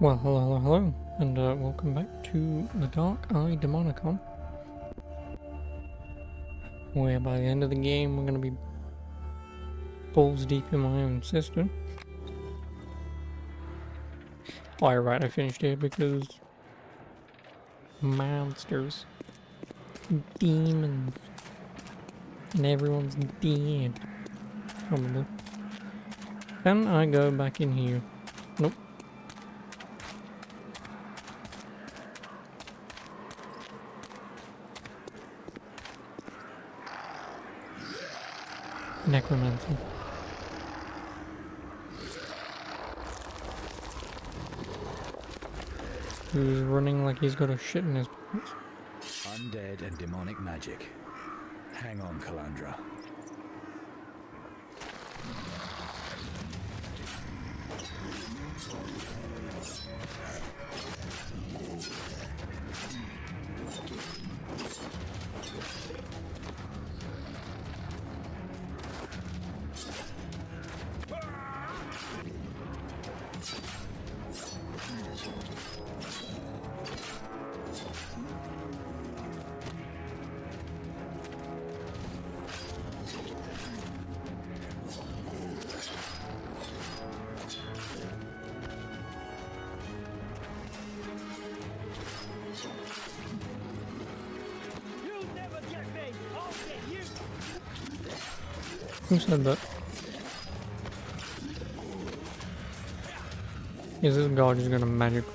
Well, hello, and welcome back to the Dark Eye Demonicon, where by the end of the game we're going to be balls deep in my own system. Oh, right, I finished here because monsters, demons, and everyone's dead. Probably. Can I go back in here? Nope. Necromancy. Who's running like he's got a shit in his pants. Undead and demonic magic. Hang on, Calandra. Who said that? Is this guy just gonna magic?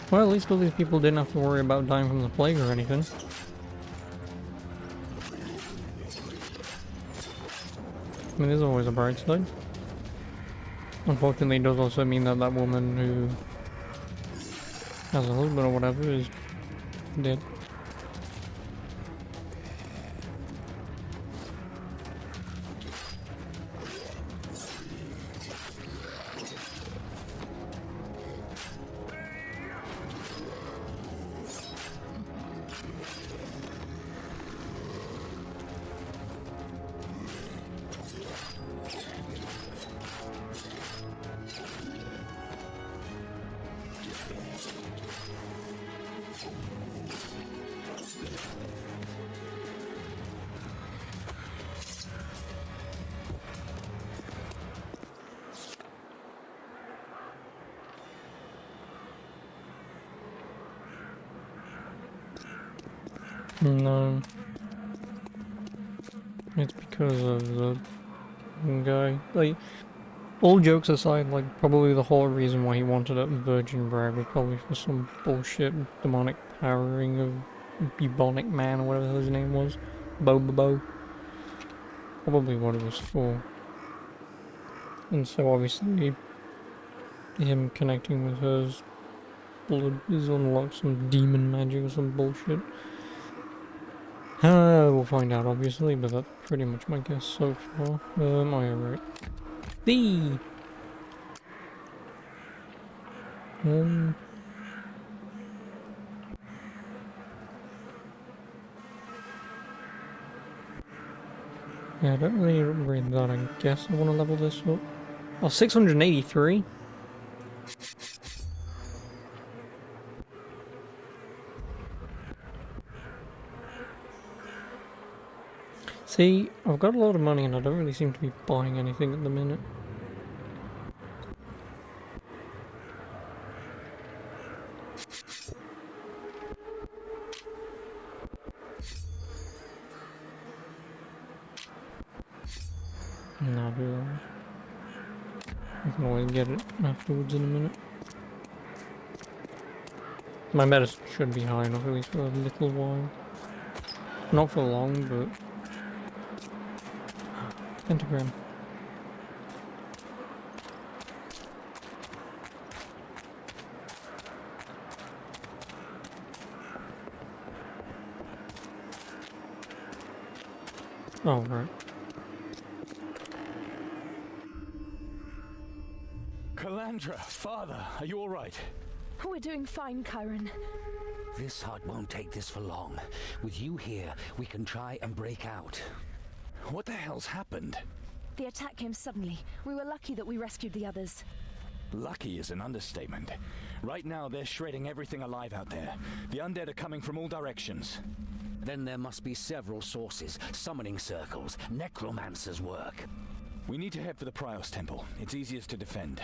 Well, at least all these people didn't have to worry about dying from the plague or anything. I mean, there's always a bright side. Unfortunately, it does also mean that that woman who has a husband or whatever is dead. No. It's because of the guy. Like, all jokes aside, like, probably the whole reason why he wanted a virgin bride was probably for some bullshit demonic powering of bubonic man or whatever his name was. Bo. Probably what it was for. And so obviously, him connecting with hers blood is unlocked some demon magic or some bullshit. We'll find out obviously, but that's pretty much my guess so far. Oh yeah, right. The yeah, I don't really read that. I guess I want to level this up. Oh, 683. See, I've got a lot of money and I don't really seem to be buying anything at the minute. No, do that. I can always get it afterwards in a minute. My medicine should be high enough at least for a little while. Not for long, but... Pentagram. Oh, right. Calandra, father, are you all right? We're doing fine, Chiron. This hut won't take this for long. With you here, we can try and break out. What the hell's happened? The attack came suddenly. We were lucky that we rescued the others. Lucky is an understatement. Right now, they're shredding everything alive out there. The undead are coming from all directions. Then there must be several sources, summoning circles, necromancer's work. We need to head for the Prios Temple. It's easiest to defend.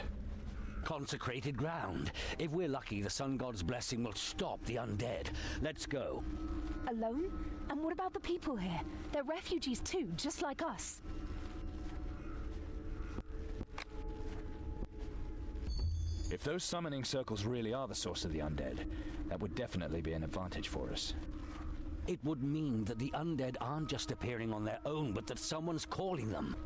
Consecrated ground. If we're lucky, the sun god's blessing will stop the undead. Let's go. Alone? And what about the people here? They're refugees too, just like us. If those summoning circles really are the source of the undead, that would definitely be an advantage for us. It would mean that the undead aren't just appearing on their own, but that someone's calling them.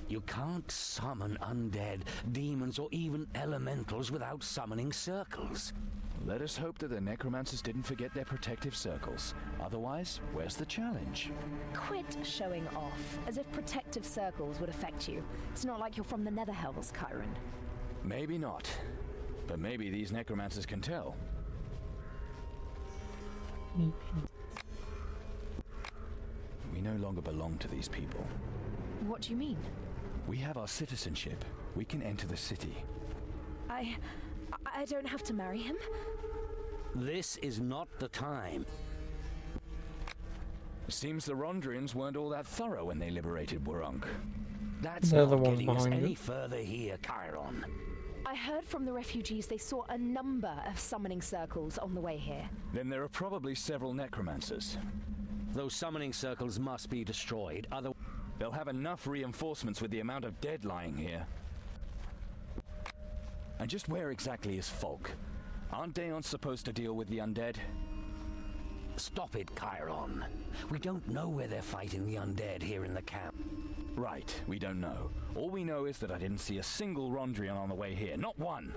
You can't summon undead, demons, or even elementals without summoning circles. Let us hope that the necromancers didn't forget their protective circles. Otherwise, where's the challenge? Quit showing off, as if protective circles would affect you. It's not like you're from the Netherhells, Chiron. Maybe not. But maybe these necromancers can tell. We no longer belong to these people. What do you mean? We have our citizenship. We can enter the city. I don't have to marry him? This is not the time. Seems the Rondrians weren't all that thorough when they liberated Warunk. That's They're not the ones getting us behind any it. further here, Chiron. I heard from the refugees they saw a number of summoning circles on the way here. Then there are probably several necromancers. Those summoning circles must be destroyed, otherwise... They'll have enough reinforcements with the amount of dead lying here. And just where exactly is Folk? Aren't Daeons supposed to deal with the undead? Stop it, Chiron. We don't know where they're fighting the undead here in the camp. Right, we don't know. All we know is that I didn't see a single Rondrian on the way here, not one.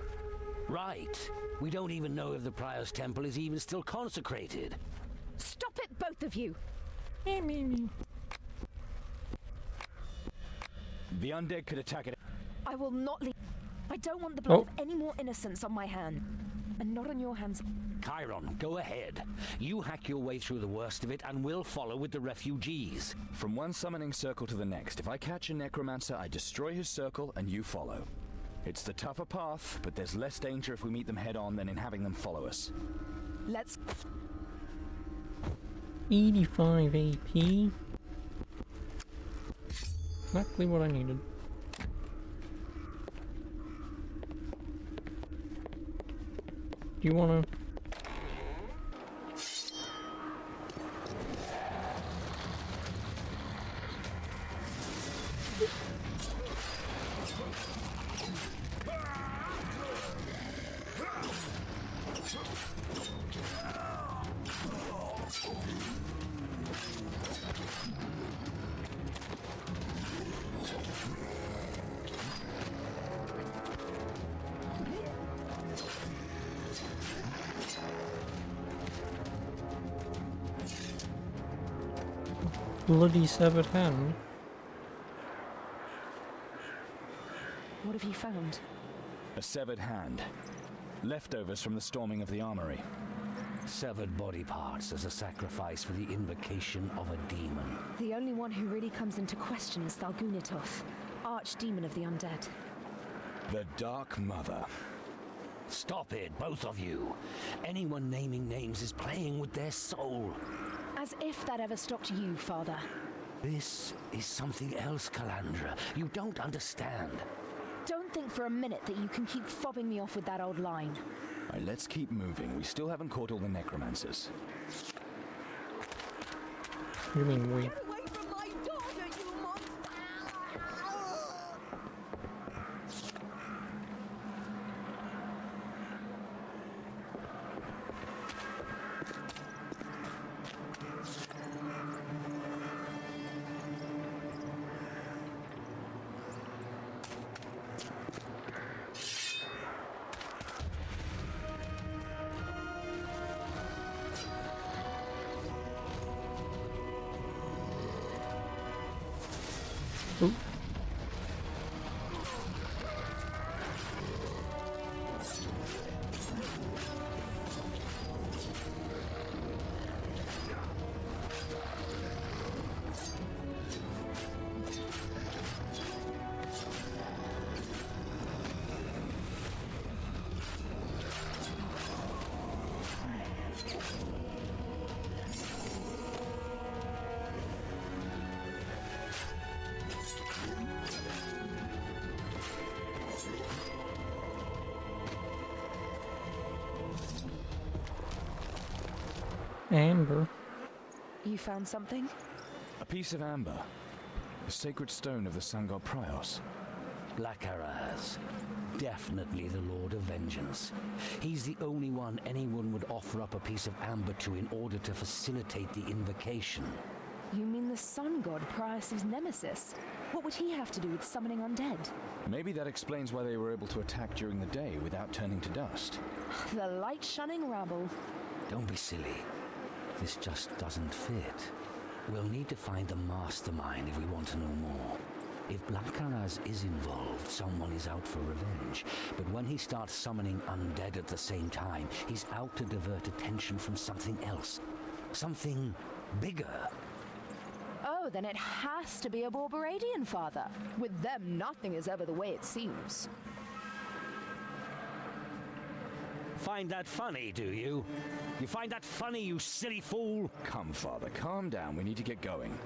Right. We don't even know if the Prior's Temple is even still consecrated. Stop it, both of you! The undead could attack it. I will not leave. I don't want the blood Oh. of any more innocents on my hand. And not on your hands. Chiron, go ahead. You hack your way through the worst of it, and we'll follow with the refugees. From one summoning circle to the next, if I catch a necromancer, I destroy his circle and you follow. It's the tougher path, but there's less danger if we meet them head on than in having them follow us. Let's... 85 AP. Exactly what I needed. Do you wanna... bloody severed hand? What have you found? A severed hand. Leftovers from the storming of the armory. Severed body parts as a sacrifice for the invocation of a demon. The only one who really comes into question is Thalgunitoth, archdemon of the undead. The Dark Mother. Stop it, both of you. Anyone naming names is playing with their soul. As if that ever stopped you, Father. This is something else, Calandra. You don't understand. Don't think for a minute that you can keep fobbing me off with that old line. Alright, let's keep moving. We still haven't caught all the necromancers. You mean we? Get away from my daughter, you monster! Ooh. Amber. You found something? A piece of amber. The sacred stone of the sun god Prios. Blackaraz. Definitely the Lord of Vengeance. He's the only one anyone would offer up a piece of amber to in order to facilitate the invocation. You mean the sun god, Prius' nemesis? What would he have to do with summoning undead? Maybe that explains why they were able to attack during the day without turning to dust. The light-shunning rabble. Don't be silly. This just doesn't fit. We'll need to find the mastermind if we want to know more. If Blackaraz is involved, someone is out for revenge. But when he starts summoning undead at the same time, he's out to divert attention from something else. Something bigger. Oh, then it has to be a Borberadian father. With them, nothing is ever the way it seems. Find that funny, do you? You find that funny, you silly fool? Come, Father, calm down. We need to get going.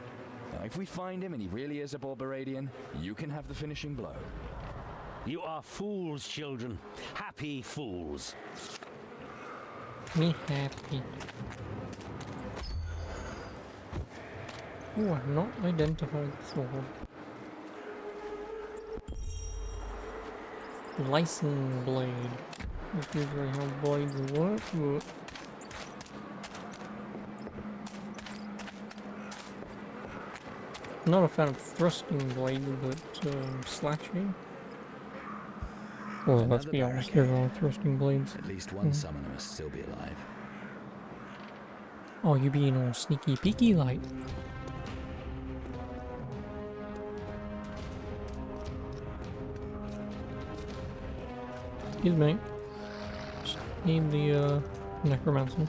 Now, if we find him and he really is a Borberadian, you can have the finishing blow. You are fools, children. Happy fools. Me happy. Oh, I've not identified the sword. License blade. That's usually how blades work, but... Not a fan of thrusting blades, but slashing. Well, let's be honest, there are thrusting blades. At least one summoner must still be alive. Oh, you being all sneaky peeky like. Excuse me. Just need the necromancer.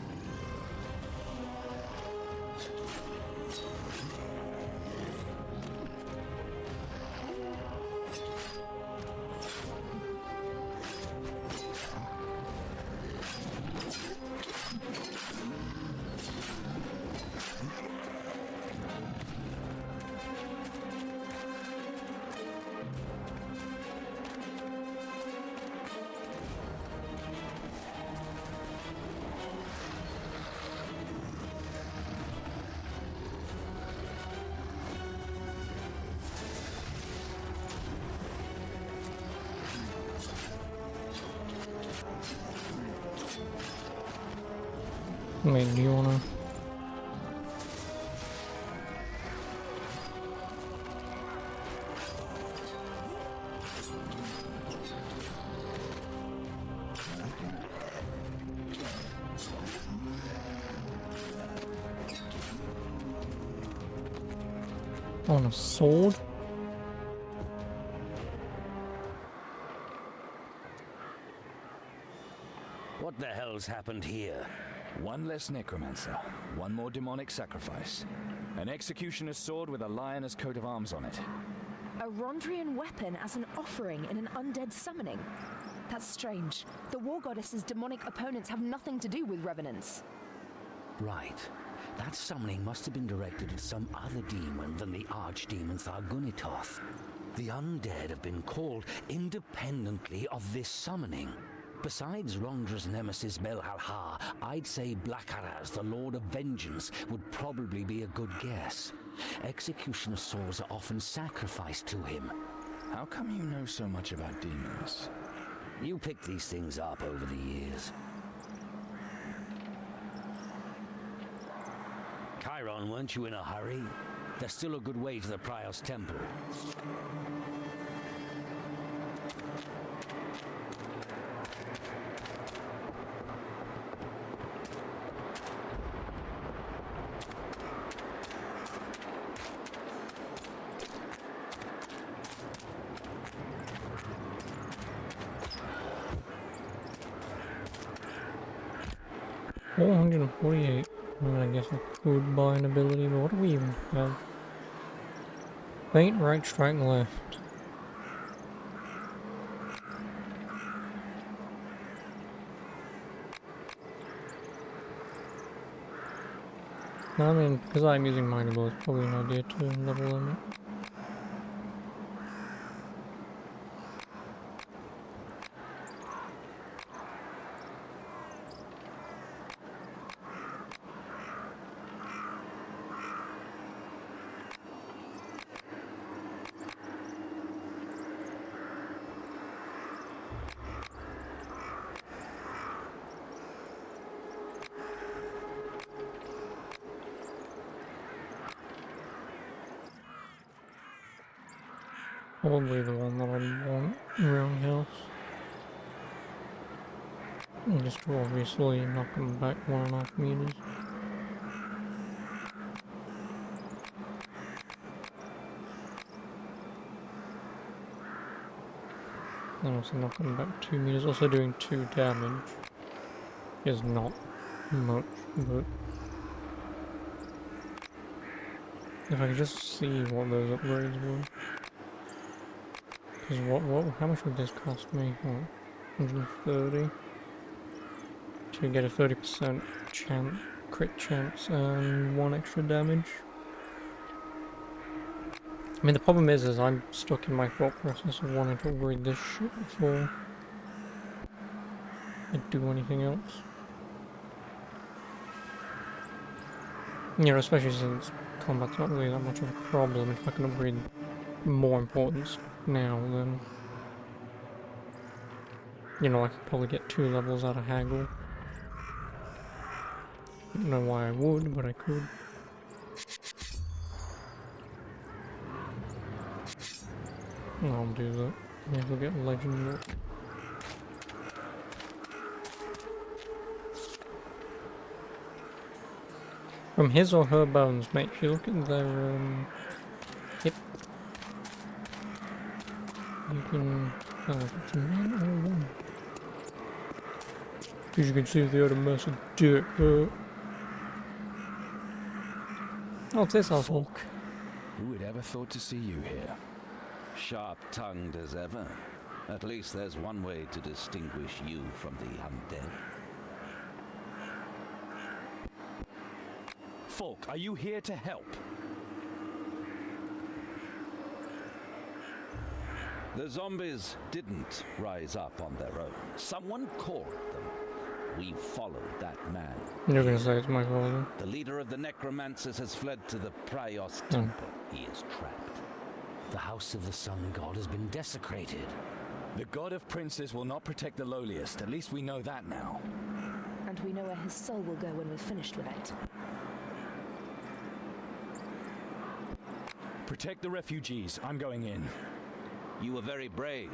Wait, do you wanna... On a sword? What the hell's happened here? One less necromancer, one more demonic sacrifice. An executioner's sword with a lioness coat of arms on it. A Rondrian weapon as an offering in an undead summoning. That's strange. The war goddess's demonic opponents have nothing to do with revenants. Right. That summoning must have been directed at some other demon than the archdemon Thargunitoth. The undead have been called independently of this summoning. Besides Rondra's nemesis Belhalha, I'd say Blackaraz, the Lord of Vengeance, would probably be a good guess. Executioner souls are often sacrificed to him. How come you know so much about demons? You picked these things up over the years. Chiron, weren't you in a hurry? There's still a good way to the Prios Temple. $448. I mean, I guess I could buy an ability, but what do we even have? Feint, right, strike, left. I mean, because I'm using minor blow, it's probably an idea to level them up. Probably the one that I want roundhouse. And just to obviously knock him back 1.5 meters. And also knock him back 2 meters. Also doing 2 damage is not much, but if I could just see what those upgrades were. Because how much would this cost me? What, 130? To get a 30% crit chance and 1 extra damage. I mean, the problem is I'm stuck in my thought process of wanting to upgrade this shit before I do anything else. You know, especially since combat's not really that much of a problem. If I can upgrade more important stuff now, then you know, I could probably get 2 levels out of Haggle. I don't know why I would, but I could. I'll do that. Maybe we'll get legend up. From his or her bones, mate, if you look at their, yep. You can, oh, if it's a man or a woman. As you can see, the other massive dick, oh, it's this asshole. Folk, who would ever thought to see you here? Sharp-tongued as ever. At least there's one way to distinguish you from the undead. Folk, are you here to help? The zombies didn't rise up on their own. Someone called them. We followed that man. You're gonna say it's my father. The leader of the necromancers has fled to the Prios temple. He is trapped. The house of the sun god has been desecrated. The god of princes will not protect the lowliest. At least we know that now. And we know where his soul will go when we're finished with it. Protect the refugees. I'm going in. You were very brave.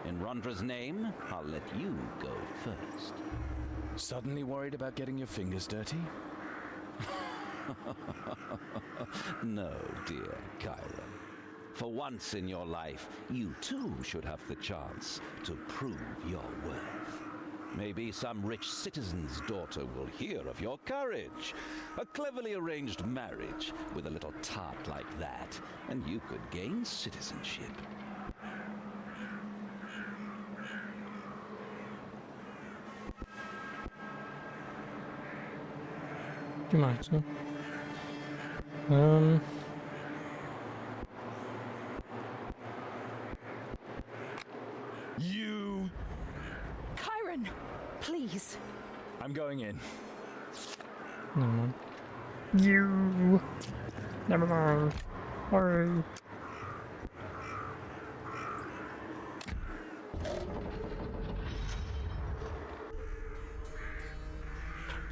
In Rondra's name, I'll let you go first. Suddenly worried about getting your fingers dirty? No, dear Chiron. For once in your life, you too should have the chance to prove your worth. Maybe some rich citizen's daughter will hear of your courage. A cleverly arranged marriage with a little tart like that, and you could gain citizenship. You might, sir. You... Chiron! Please! I'm going in. Never mind. You. Never mind. Sorry.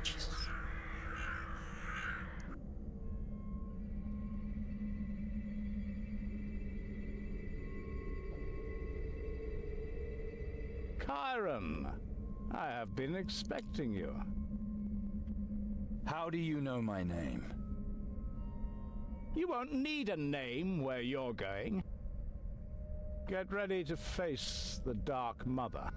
Jesus. Chiron, I have been expecting you. How do you know my name? You won't need a name where you're going. Get ready to face the Dark Mother.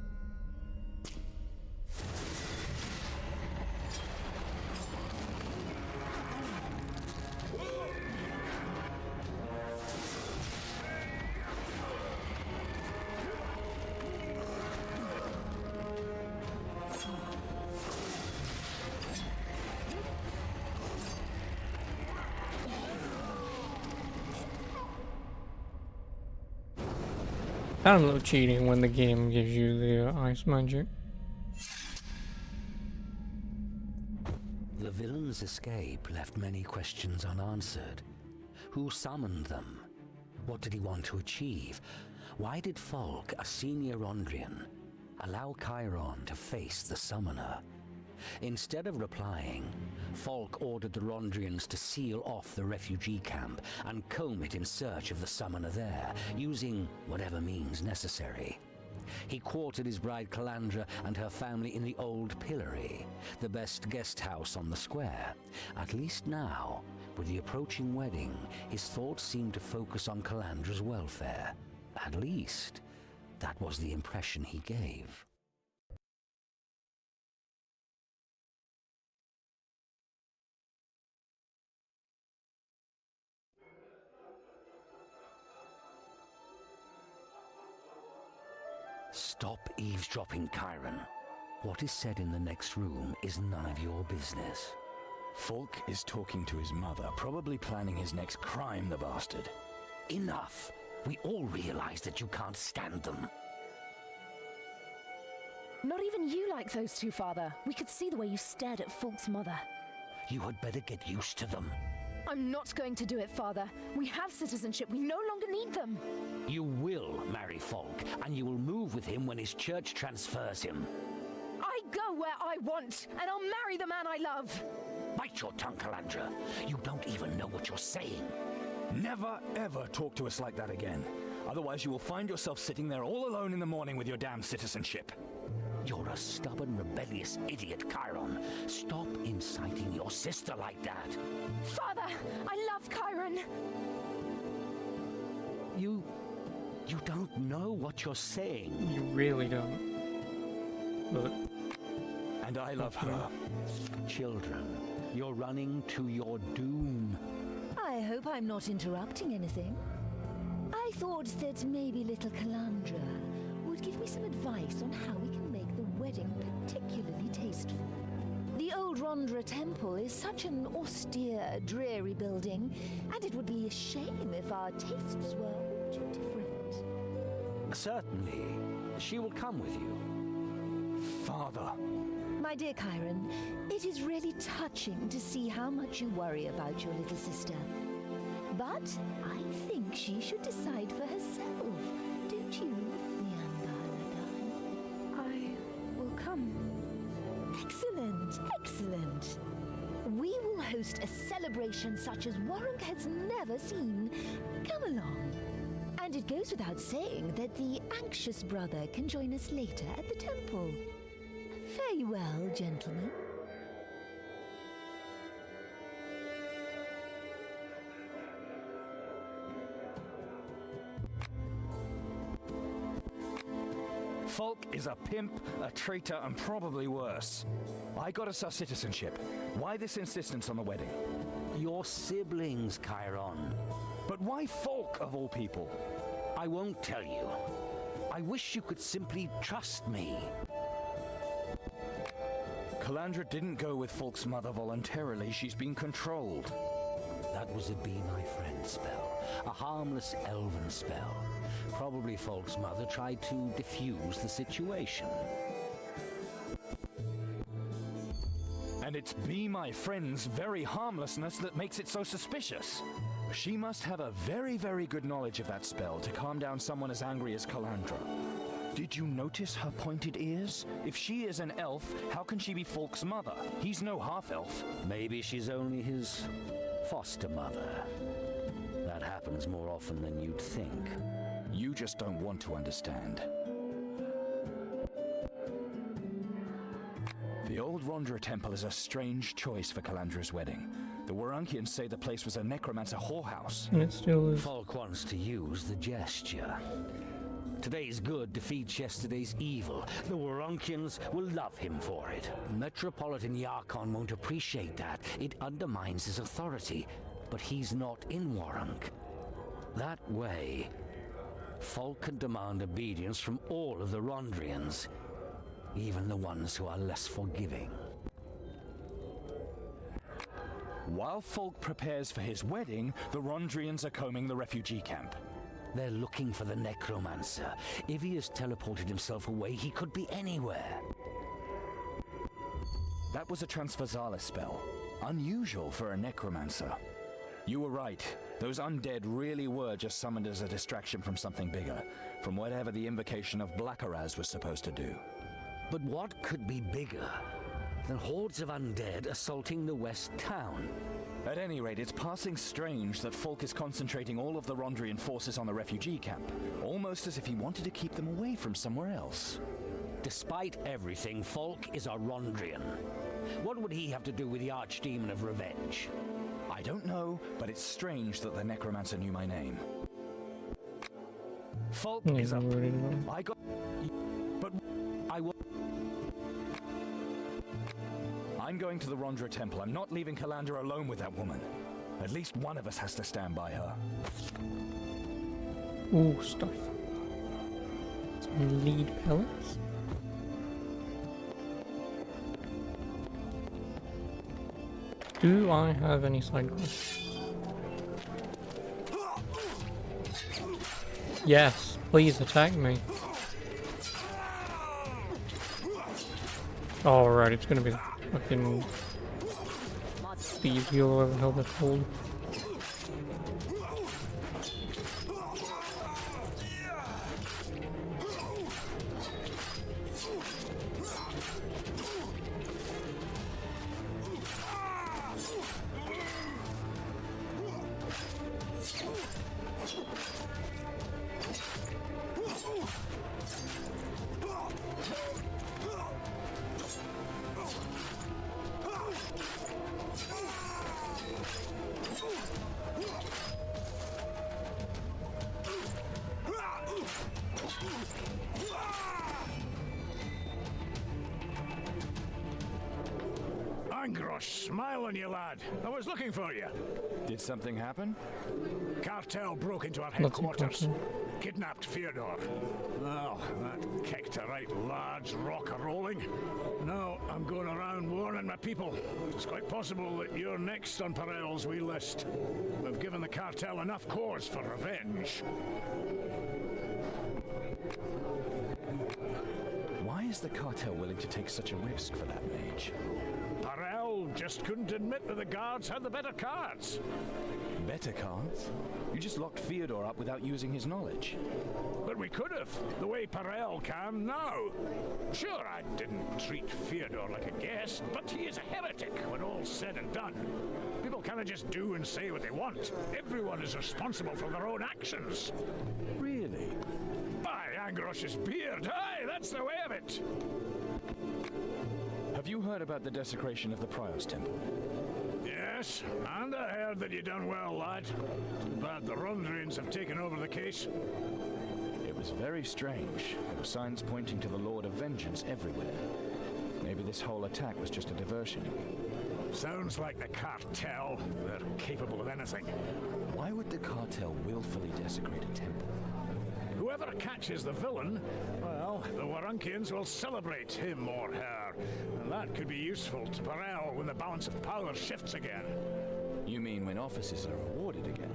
Kind of a little cheating when the game gives you the ice magic. The villain's escape left many questions unanswered. Who summoned them? What did he want to achieve? Why did Falk, a senior Rondrian, allow Chiron to face the summoner? Instead of replying, Falk ordered the Rondrians to seal off the refugee camp and comb it in search of the summoner there, using whatever means necessary. He quartered his bride Calandra and her family in the Old Pillory, the best guest house on the square. At least now, with the approaching wedding, his thoughts seemed to focus on Calandra's welfare. At least, that was the impression he gave. Stop eavesdropping, Chiron. What is said in the next room is none of your business. Falk is talking to his mother, probably planning his next crime, the bastard. Enough! We all realize that you can't stand them. Not even you like those two, Father. We could see the way you stared at Falk's mother. You had better get used to them. I'm not going to do it, Father. We have citizenship. We no longer need them. You will marry Falk, and you will move with him when his church transfers him. I go where I want, and I'll marry the man I love. Bite your tongue, Calandra. You don't even know what you're saying. Never, ever talk to us like that again. Otherwise you will find yourself sitting there all alone in the morning with your damn citizenship. You're a stubborn, rebellious idiot, Chiron. Stop inciting your sister like that. Father, I love Chiron. You don't know what you're saying. You really don't. But And I love her. Children, you're running to your doom. I hope I'm not interrupting anything. I thought that maybe little Calandra would give me some advice on how we can make the wedding particularly tasteful. The old Rondra temple is such an austere, dreary building, and it would be a shame if our tastes were all too different. Certainly. She will come with you. Father. My dear Chiron, it is really touching to see how much you worry about your little sister. But I think she should decide for herself, don't you, Neanderthal? I will come. Excellent, excellent. We will host a celebration such as Warwick has never seen. Come along. And it goes without saying that the anxious brother can join us later at the temple. Very well, gentlemen. Falk is a pimp, a traitor, and probably worse. I got us our citizenship. Why this insistence on the wedding? Your siblings, Chiron. But why Falk, of all people? I won't tell you. I wish you could simply trust me. Calandra didn't go with Falk's mother voluntarily. She's been controlled. That was a Be My Friend spell. A harmless elven spell. Probably Falk's mother tried to defuse the situation. And it's Be My Friend's very harmlessness that makes it so suspicious. She must have a very, very good knowledge of that spell to calm down someone as angry as Calandra. Did you notice her pointed ears? If she is an elf, how can she be Falk's mother? He's no half-elf. Maybe she's only his foster mother. That happens more often than you'd think. You just don't want to understand. The old Rondra temple is a strange choice for Calandra's wedding. The Warunkians say the place was a necromancer whorehouse. and it still is. Falk wants to use the gesture. Today's good defeats yesterday's evil. The Warunkians will love him for it. Metropolitan Yarkon won't appreciate that. It undermines his authority. But he's not in Warunk. That way, Falk can demand obedience from all of the Rondrians, even the ones who are less forgiving. While Falk prepares for his wedding, the Rondrians are combing the refugee camp. They're looking for the necromancer. If he has teleported himself away, he could be anywhere. That was a transversalis spell. Unusual for a necromancer. You were right. Those undead really were just summoned as a distraction from something bigger, from whatever the invocation of Blackaraz was supposed to do. But what could be bigger than hordes of undead assaulting the west town. At any rate, it's passing strange that Falk is concentrating all of the Rondrian forces on the refugee camp, almost as if he wanted to keep them away from somewhere else. Despite everything, Falk is a Rondrian. What would he have to do with the Archdemon of Revenge? I don't know, but it's strange that the necromancer knew my name. Falk is a... I got... But I will... I'm going to the Rondra Temple. I'm not leaving Calandra alone with that woman. At least one of us has to stand by her. Ooh, stuff. Some lead pellets. Do I have any side quests? Yes, please attack me. Alright, it's gonna be fucking thieves or whatever the hell they're called. Angrosh, smile on you, lad. I was looking for you. Did something happen? Cartel broke into our Nothing headquarters. happened. Kidnapped Fyodor. Well, that kicked a right large rock a-rolling. Now I'm going around warning my people. It's quite possible that you're next on Perel's wee list. We've given the cartel enough cause for revenge. Why is the cartel willing to take such a risk for that mage? Perel just couldn't admit that the guards had the better cards. Better cards? You just locked Fyodor up without using his knowledge. But we could have, the way Perel can now. Sure, I didn't treat Fyodor like a guest, but he is a heretic when all's said and done. People cannot just do and say what they want. Everyone is responsible for their own actions. Really? By Angrosh's beard, aye, that's the way of it. Have you heard about the desecration of the Prior's temple? Yes, and I heard that you done well, lad. Too bad the Rondrians have taken over the case. It was very strange. There were signs pointing to the Lord of Vengeance everywhere. Maybe this whole attack was just a diversion. Sounds like the cartel. They're capable of anything. Why would the cartel willfully desecrate a temple? Whoever catches the villain, well, the Warunkians will celebrate him or her. And that could be useful to Perel when the balance of power shifts again. You mean when officers are rewarded again?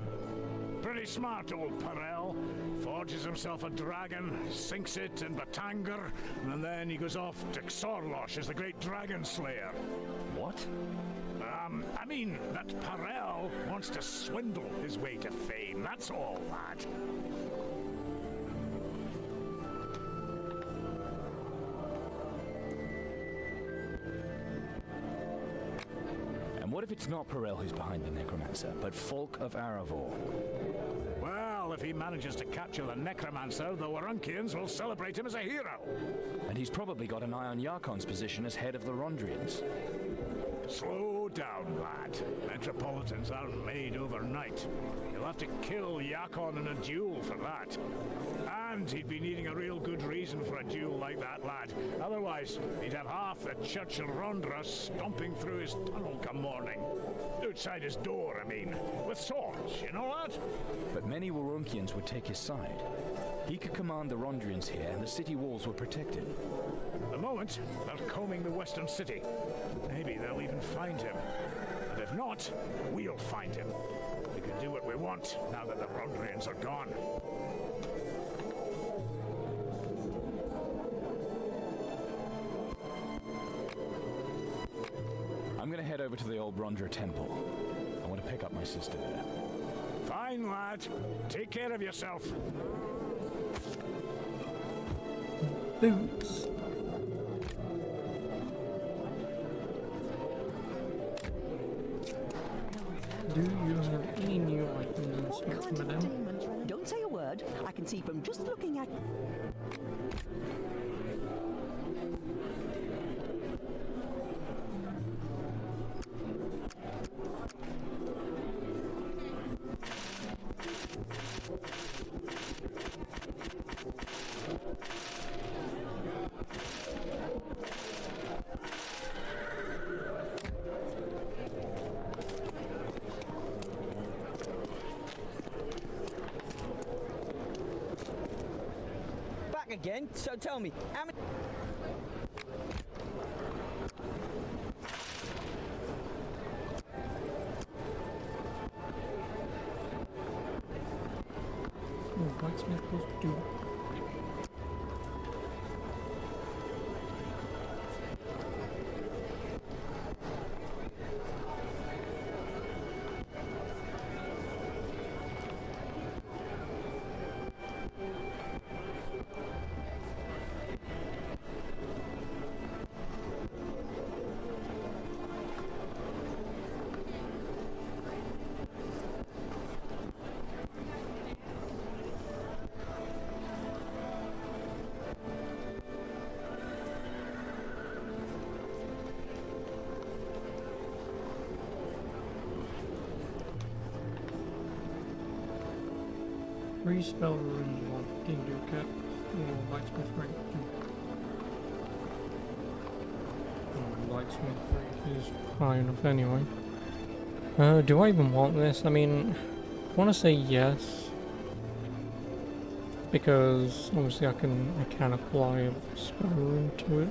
Pretty smart, old Perel. Forges himself a dragon, sinks it in Batangar, and then he goes off to Xorlosh as the great dragon slayer. What? I mean that Perel wants to swindle his way to fame, that's all, lad. And what if it's not Perel who's behind the necromancer, but Falk of Aravor? Well, if he manages to capture the necromancer, the Warunkians will celebrate him as a hero. And he's probably got an eye on Yarkon's position as head of the Rondrians. Slow down, lad. Metropolitans aren't made overnight. You'll have to kill Yakon in a duel for that. And he'd be needing a real good reason for a duel like that, lad. Otherwise, he'd have half the Church of Rondra stomping through his tunnel come morning. Outside his door, I mean. With swords, you know, lad? But many Warunkians would take his side. He could command the Rondrians here, and the city walls were protected. At the moment, they're combing the western city. Maybe they'll even find him. And if not, we'll find him. We can do what we want now that the Rondrians are gone. I'm gonna head over to the old Rondra temple. I want to pick up my sister there. Fine, lad. Take care of yourself. Boots. back again. So tell me, how many... Oh, blacksmith plus 2. Three spell runes, 1 15 ducat, or blacksmith rank 2. Oh, blacksmith rank is high enough anyway. Do I even want this? I mean, I want to say yes, because obviously I can apply a spell rune to it.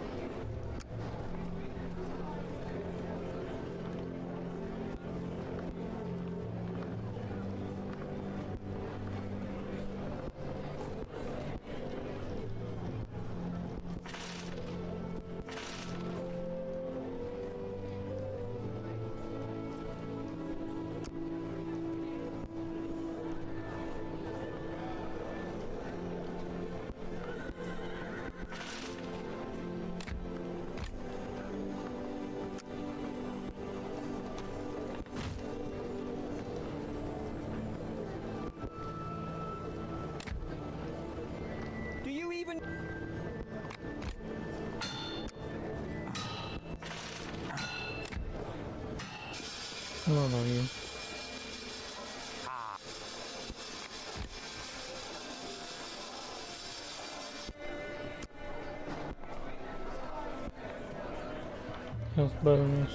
Do you even... I don't know you. Health bonus.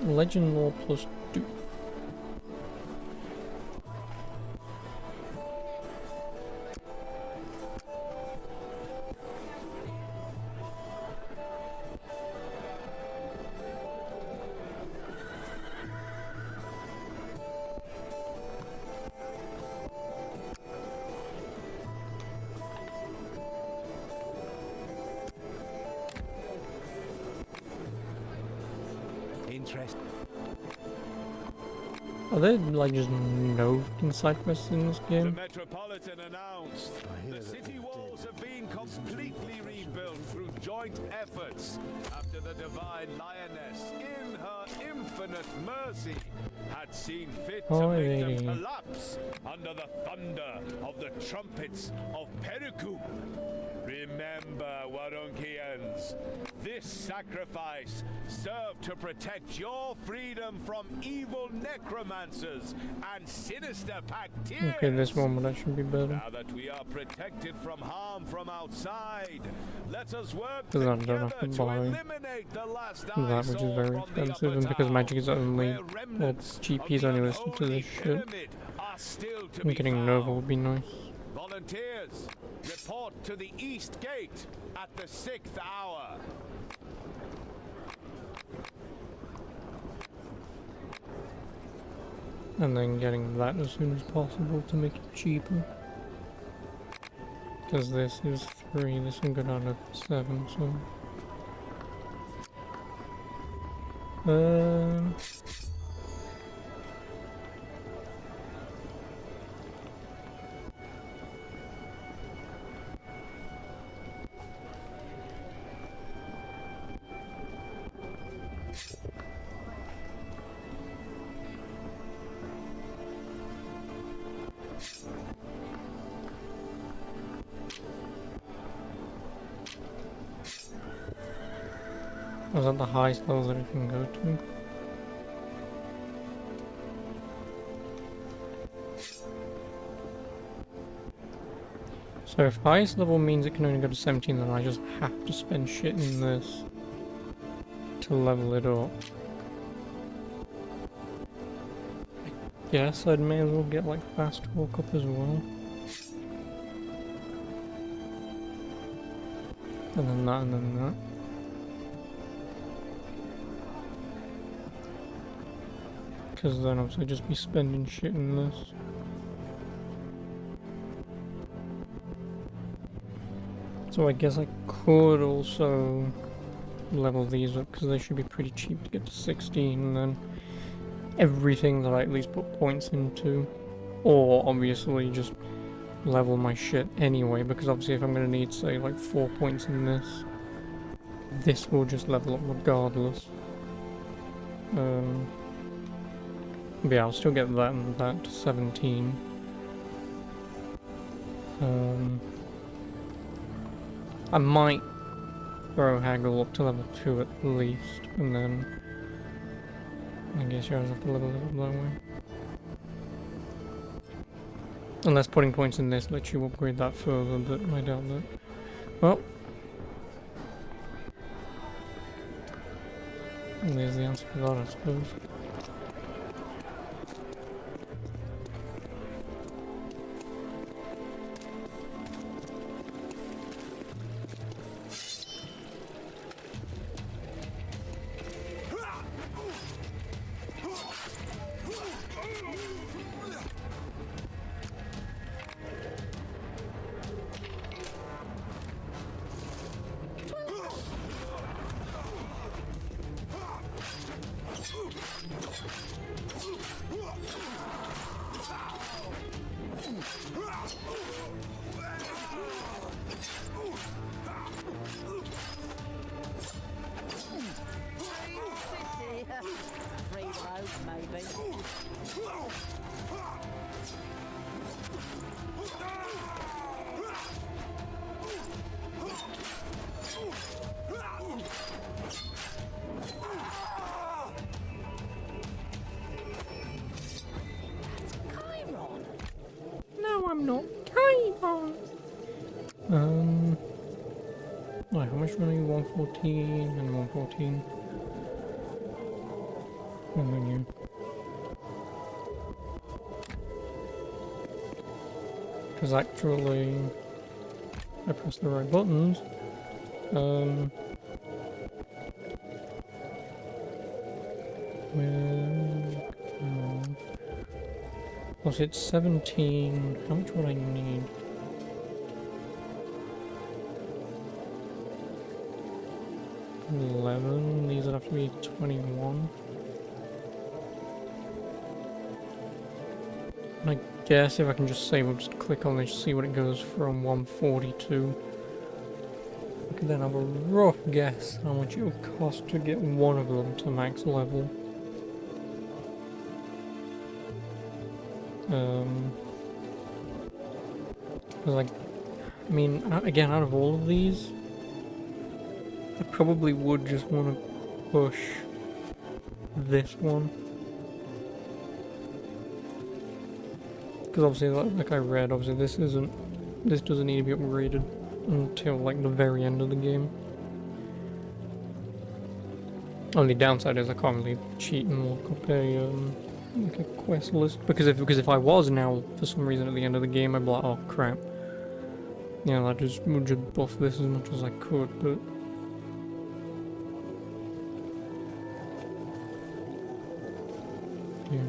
Legend lore plus 2. Interest. Are there like just no side quests in this The game? Metropolitan announced the city walls have been completely rebuilt through joint efforts after the Divine Lioness, in her infinite mercy, had seen fit to make them collapse under the thunder of the trumpets of Periku. Remember, Warunkians, this sacrifice served to protect your freedom from evil necromancers and sinister Pacteers. Okay, this one would actually be better. Now that we are protected from harm from outside, let us work Because I together don't have to to buy eliminate the last that, which is eyesore very from the expensive, upper and because town, magic is only, where well, remnants of GPs the only listen to unholy this shit. pyramid are still to And be getting found. Nova would be nice. Volunteers, report to the east gate at the 6th hour. And then getting that as soon as possible to make it cheaper. Because this is 3, this can go down to 7, so... Is that the highest level that it can go to? So if highest level means it can only go to 17, then I just have to spend shit in this to level it up. I guess I may as well get like fast walk up as well. And then that, and then that. Because then obviously just be spending shit in this. So I guess I could also level these up because they should be pretty cheap to get to 16, and then everything that I at least put points into, or obviously just level my shit anyway, because obviously if I'm going to need, say, like 4 points in this will just level up regardless. But yeah, I'll still get that and that to 17. I might throw Haggle up to level 2 at least, and then I guess you guys have to level it up that way. Unless putting points in this lets you upgrade that further, but I doubt that. Well, there's the answer to that, I suppose. Free road, maybe. Chiron! No, I'm not. Chiron! Right, how much money? 114 and 114. And then you. Because actually, I pressed the right buttons. Was it 17? How much would I need? 11. These would have to be 21. I guess if I can just save, I'll just click on this, see what it goes from 142. I can then have a rough guess how much it would cost to get one of them to max level. Like, I mean, again, out of all of these, I probably would just want to push this one. Because obviously, like I read, obviously this doesn't need to be upgraded until like the very end of the game. Only downside is I can't really cheat and look up like a quest list, because if I was now for some reason at the end of the game, I'd be like, oh crap. Yeah, I just would just buff this as much as I could, but yeah.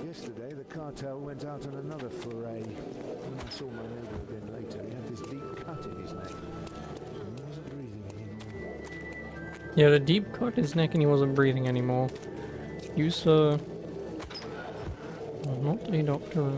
Yesterday, the cartel went out on another foray. When I saw my neighbour again later, he had this deep cut in his neck. He wasn't breathing anymore. Yeah, the deep cut in his neck and he wasn't breathing anymore. You, sir. Well, not a doctor.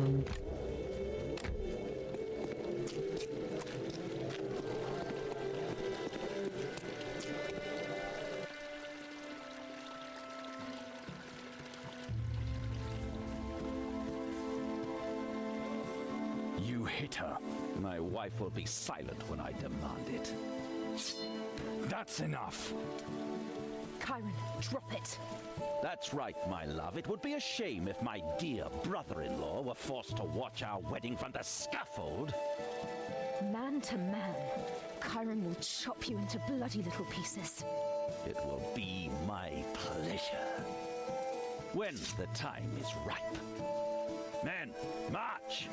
You hit her. My wife will be silent when I demand it. That's enough. Chiron, drop it. That's right, my love. It would be a shame if my dear brother-in-law were forced to watch our wedding from the scaffold. Man to man. Chiron will chop you into bloody little pieces. It will be my pleasure. When the time is ripe. Men, march!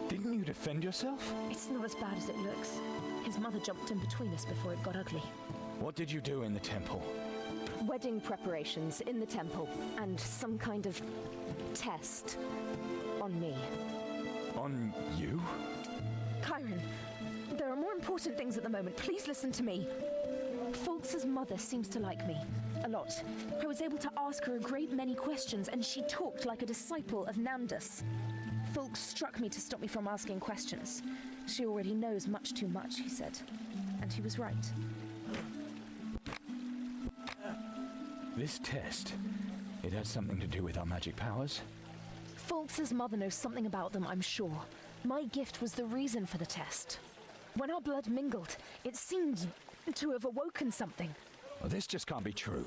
Didn't you defend yourself? It's not as bad as it looks. His mother jumped in between us before it got ugly. What did you do in the temple? Wedding preparations in the temple, and some kind of test on me. On you? Chiron, there are more important things at the moment. Please listen to me. Fultz's mother seems to like me. A lot. I was able to ask her a great many questions, and she talked like a disciple of Nandus. Fultz struck me to stop me from asking questions. She already knows much too much, he said. And he was right. This test, it has something to do with our magic powers? Fultz's mother knows something about them, I'm sure. My gift was the reason for the test. When our blood mingled, it seemed to have awoken something. Well, this just can't be true.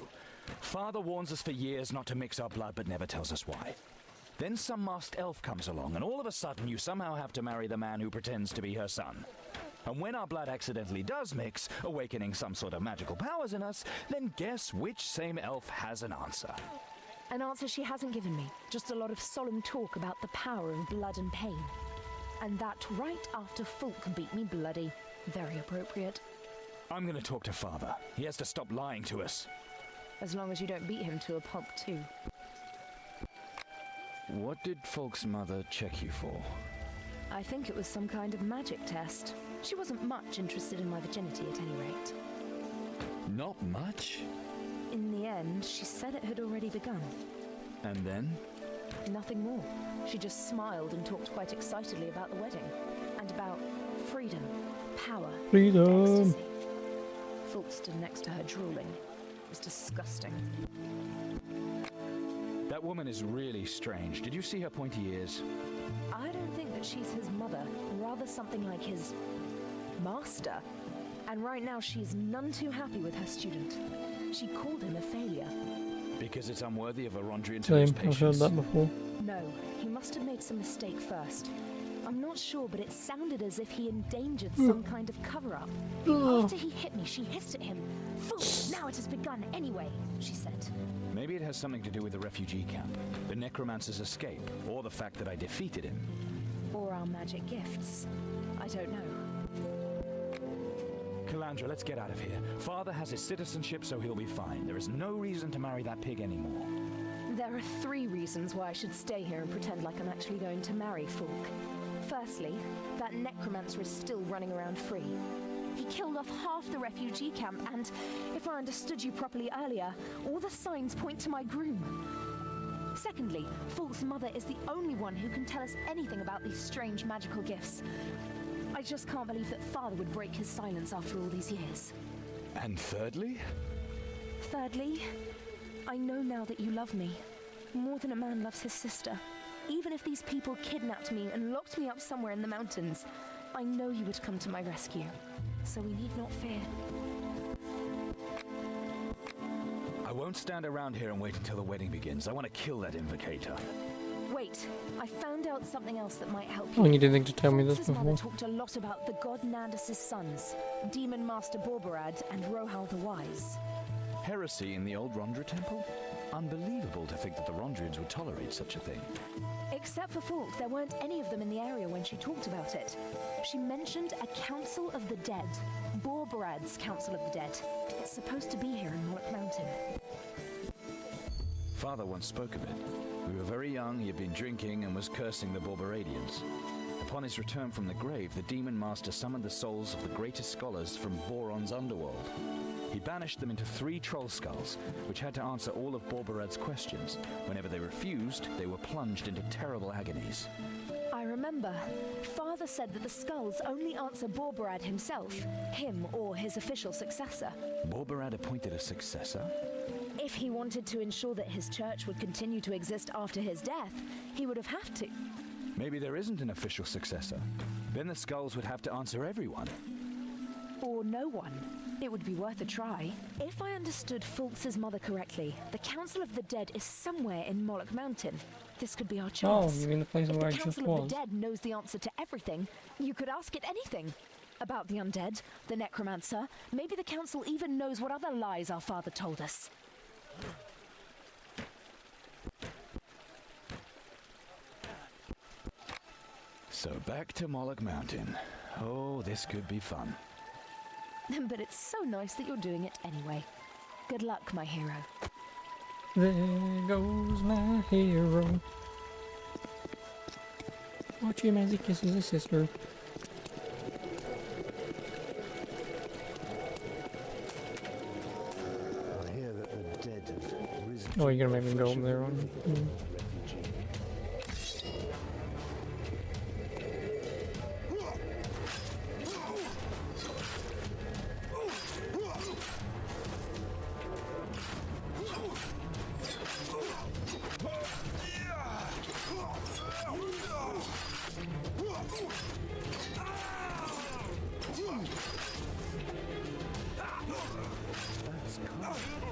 Father warns us for years not to mix our blood, but never tells us why. Then some masked elf comes along, and all of a sudden you somehow have to marry the man who pretends to be her son. And when our blood accidentally does mix, awakening some sort of magical powers in us, then guess which same elf has an answer? An answer she hasn't given me. Just a lot of solemn talk about the power of blood and pain. And that right after Fulk beat me bloody. Very appropriate. I'm gonna talk to Father. He has to stop lying to us. As long as you don't beat him to a pulp too. What did Fulk's mother check you for? I think it was some kind of magic test. She wasn't much interested in my virginity at any rate. Not much? In the end, she said it had already begun. And then? Nothing more. She just smiled and talked quite excitedly about the wedding. And about freedom, power, Freedom. ecstasy. Fulk stood next to her drooling. It was disgusting. That woman is really strange. Did you see her pointy ears? I don't think that she's his mother, rather something like his master. And right now she's none too happy with her student. She called him a failure. Because it's unworthy of a Rondrian to Same, lose I've heard patience. that before. No, he must have made some mistake first. I'm not sure, but it sounded as if he endangered some kind of cover-up. After he hit me, she hissed at him. Fool! Now it has begun anyway, she said. Maybe it has something to do with the refugee camp, the necromancer's escape, or the fact that I defeated him. Or our magic gifts. I don't know. Calandra, let's get out of here. Father has his citizenship, so he'll be fine. There is no reason to marry that pig anymore. There are 3 reasons why I should stay here and pretend like I'm actually going to marry Fulk. Firstly, that necromancer is still running around free. He killed off half the refugee camp, and if I understood you properly earlier, all the signs point to my groom. Secondly, Fulk's mother is the only one who can tell us anything about these strange magical gifts. I just can't believe that Father would break his silence after all these years. And thirdly? Thirdly, I know now that you love me, more than a man loves his sister. Even if these people kidnapped me and locked me up somewhere in the mountains, I know you would come to my rescue. So we need not fear. I won't stand around here and wait until the wedding begins. I want to kill that invocator. Wait, I found out something else that might help Oh, you. you didn't think to tell me this Fultz's mother before? talked a lot about the god Nandus' sons, Demon Master Borborad and Rohal the Wise. Heresy in the old Rondra temple? Unbelievable to think that the Rondrians would tolerate such a thing. Except for Fulk, there weren't any of them in the area when she talked about it. She mentioned a Council of the Dead, Borborad's Council of the Dead. It's supposed to be here in Moloch Mountain. Father once spoke of it. We were very young, he had been drinking and was cursing the Borboradians. Upon his return from the grave, the Demon Master summoned the souls of the greatest scholars from Boron's underworld. He banished them into 3 troll skulls, which had to answer all of Borborad's questions. Whenever they refused, they were plunged into terrible agonies. I remember. Father said that the skulls only answer Borborad himself, him or his official successor. Borborad appointed a successor? If he wanted to ensure that his church would continue to exist after his death, he would have to. Maybe there isn't an official successor. Then the skulls would have to answer everyone. for no one. It would be worth a try. If I understood Fultz's mother correctly, the Council of the Dead is somewhere in Moloch Mountain. This could be our Oh, chance. you mean the place If where I the just Council of was? the Dead knows the answer to everything, you could ask it anything. About the undead, the necromancer, maybe the Council even knows what other lies our father told us. So back to Moloch Mountain. Oh, this could be fun. But it's so nice that you're doing it anyway. Good luck, my hero. There goes my hero. Watch him as he kisses his sister. I hear that the dead have risen. Oh, you're to gonna make me go up there, aren't you? refugee. That's kind.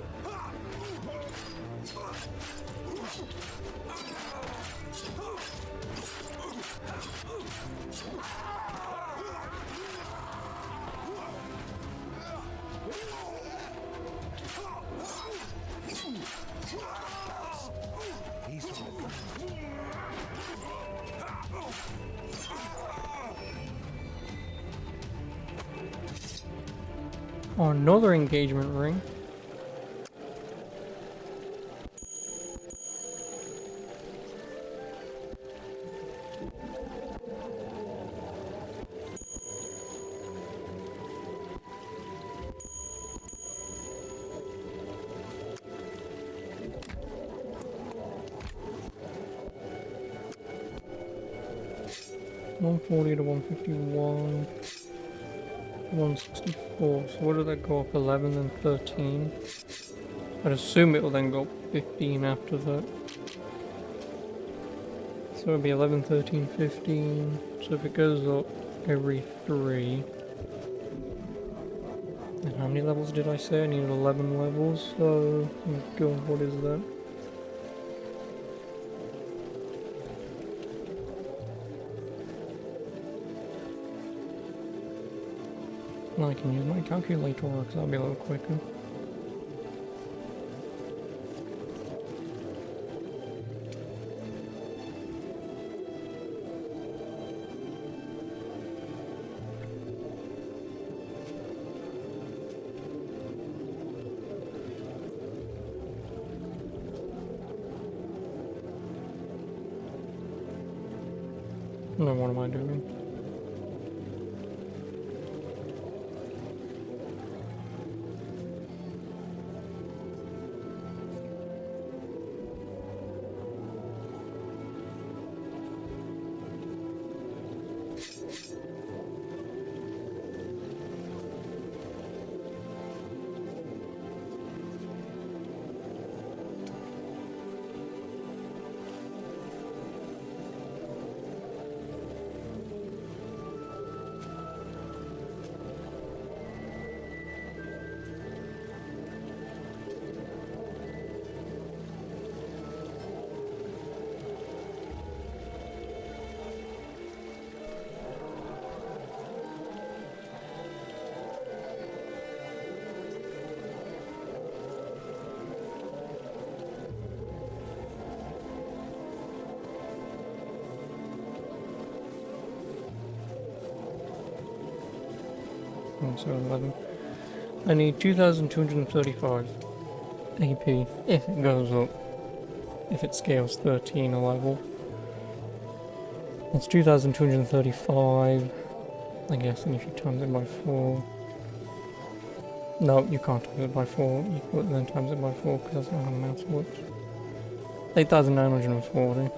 He's from the Oh, another engagement ring. $140 to $151. 164. So what did that go up? 11 and 13. I'd assume it will then go up 15 after that. So it'll be 11, 13, 15. So if it goes up every 3. And how many levels did I say? I needed 11 levels. So, God, what is that? I can use my calculator because that'll be a little quicker. No, what am I doing? So 11. I need 2,235 AP if it goes up. If it scales 13 a level. That's 2,235. I guess, and if you times it by 4. No, you can't times it by 4. You could then times it by 4 because that's not how the maths works. 8,940.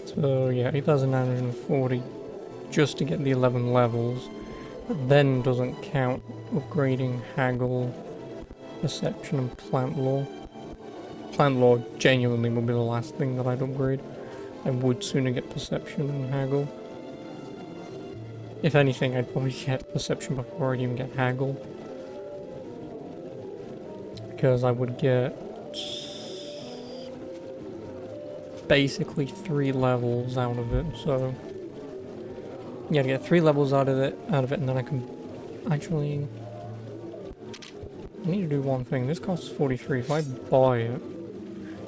So yeah, 8,940 just to get the 11 levels. But then doesn't count upgrading Haggle, Perception and Plant Law. Plant Law genuinely would be the last thing that I'd upgrade. I would sooner get Perception and Haggle. If anything, I'd probably get Perception before I'd even get Haggle. Because I would get basically 3 levels out of it, so yeah, to get 3 levels out of it, and then I can actually. I need to do one thing. This costs 43. If I buy it,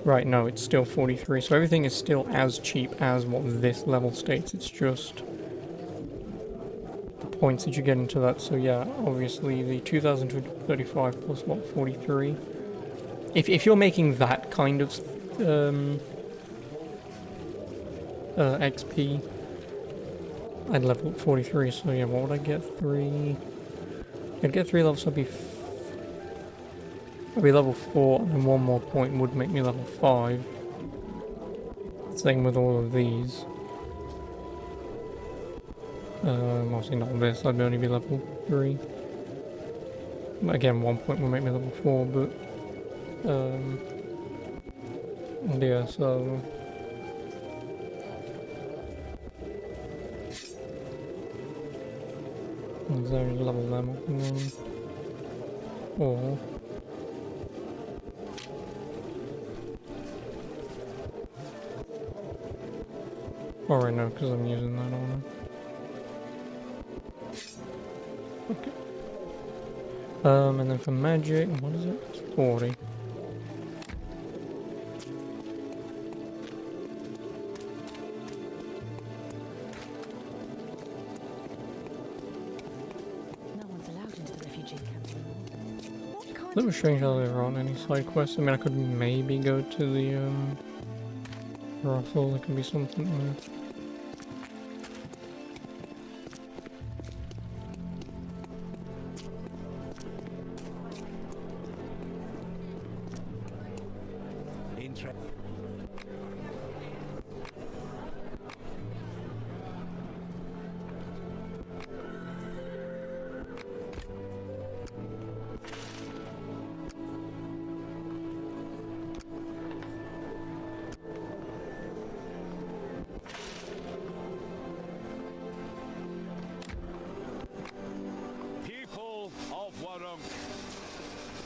right? No, it's still 43. So everything is still as cheap as what this level states. It's just the points that you get into that. So yeah, obviously the 2,235 plus what 43. If you're making that kind of XP, I'd level up 43, so yeah, what would I get? 3... I'd get 3 levels, so I'd be level 4, and then 1 more point would make me level 5. Same with all of these. Obviously not this, I'd only be level 3. But again, 1 point would make me level 4, but... yeah, so... There's level them up and then... Or... Alright, no, because I'm using that on it. Okay. And then for magic, what is it? It's 40. A little strange how there aren't any side quests. I mean, I could maybe go to the brothel. There could be something there.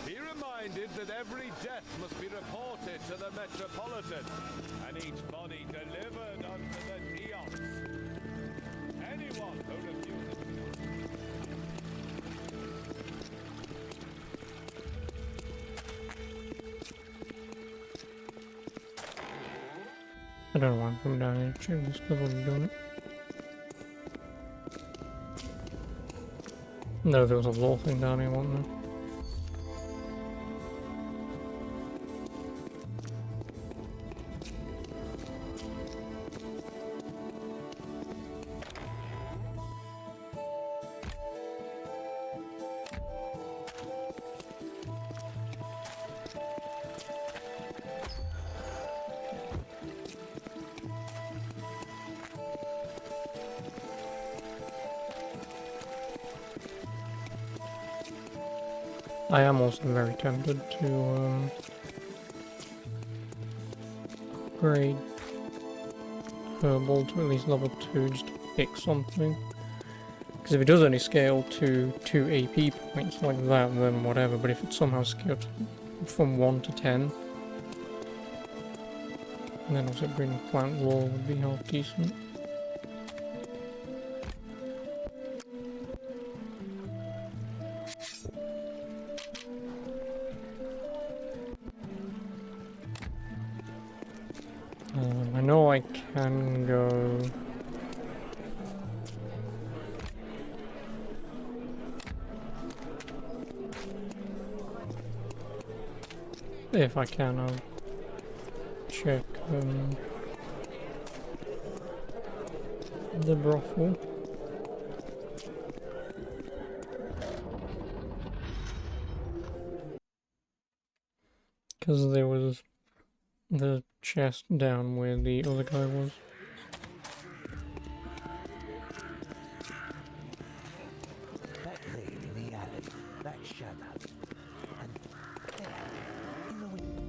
Be reminded that every death must be reported to the Metropolitan, and each body delivered unto the Neos. Anyone who refuses... I don't know why I'm coming down here. Check this level doing it. No, there was a law thing down here, wasn't there? I am also very tempted to upgrade Herbal to at least level 2 just to pick something. Because if it does only scale to 2 AP points like that, then whatever, but if it somehow scaled from 1 to 10, and then also bring plant wall would be half decent. I know I can go... If I can, I'll check the brothel. Because there was the chest down where the other guy was. Back there in the alley, that shadow. And there, in the window.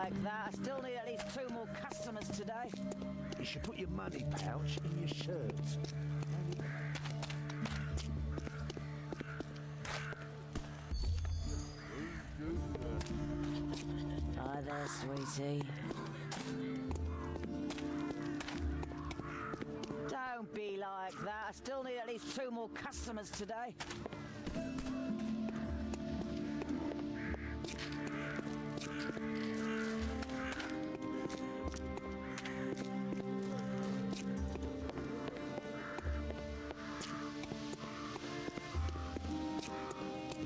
like that. I still need at least 2 more customers today. You should put your money pouch in your shirt. Hi there, sweetie. Don't be like that. I still need at least 2 more customers today.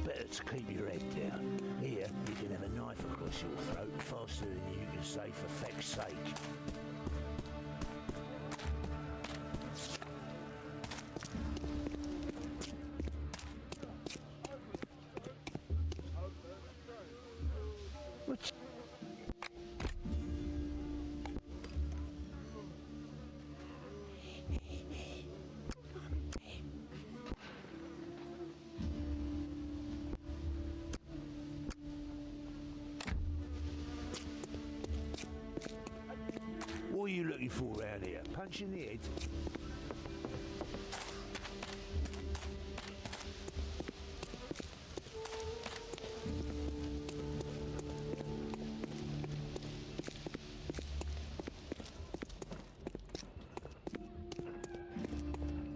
Better to keep your head down. Here, you can have a knife across your throat faster than you can say for feck's sake. What are you looking for around here? Punch in the head?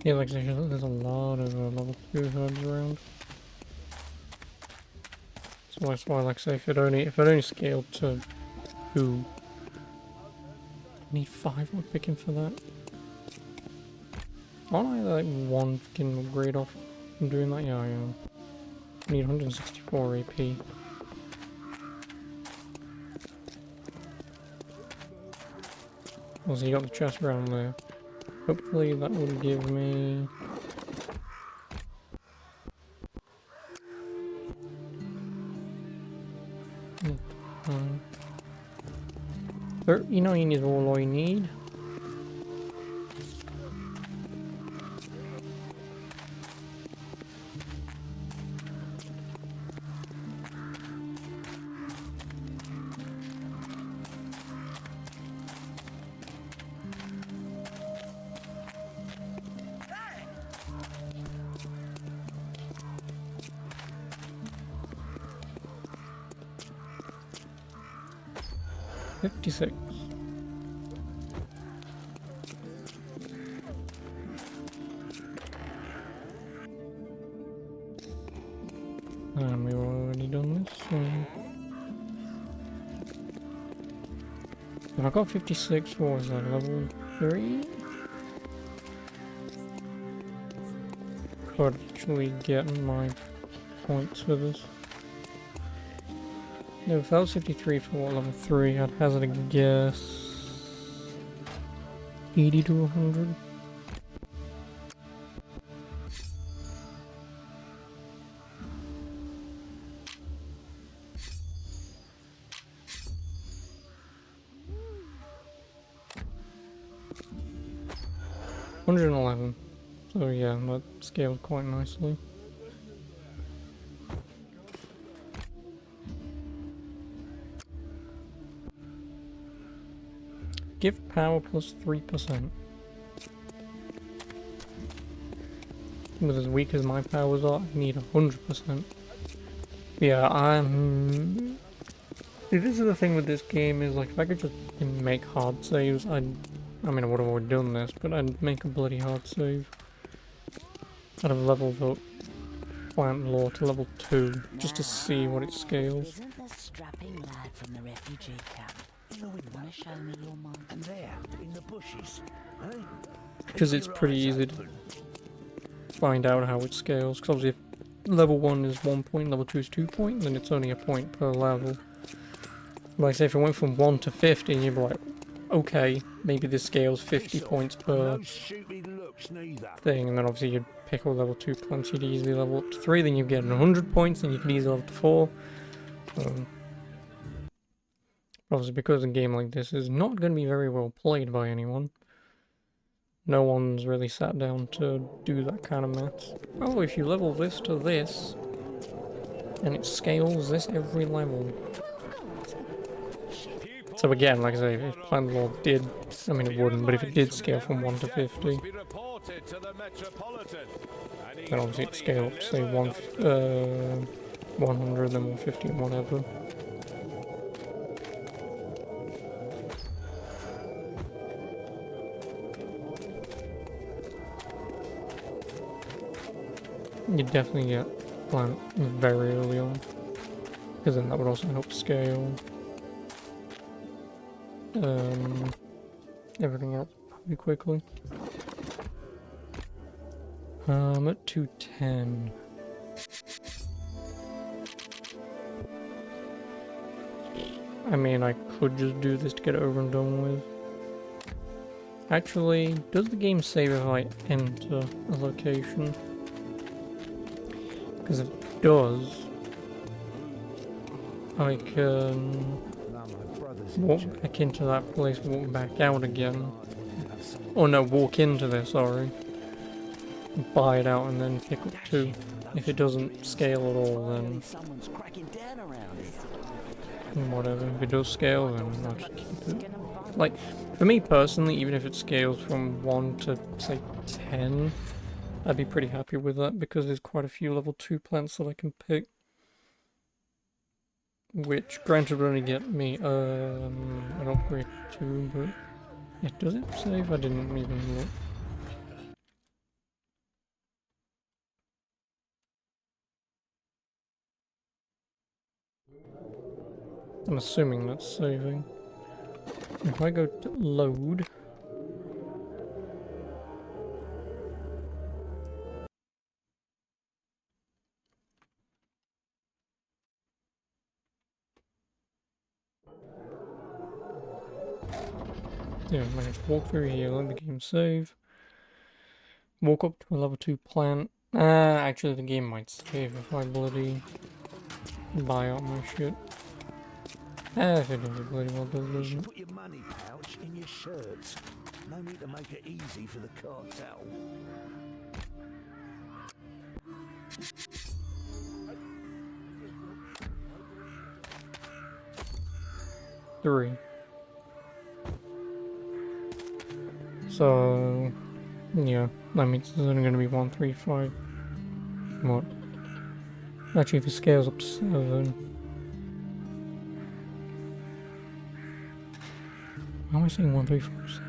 Yeah, like there's a lot of level 2 hubs around. So that's why, like, say, if it only scaled to 2, I need 5 more picking for that. Aren't I like 1 fucking upgrade off from doing that? Yeah, I am. I need 164 AP. Also, you got the chest around there. Hopefully that will give me... You know you need all you need. $56. And we've already done this, so... If I got 56, what was that, level 3? Could actually get my points for this. No, if that was 53 for what, level 3, I'd hazard a guess... 80 to 100? $111. So yeah, that scaled quite nicely. Give power plus 3%. With as weak as my powers are, I need 100%. Yeah, this is the thing with this game is, like, if I could just make hard saves, I mean, I would have already done this, but I'd make a bloody hard save. I'd have leveled up plant law to level 2, just to see what it scales. Isn't the strapping lad from the refugee camp? Want to show me your mark? And there, in the bushes, eh? Because it's pretty easy to find out how it scales, because obviously if level 1 is 1 point, level 2 is 2 point, then it's only a point per level. Like, say if it went from 1 to 50, you'd be like, okay, maybe this scales 50 points per thing, and then obviously you'd pick up level 2 plants, you'd easily level up to 3, then you'd get 100 points, and you could easily level to 4. Obviously, because a game like this is not going to be very well played by anyone, no one's really sat down to do that kind of maths. Oh, if you level this to this, and it scales this every level. He So again, like I say, if Plant Law did, I mean it wouldn't, but if it did scale from 1 to 50, then obviously it'd scale up to say 100, then 150 and whatever. You definitely get plant very early on, because then that would also help scale everything else pretty quickly. I'm at 210. I mean, I could just do this to get it over and done with. Actually, does the game save if I enter a location? Because if it does, I can walk back into that place, walk back out again. Oh no, walk into there, sorry. Buy it out and then pick up 2. If it doesn't scale at all, then whatever. If it does scale, then I'll just keep it. Like, for me personally, even if it scales from 1 to, say, 10, I'd be pretty happy with that, because there's quite a few level 2 plants that I can pick. Which, granted, would only get me an upgrade 2, but... Yeah, does it save? I didn't even look. I'm assuming that's saving. If I go to load... Yeah, I just walk through here, let the game save. Walk up to a level 2 plant. Actually the game might save if I bloody buy out my shit. If it does, it bloody well does, doesn't it? Put your money pouch in your shirt. No need to make it easy for the cartel. Three. So, yeah, that means it's only going to be 1, 3, 5. What? Actually, if it scales up to 7. How am I saying 1, 3, 4, 7?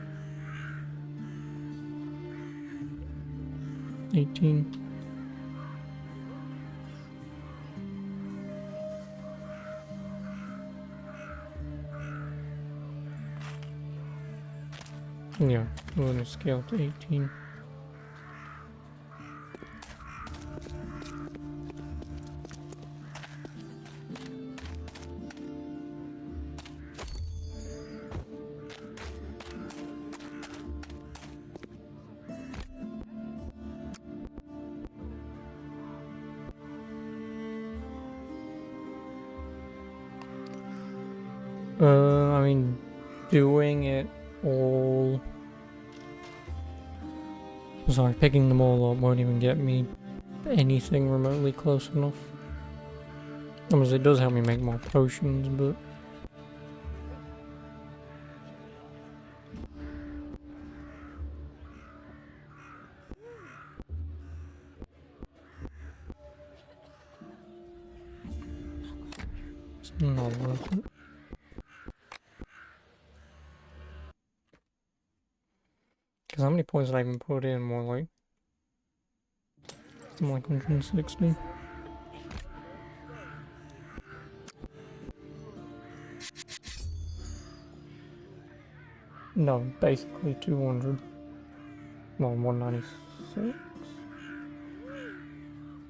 18. Yeah, we're going to scale to 18. I mean, doing it all... Sorry, picking them all up won't even get me anything remotely close enough. Obviously, it does help me make more potions, but... it's not worth it. Because how many points did I even put in? More like 160. No, basically 200. Well, 196.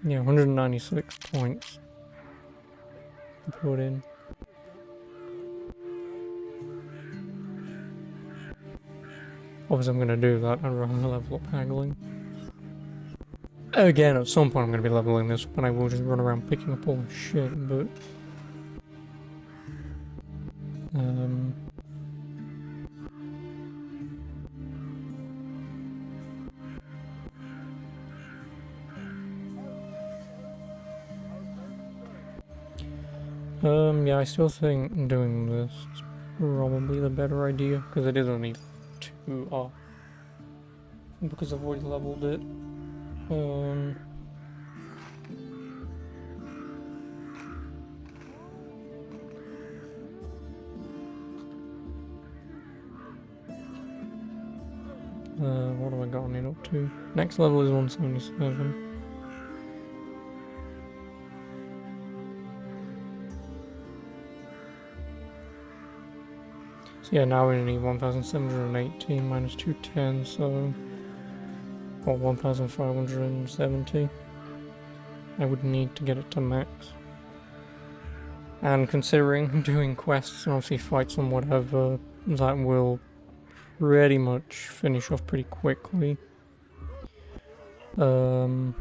Yeah, 196 points to put in. Obviously, I'm gonna do that. I'd rather level up haggling. Again, at some point I'm gonna be leveling this, but I will just run around picking up all the shit, but... yeah, I still think doing this is probably the better idea, because it is only 2 off. Because I've already leveled it. What have I gotten it up to? Next level is 177. So yeah, now we need 1,718 minus 210, so... Or 1,570. I would need to get it to max. And considering doing quests and obviously fights and whatever, that will pretty much finish off pretty quickly. Or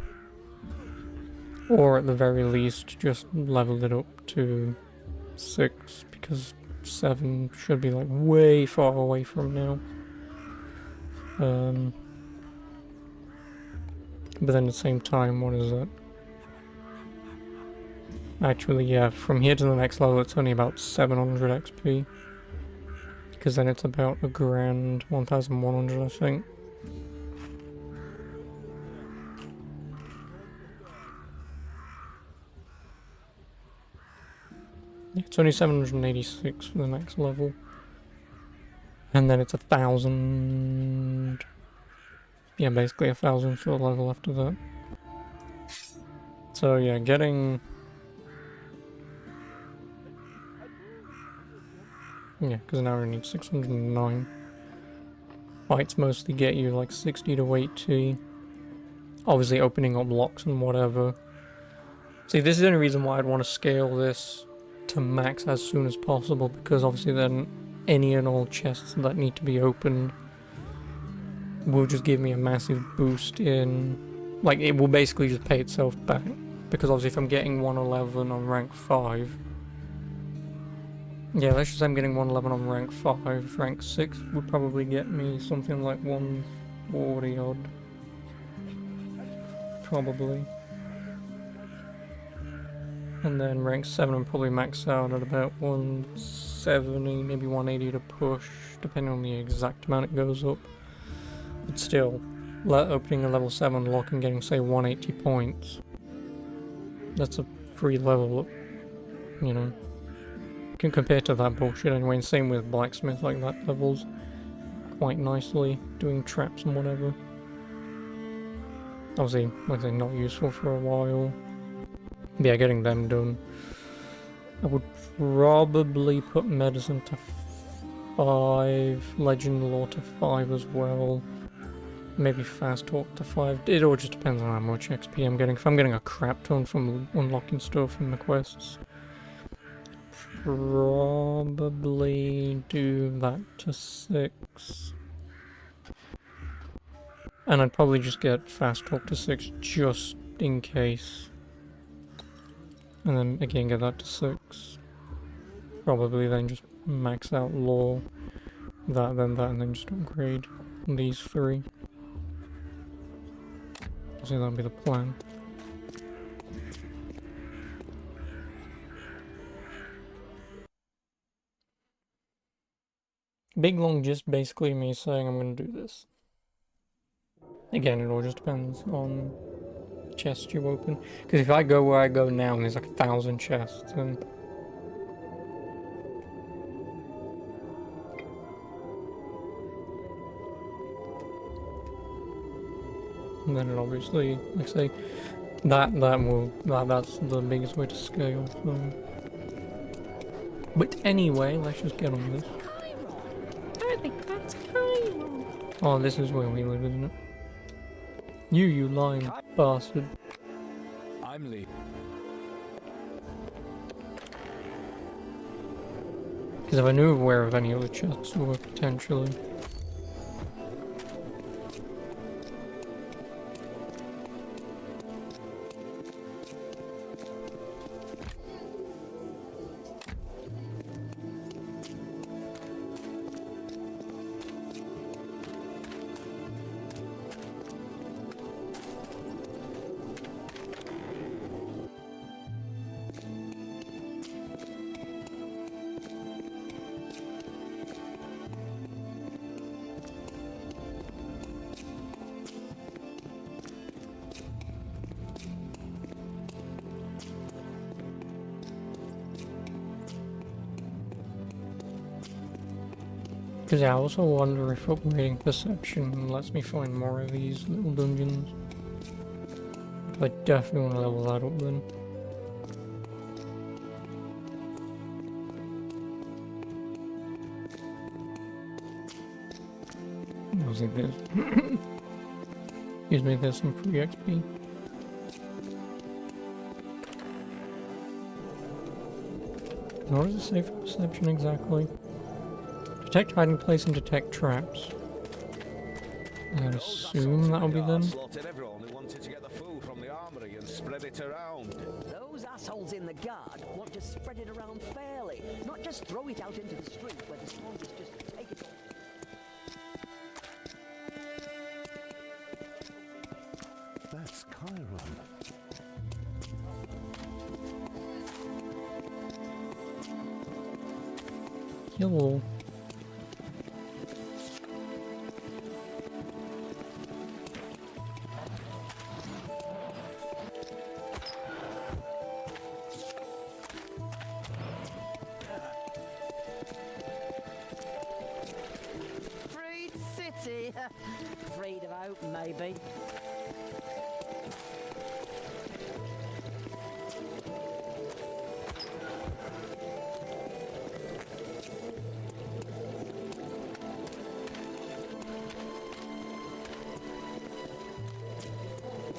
at the very least, just level it up to 6, because 7 should be like way far away from now. But then at the same time, what is it? Actually, yeah, from here to the next level it's only about 700 XP. Because then it's about a grand, 1,100 I think. Yeah, it's only 786 for the next level. And then it's 1,000... Yeah, basically 1,000 for the level after that. So yeah, getting... Yeah, because now we need 609. Fights mostly get you like 60 to 80. Obviously opening up locks and whatever. See, this is the only reason why I'd want to scale this to max as soon as possible, because obviously then any and all chests that need to be opened will just give me a massive boost in... Like, it will basically just pay itself back. Because obviously if I'm getting 111 on rank 5... Yeah, let's just say I'm getting 111 on rank 5, rank 6 would probably get me something like 140 odd. Probably. And then rank 7 will probably max out at about 170, maybe 180 to push, depending on the exact amount it goes up. But still, opening a level 7 lock and getting, say, 180 points. That's a free level up, you know. Can compare to that bullshit anyway, and same with blacksmith, like that levels quite nicely, doing traps and whatever. Obviously, like I say, not useful for a while. But yeah, getting them done. I would probably put medicine to 5, legend lore to 5 as well. Maybe fast talk to 5. It all just depends on how much XP I'm getting. If I'm getting a crap ton from unlocking stuff in the quests, probably do that to 6. And I'd probably just get fast talk to 6 just in case. And then again get that to 6. Probably then just max out lore, that, then that, and then just upgrade these 3. So that'll be the plan. Big long just basically me saying I'm gonna do this. Again, it all just depends on chests you open. Because if I go where I go now and there's like 1,000 chests, and then it obviously, like I say, that's the biggest way to scale. So. But anyway, let's just get on this. I think that's Cairo. Oh, this is where we live, isn't it? You lying bastard. I'm Lee. Because if I knew where of any other chests were potentially. Because yeah, I also wonder if upgrading perception lets me find more of these little dungeons. I definitely want to level that up then. I think there's excuse me, there's some free XP. What does it say for perception exactly? Detect hiding place and detect traps. I'd assume that'll be them. Slaughtered everyone who wanted to get the food from the armory and spread it around. Those assholes in the guard want to spread it around fairly, not just throw it out into the street where the strongest just take it. That's Chiron. Hello. Freed city! Freed of hope, maybe.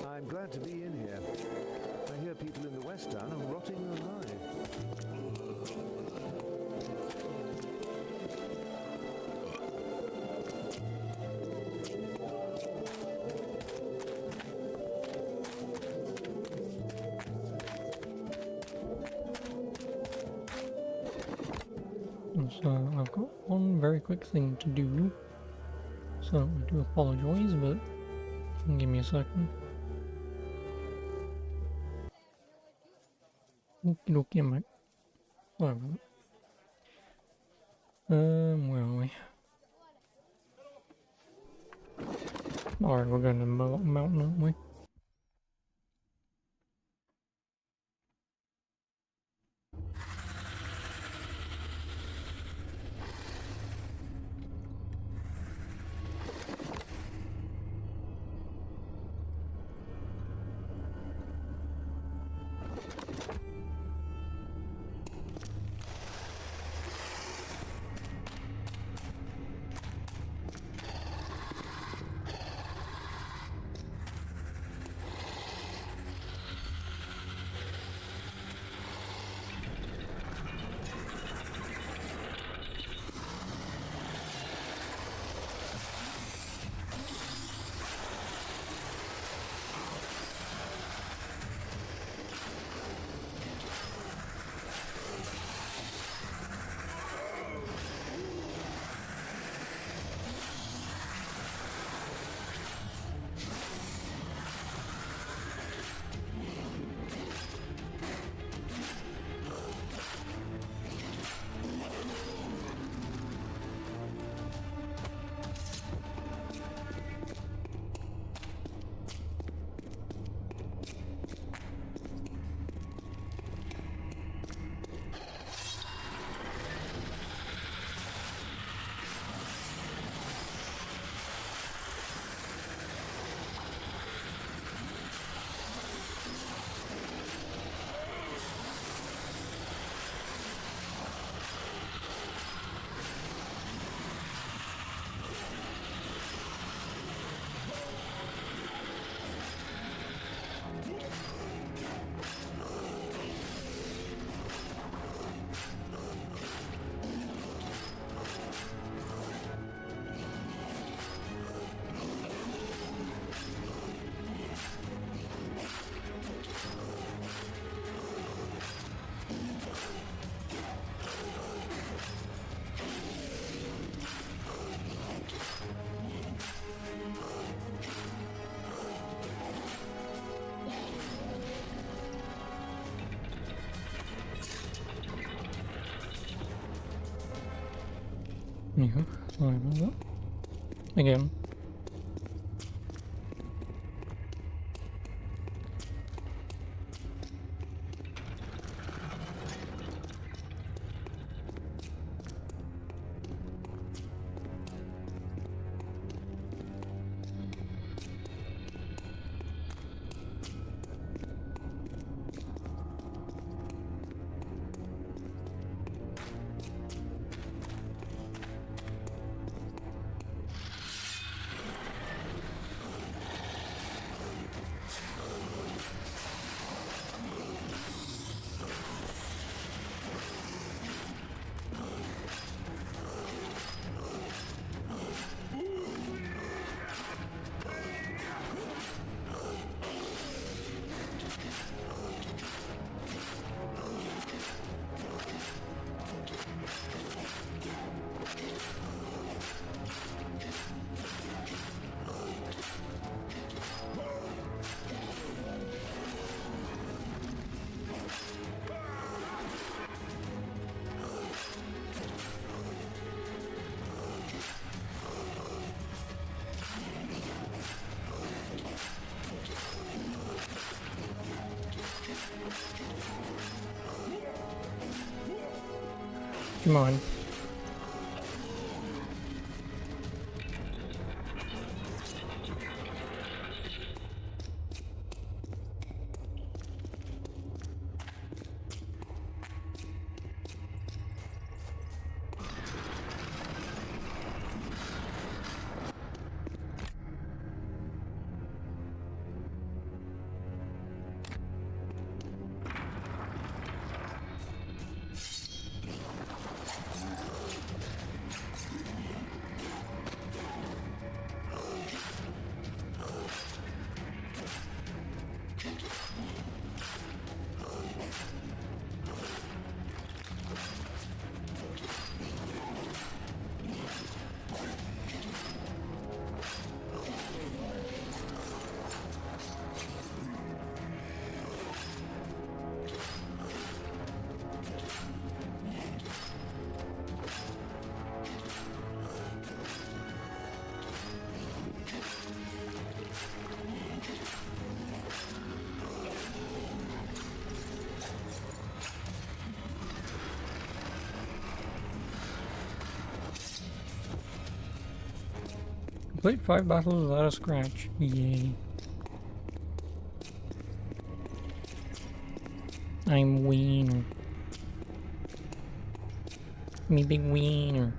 I'm glad to be in here. I hear people in the West Town are rotting alive. So I've got one very quick thing to do. So I do apologise, but give me a second. Okie dokie, mate. Sorry about that. Where are we? Alright, we're going to mountain, aren't we? Yeah, sorry about that. Again. Do you mind? Complete 5 battles without a scratch. Yay. I'm wiener. Me big wiener.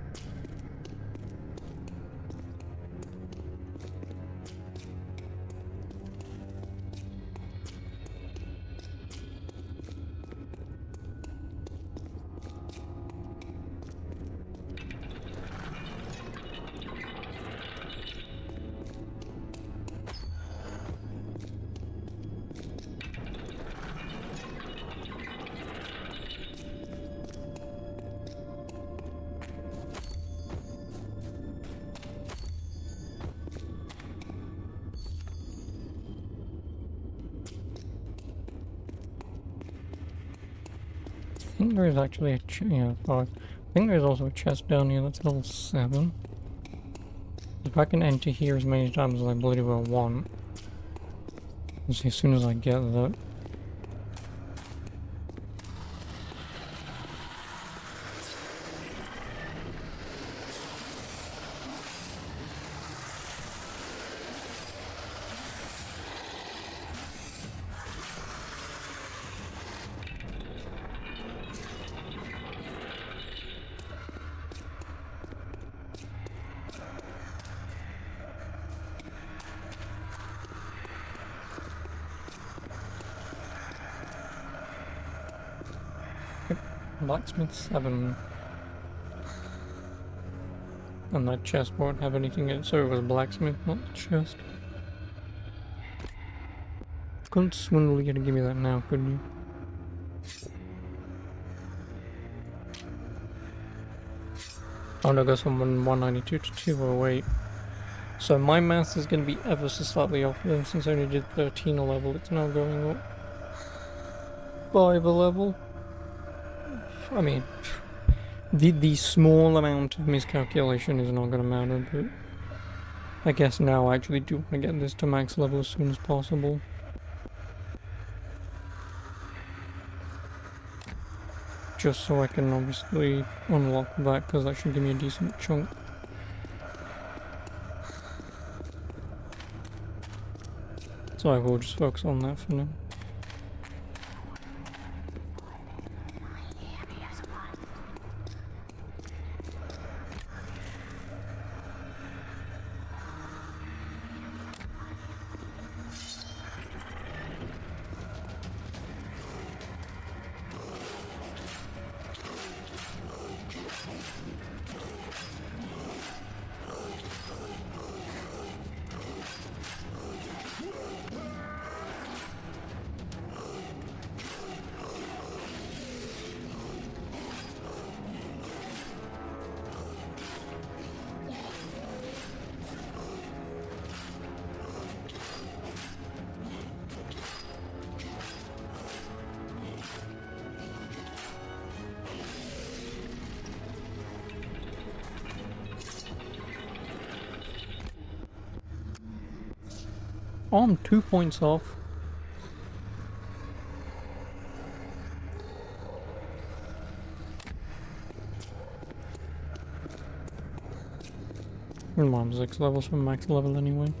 I think there is actually a yeah, 5. I think there's also a chest down here that's level 7. If I can enter here as many times as I bloody well want. Let's see, as soon as I get that. Blacksmith 7. And that chest won't have anything in it, so it was blacksmith, not the chest. Couldn't swindle you to give me that now, could you? Oh no, it goes from 192 to 208. So my math is going to be ever so slightly off then, since I only did 13 a level, it's now going up 5 a level. I mean, the small amount of miscalculation is not going to matter, but I guess now I actually do want to get this to max level as soon as possible. Just so I can obviously unlock that, because that should give me a decent chunk. So I will just focus on that for now. Oh, I'm 2 points off. Well, I'm 6 levels from max level anyway.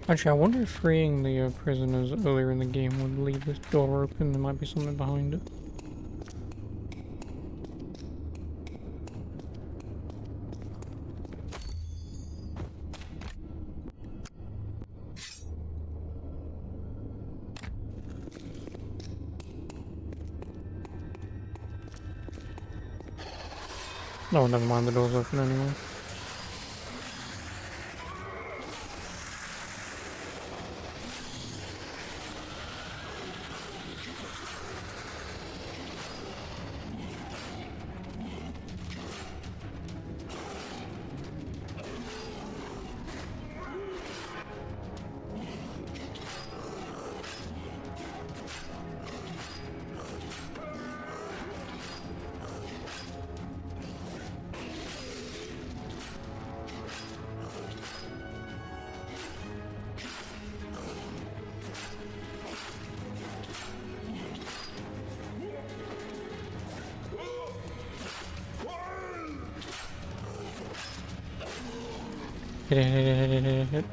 Actually, I wonder if freeing the prisoners earlier in the game would leave this door open. There might be something behind it. Oh, never mind, the door's open anyway. Hit.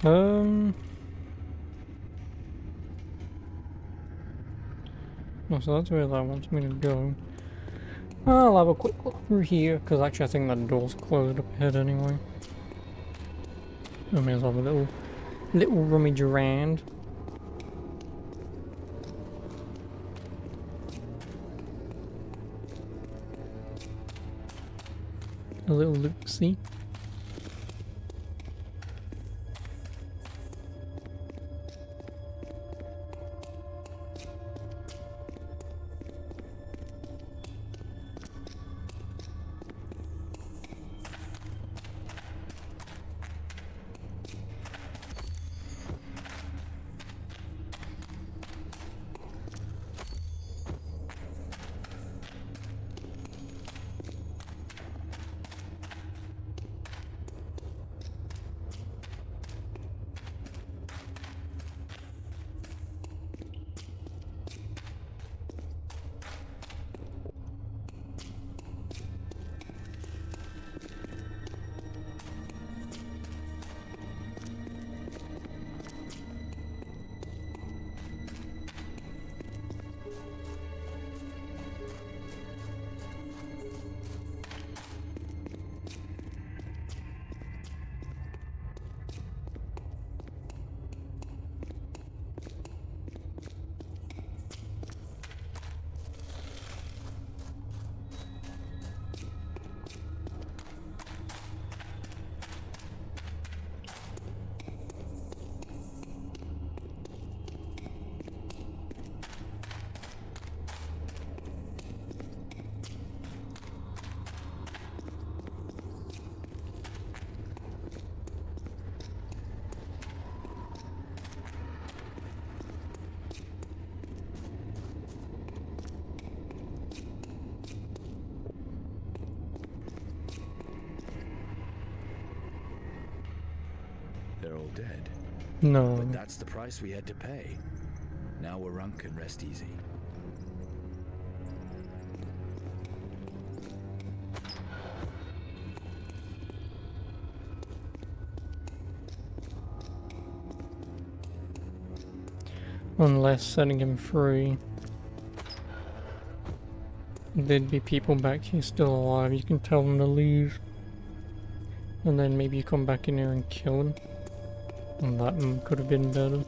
No, so that's where that wants me to go. I'll have a quick look through here, because actually I think that door's closed up ahead anyway. I may as well have a little rummage around. A little look-see. They're all dead. No. But that's the price we had to pay. Now Warunk can rest easy. Unless setting him free, there'd be people back here still alive. You can tell them to leave. And then maybe you come back in here and kill him. And that could have been better.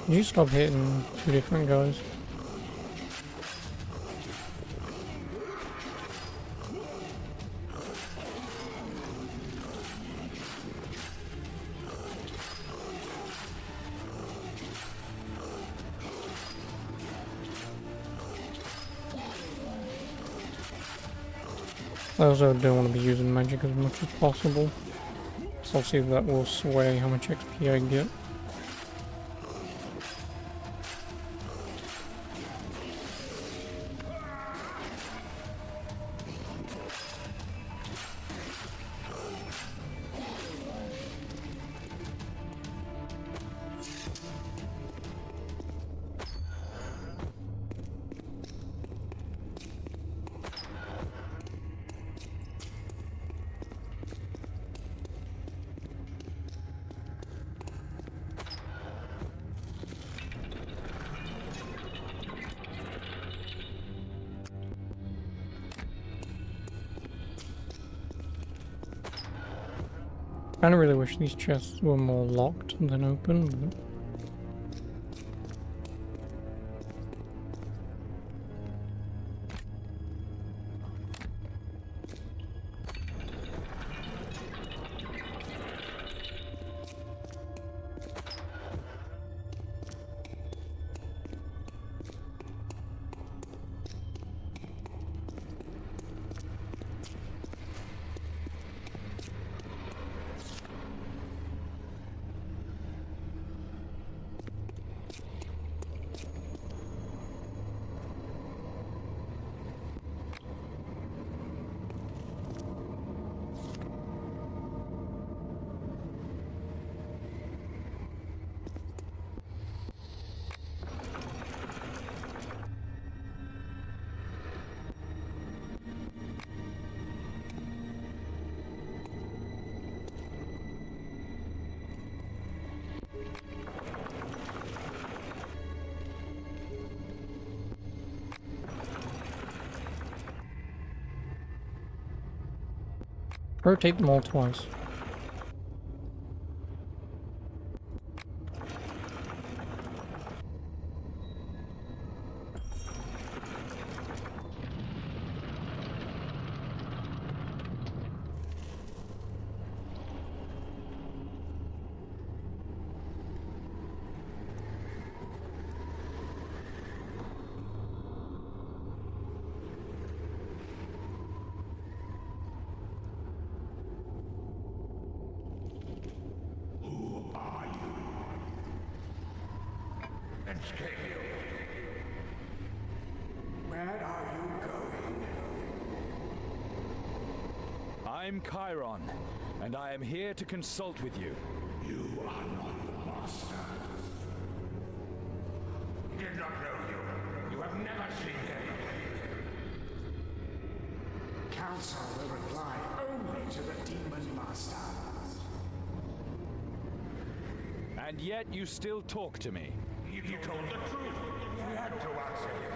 Did you stop hitting two different guys? I also don't want to be using magic as much as possible, so I'll see if that will sway how much XP I get. I kinda really wish these chests were more locked than open, but... Rotate them all twice. Where are you going? I'm Chiron, and I am here to consult with you. You are not the master. Did not know you. You have never seen him. Council will reply only to the demon master. And yet you still talk to me. You told the truth. You had to answer him.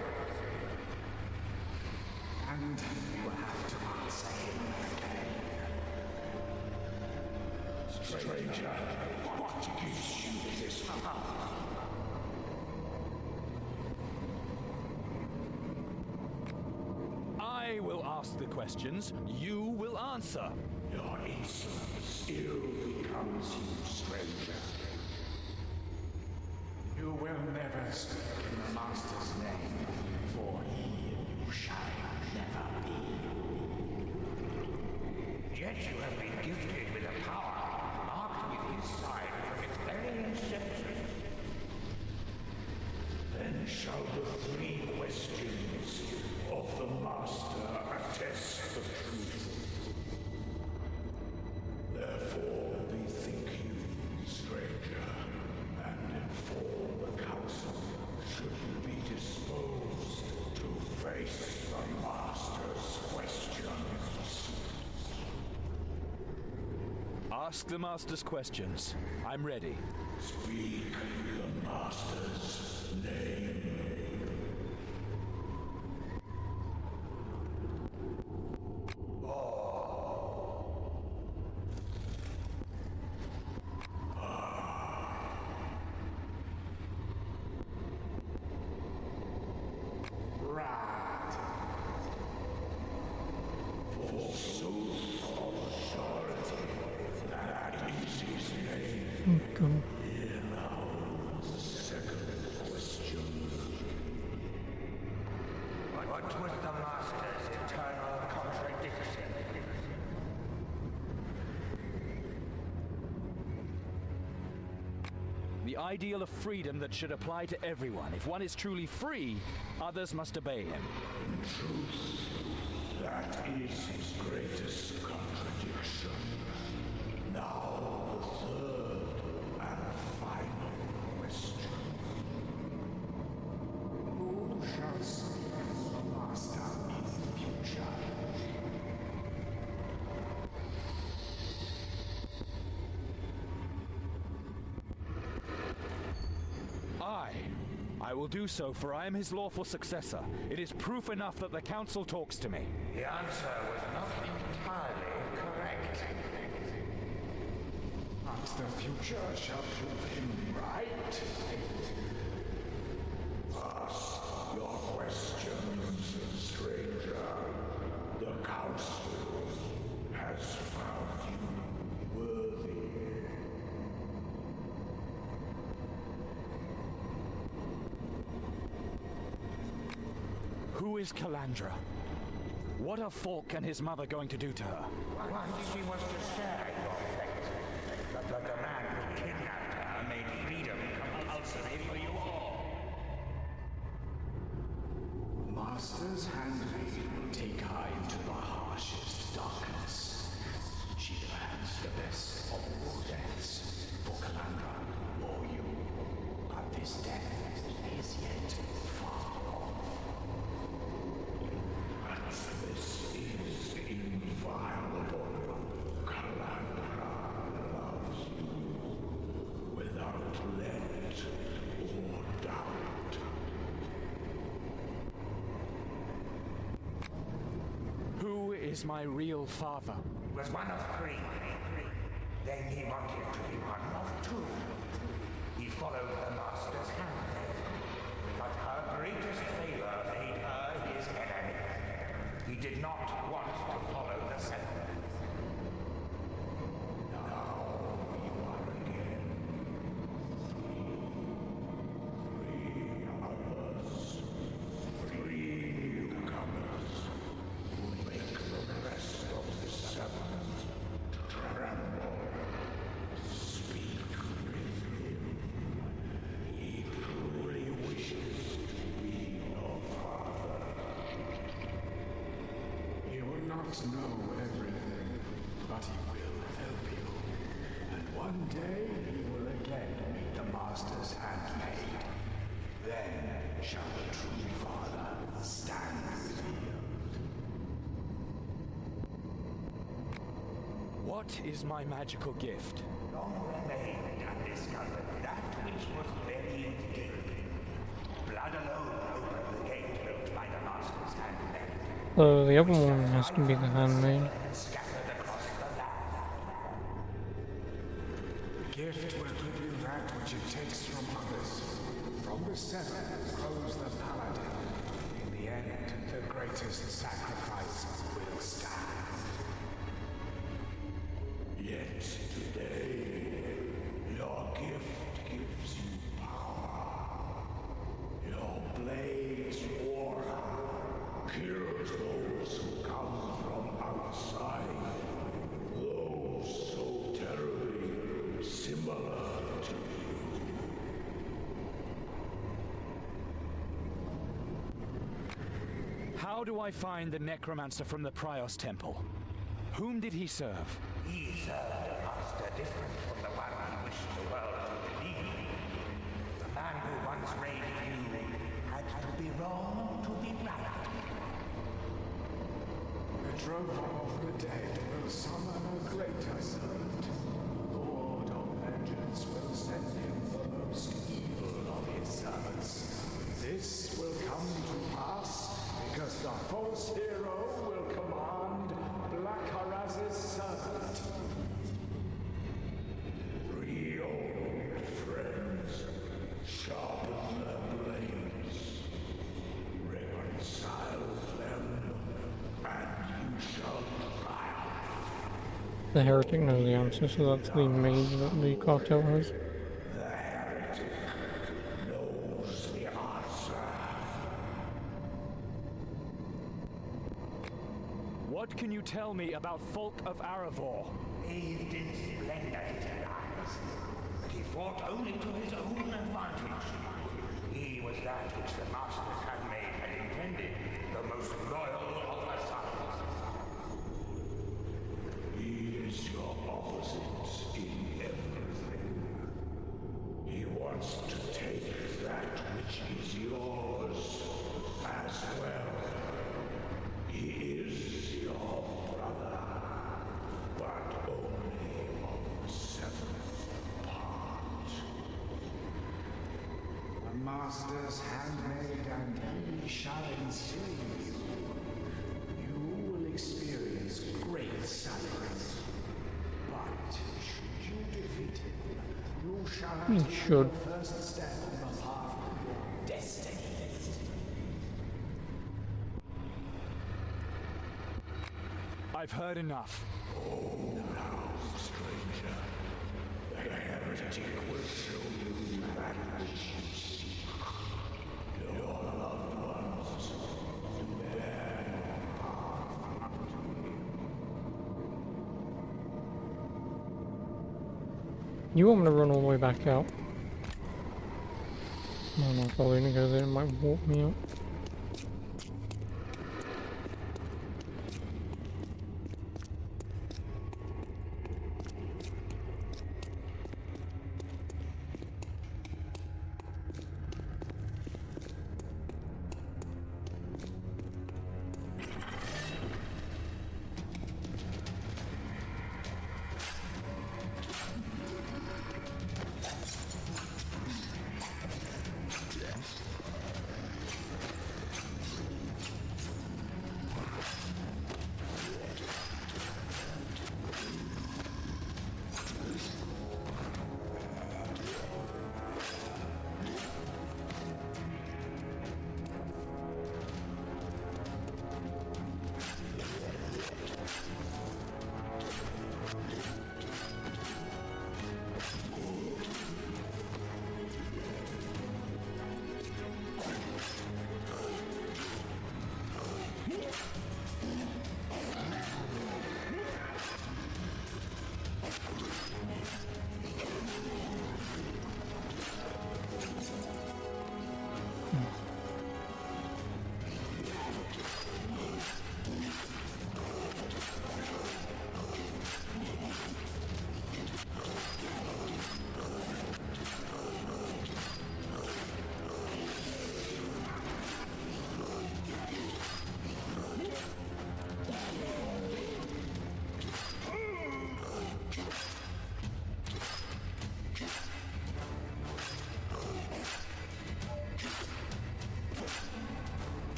And you have to answer him again. Stranger, what gives you this power? I will ask the questions, you will answer. Your insolence still becomes you, stranger. You will never speak in the Master's name, for he you shall never be. Yet you have been gifted with a power marked with his sign from its very inception. Then shall the three questions of the Master attest the truth. Therefore bethink you, stranger, and inform the council should you be disposed to face the Master's questions. Ask the Master's questions. I'm ready. Speak the Master's name. Demonicon. What was the Master's eternal contradiction? The ideal of freedom that should apply to everyone. If one is truly free, others must obey him. In truth, that is his greatest contradiction. Now, the third and final question. Who shall speak for the Master in the future? I will do so, for I am his lawful successor. It is proof enough that the council talks to me. The answer was not entirely correct. But the future shall prove him right. Ask your questions, stranger. The council has found you worthy. Who is Calandra? What are Falk and his mother going to do to her? Once she was to share your fate, but the man who kidnapped her made freedom compulsory for you all. Master's handmaid will take her into the harshest darkness. She demands the best of all deaths for Calandra or you. But this death is yet far off. But this is inviolable. Calandra loves you without let or doubt. Who is my real father? He was one of three. Then he wanted to be one of two. He followed the Master's handmaid, but her greatest favor made her his enemy. He did not want to follow the seven. Now you are again. Three others. Three newcomers who make the rest of the seven tremble. Speak with him. He truly wishes to be your father. He will not know everything, but he will help you. And one day he will again meet the Master's handmaid. Then shall the true father stand revealed. What is my magical gift? Long remained undiscovered that which was buried deep. Blood alone opened the gate built by the Master's handmaid. So the other one has to be the handmaid. Scattered across the land. The gift will give you that which it takes from others. From the seven grows the paladin. In the end, the greatest sacrifice will stand. Yet today, your gift gives you power. Your blaze aura kills those who come from outside. Those so terribly similar to you. How do I find the necromancer from the Prios Temple? Whom did he serve? He served a master different from the one he wished the world to believe. The man who once raided you had to be wrong to be right. The Drover of the dead will summon a greater servant. The Lord of vengeance will send him the most evil of his servants. This will come to pass because the false hero will command Black Haraz's servant. Three old friends sharpen their blades. Reconcile them, and you shall triumph. The heretic knows the answer, so that's the maid that the cartel has. What can you tell me about Folk of Aravor? Bathed in splendor, his eyes, but he fought only to his own advantage. He was that which the Master's handmaid had intended, the most loyal of her sons. He is your opposite in everything. He wants to take that which is yours as well. He is your brother, but only of the seventh part. The Master's handmaid, and he shall enslave you. You will experience great suffering. But should you defeat him, you shall have to take your first step on the path of your destiny. I've heard enough. Oh, now, stranger. The heretic will show you that which you seek. Your loved ones to bear no harm unto him. You want me to run all the way back out? No, no, probably gonna go there. It might warp me out.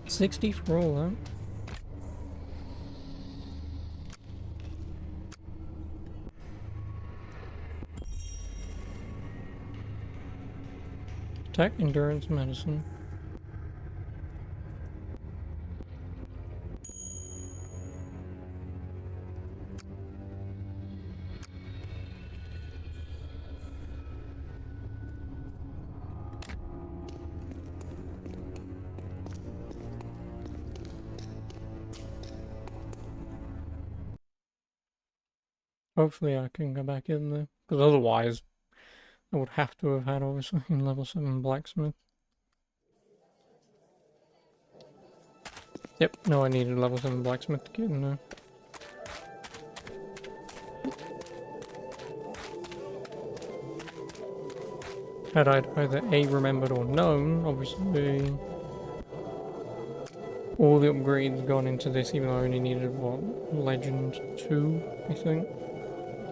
$60 for all that. Attack, endurance, medicine. Hopefully I can go back in there, because otherwise I would have to have had obviously level 7 blacksmith. Yep, no, I needed level 7 blacksmith to get in there. Had I either A, remembered or known, obviously all the upgrades gone into this, even though I only needed, what, Legend 2, I think?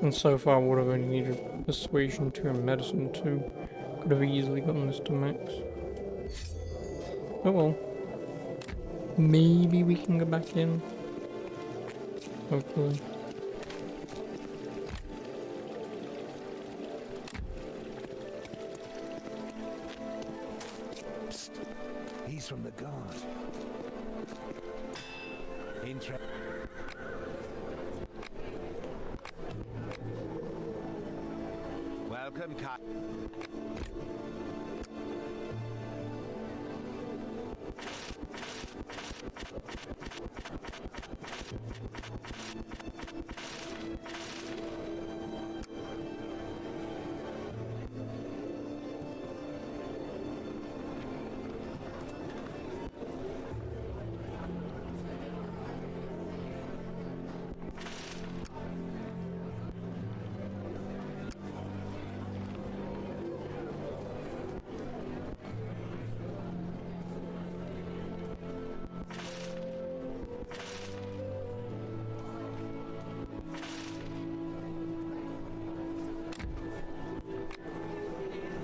And so far I would have only needed Persuasion 2 and Medicine 2. Could have easily gotten this to max. Oh well. Maybe we can go back in. Hopefully. Psst. He's from the guard. Welcome,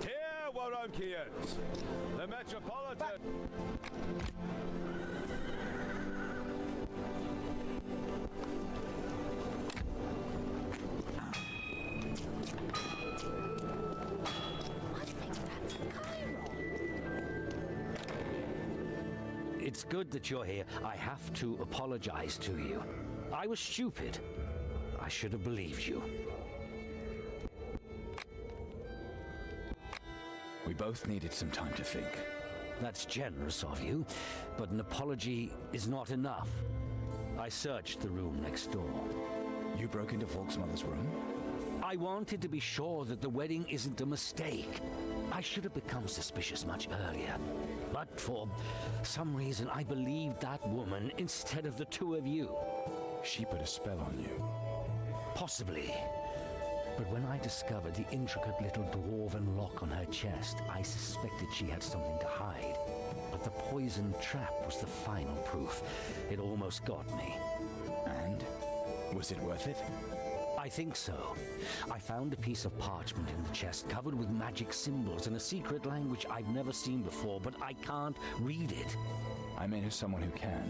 Here, Warunkians! The Metropolitan... It's good that you're here. I have to apologize to you. I was stupid. I should have believed you. We both needed some time to think. That's generous of you, but an apology is not enough. I searched the room next door. You broke into Volk's mother's room? I wanted to be sure that the wedding isn't a mistake. I should have become suspicious much earlier. But for some reason, I believed that woman instead of the two of you. She put a spell on you. Possibly. But when I discovered the intricate little dwarven lock on her chest, I suspected she had something to hide. But the poison trap was the final proof. It almost got me. And? Was it worth it? I think so. I found a piece of parchment in the chest covered with magic symbols in a secret language I've never seen before, but I can't read it. I may know someone who can.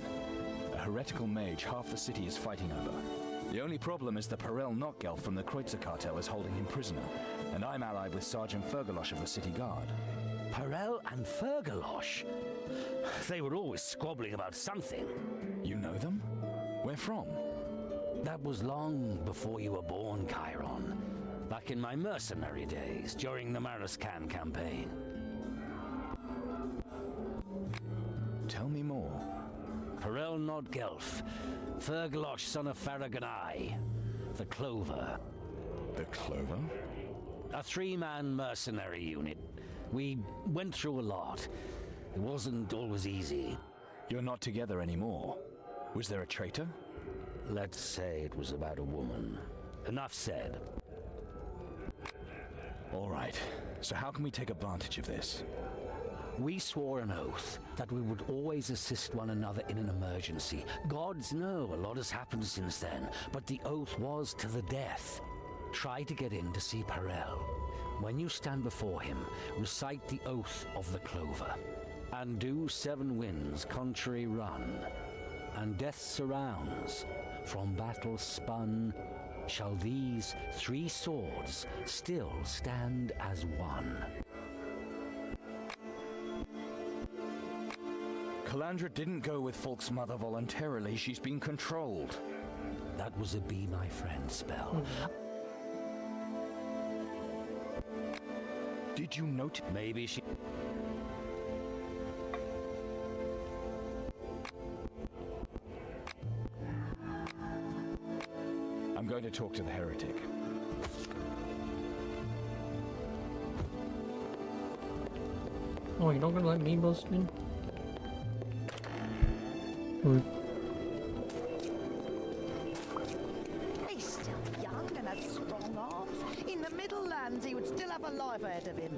A heretical mage half the city is fighting over. The only problem is the Perel Notgelf from the Kreutzer cartel is holding him prisoner, and I'm allied with Sergeant Fergalosh of the City Guard. Perel and Fergalosh? They were always squabbling about something. You know them? Where from? That was long before you were born, Chiron. Back in my mercenary days, during the Marascan campaign. Tell me more. Perel Nodgelf, Fergalosh, son of Farragonai, the Clover. The Clover? A three-man mercenary unit. We went through a lot. It wasn't always easy. You're not together anymore. Was there a traitor? Let's say it was about a woman. Enough said. All right. So how can we take advantage of this? We swore an oath that we would always assist one another in an emergency. Gods know a lot has happened since then, but the oath was to the death. Try to get in to see Perel. When you stand before him, recite the oath of the Clover. And do 7 winds contrary run, and death surrounds. From battle spun, shall these 3 swords still stand as one. Calandra didn't go with Folk's mother voluntarily. She's been controlled. That was a Be My Friend spell. Did you note? Maybe she... I'm going to talk to the heretic. Oh, you're not gonna let me bust in? He's still young and has strong arms. In the Middle Lands, he would still have a life ahead of him.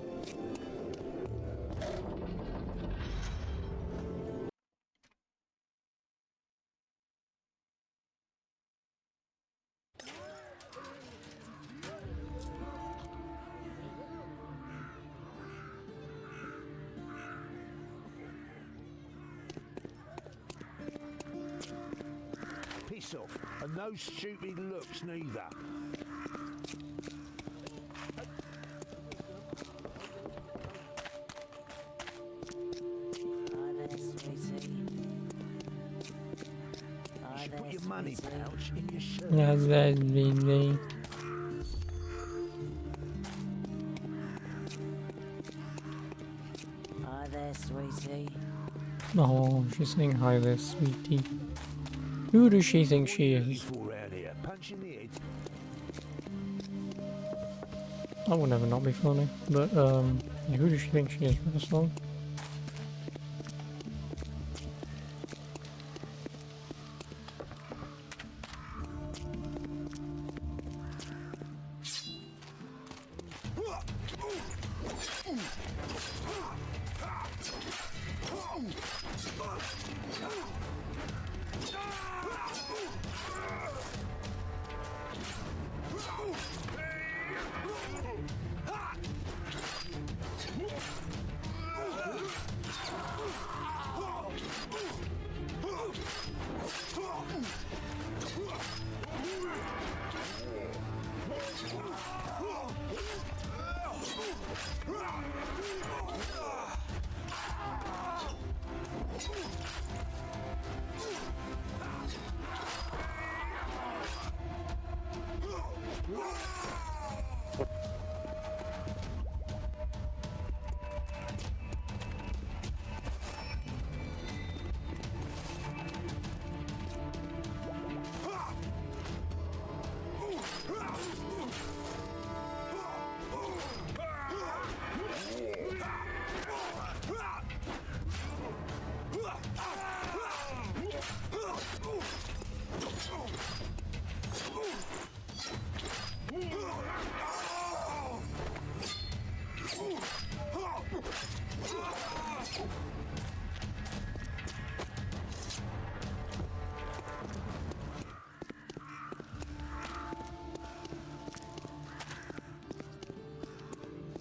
Piss off, and no stupid looks neither. Hi there, sweetie. You should put your money pouch in your shirt. Yeah, that's me. Hi there, sweetie. Oh, she's saying hi there, sweetie. Who does she think she is? That would never not be funny. But, yeah, who does she think she is for the song?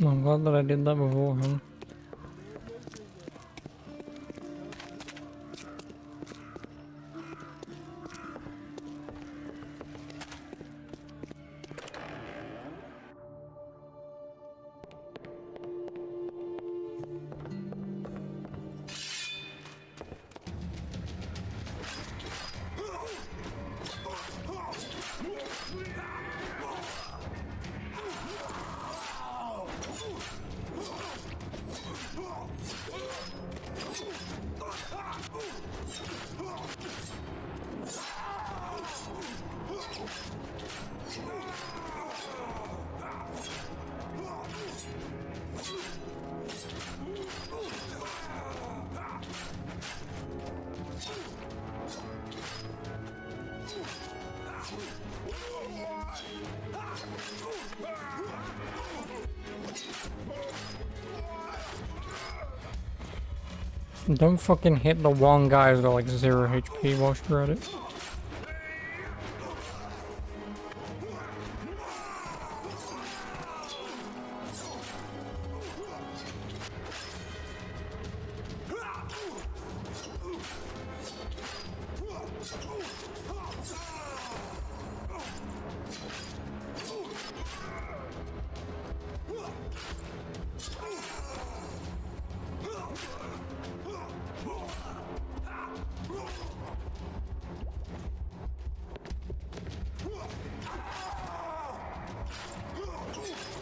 I'm glad that I did that beforehand. Don't fucking hit the one guy who's got like 0 HP whilst you're at it.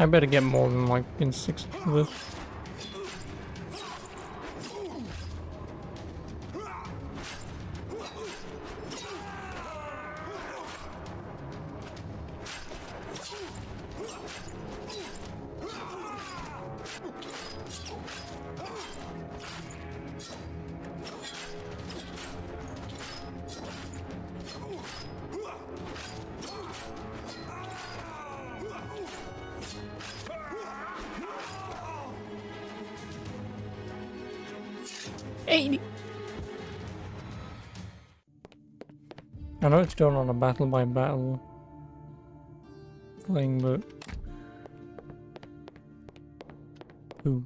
I better get more than like in 6 of this. I know it's still not a battle by battle thing, but ooh.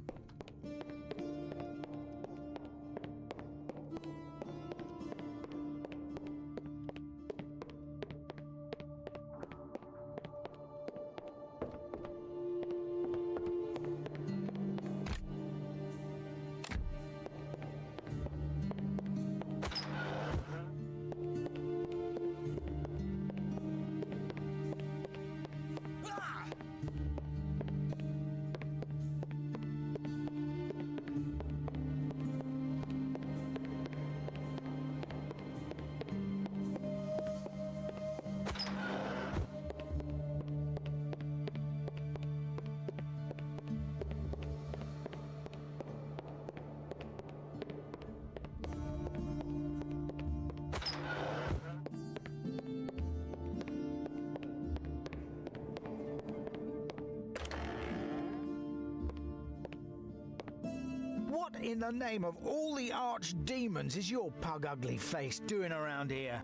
in the name of all the archdemons is your pug-ugly face doing around here?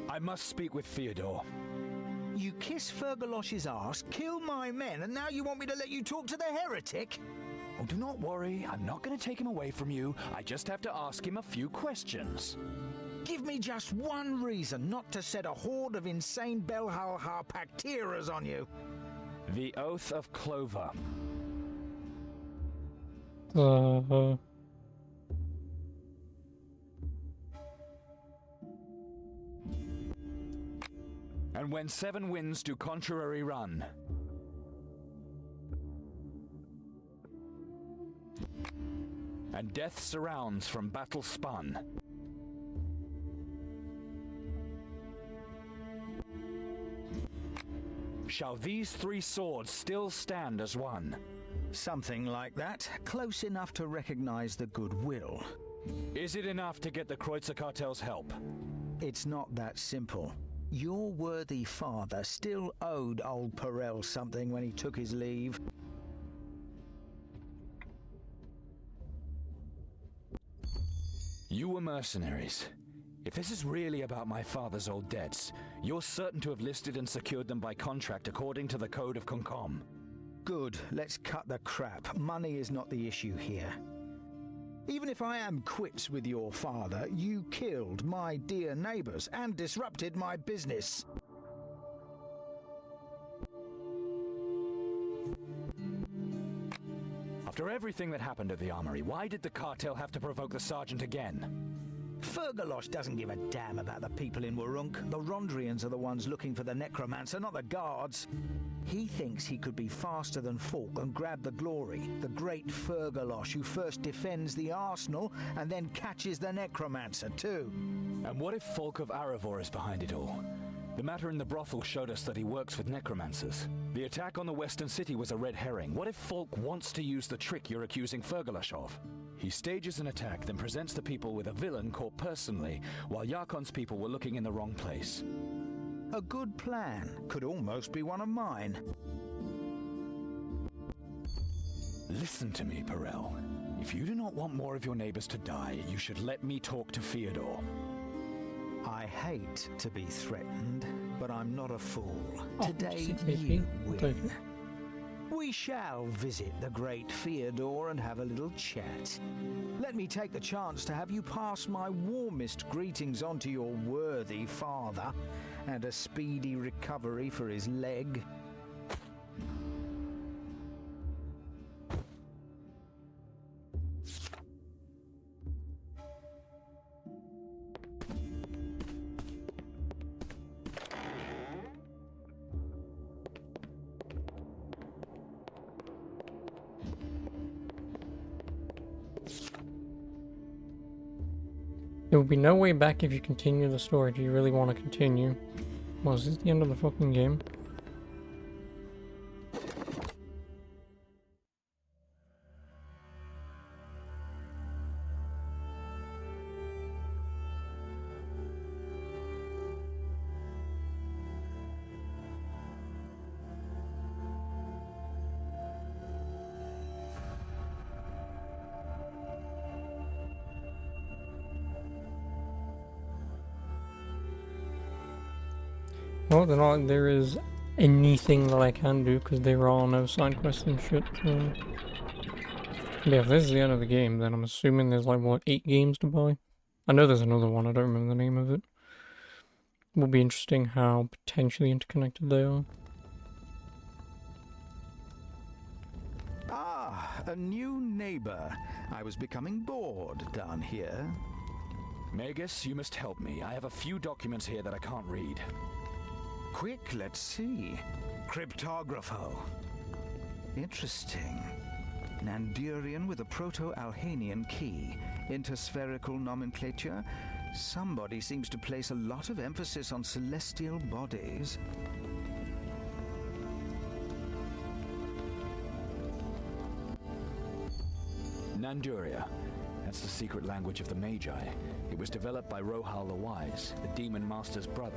I must speak with Theodore. You kiss Fergalosh's arse, kill my men, and now you want me to let you talk to the heretic? Oh, do not worry. I'm not going to take him away from you. I just have to ask him a few questions. Give me just one reason not to set a horde of insane Belhalha Pacteras on you. The Oath of Clover. And when 7 winds do contrary run. And death surrounds from battle spun. Shall these 3 swords still stand as one? Something like that. Close enough to recognize the goodwill. Is it enough to get the Kreutzer Cartel's help? It's not that simple. Your worthy father still owed old Perel something when he took his leave. You were mercenaries. If this is really about my father's old debts, you're certain to have listed and secured them by contract according to the Code of Concom. Good, let's cut the crap. Money is not the issue here. Even if I am quits with your father, you killed my dear neighbors and disrupted my business. After everything that happened at the armory, why did the cartel have to provoke the sergeant again? Fergalosh doesn't give a damn about the people in Wurunk. The Rondrians are the ones looking for the necromancer, not the guards. He thinks he could be faster than Falk and grab the glory. The great Fergalosh who first defends the arsenal and then catches the necromancer too. And what if Falk of Aravor is behind it all? The matter in the brothel showed us that he works with necromancers. The attack on the Western City was a red herring. What if Falk wants to use the trick you're accusing Fergalosh of? He stages an attack, then presents the people with a villain caught personally, while Yakon's people were looking in the wrong place. A good plan. Could almost be one of mine. Listen to me, Perel. If you do not want more of your neighbors to die, you should let me talk to Theodore. I hate to be threatened, but I'm not a fool. Oh, Today you win. We shall visit the great Theodore and have a little chat. Let me take the chance to have you pass my warmest greetings on to your worthy father, and a speedy recovery for his leg. There will be no way back if you continue the story. Do you really want to continue? Well, is this the end of the fucking game? Well, then there is anything that I can do because there are no side quests and shit. So. Yeah, if this is the end of the game, then I'm assuming there's like, what, 8 games to buy? I know there's another one, I don't remember the name of it. Will be interesting how potentially interconnected they are. Ah, a new neighbor. I was becoming bored down here. Magus, you must help me. I have a few documents here that I can't read. Quick, let's see. Cryptographo. Interesting. Nandurian with a Proto-Alhanian key. Interspherical nomenclature. Somebody seems to place a lot of emphasis on celestial bodies. Nanduria. That's the secret language of the Magi. It was developed by Rohal the Wise, the Demon Master's brother.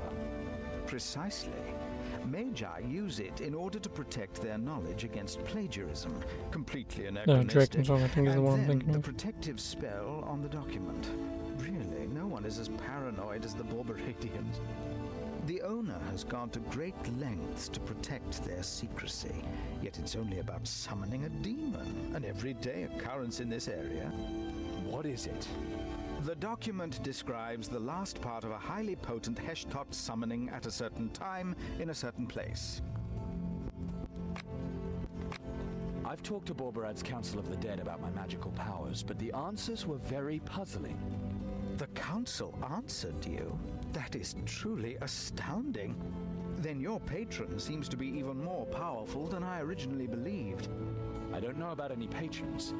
Precisely. Magi use it in order to protect their knowledge against plagiarism. Completely Draken anachronistic. Song, I think, is the And one I'm then thinking the of. protective spell on the document. Really, no one is as paranoid as the Borberadians. The owner has gone to great lengths to protect their secrecy, yet it's only about summoning a demon, an everyday occurrence in this area. What is it? The document describes the last part of a highly potent Heshtot summoning at a certain time in a certain place. I've talked to Borberad's Council of the Dead about my magical powers, but the answers were very puzzling. The council answered you? That is truly astounding. Then your patron seems to be even more powerful than I originally believed. I don't know about any patrons.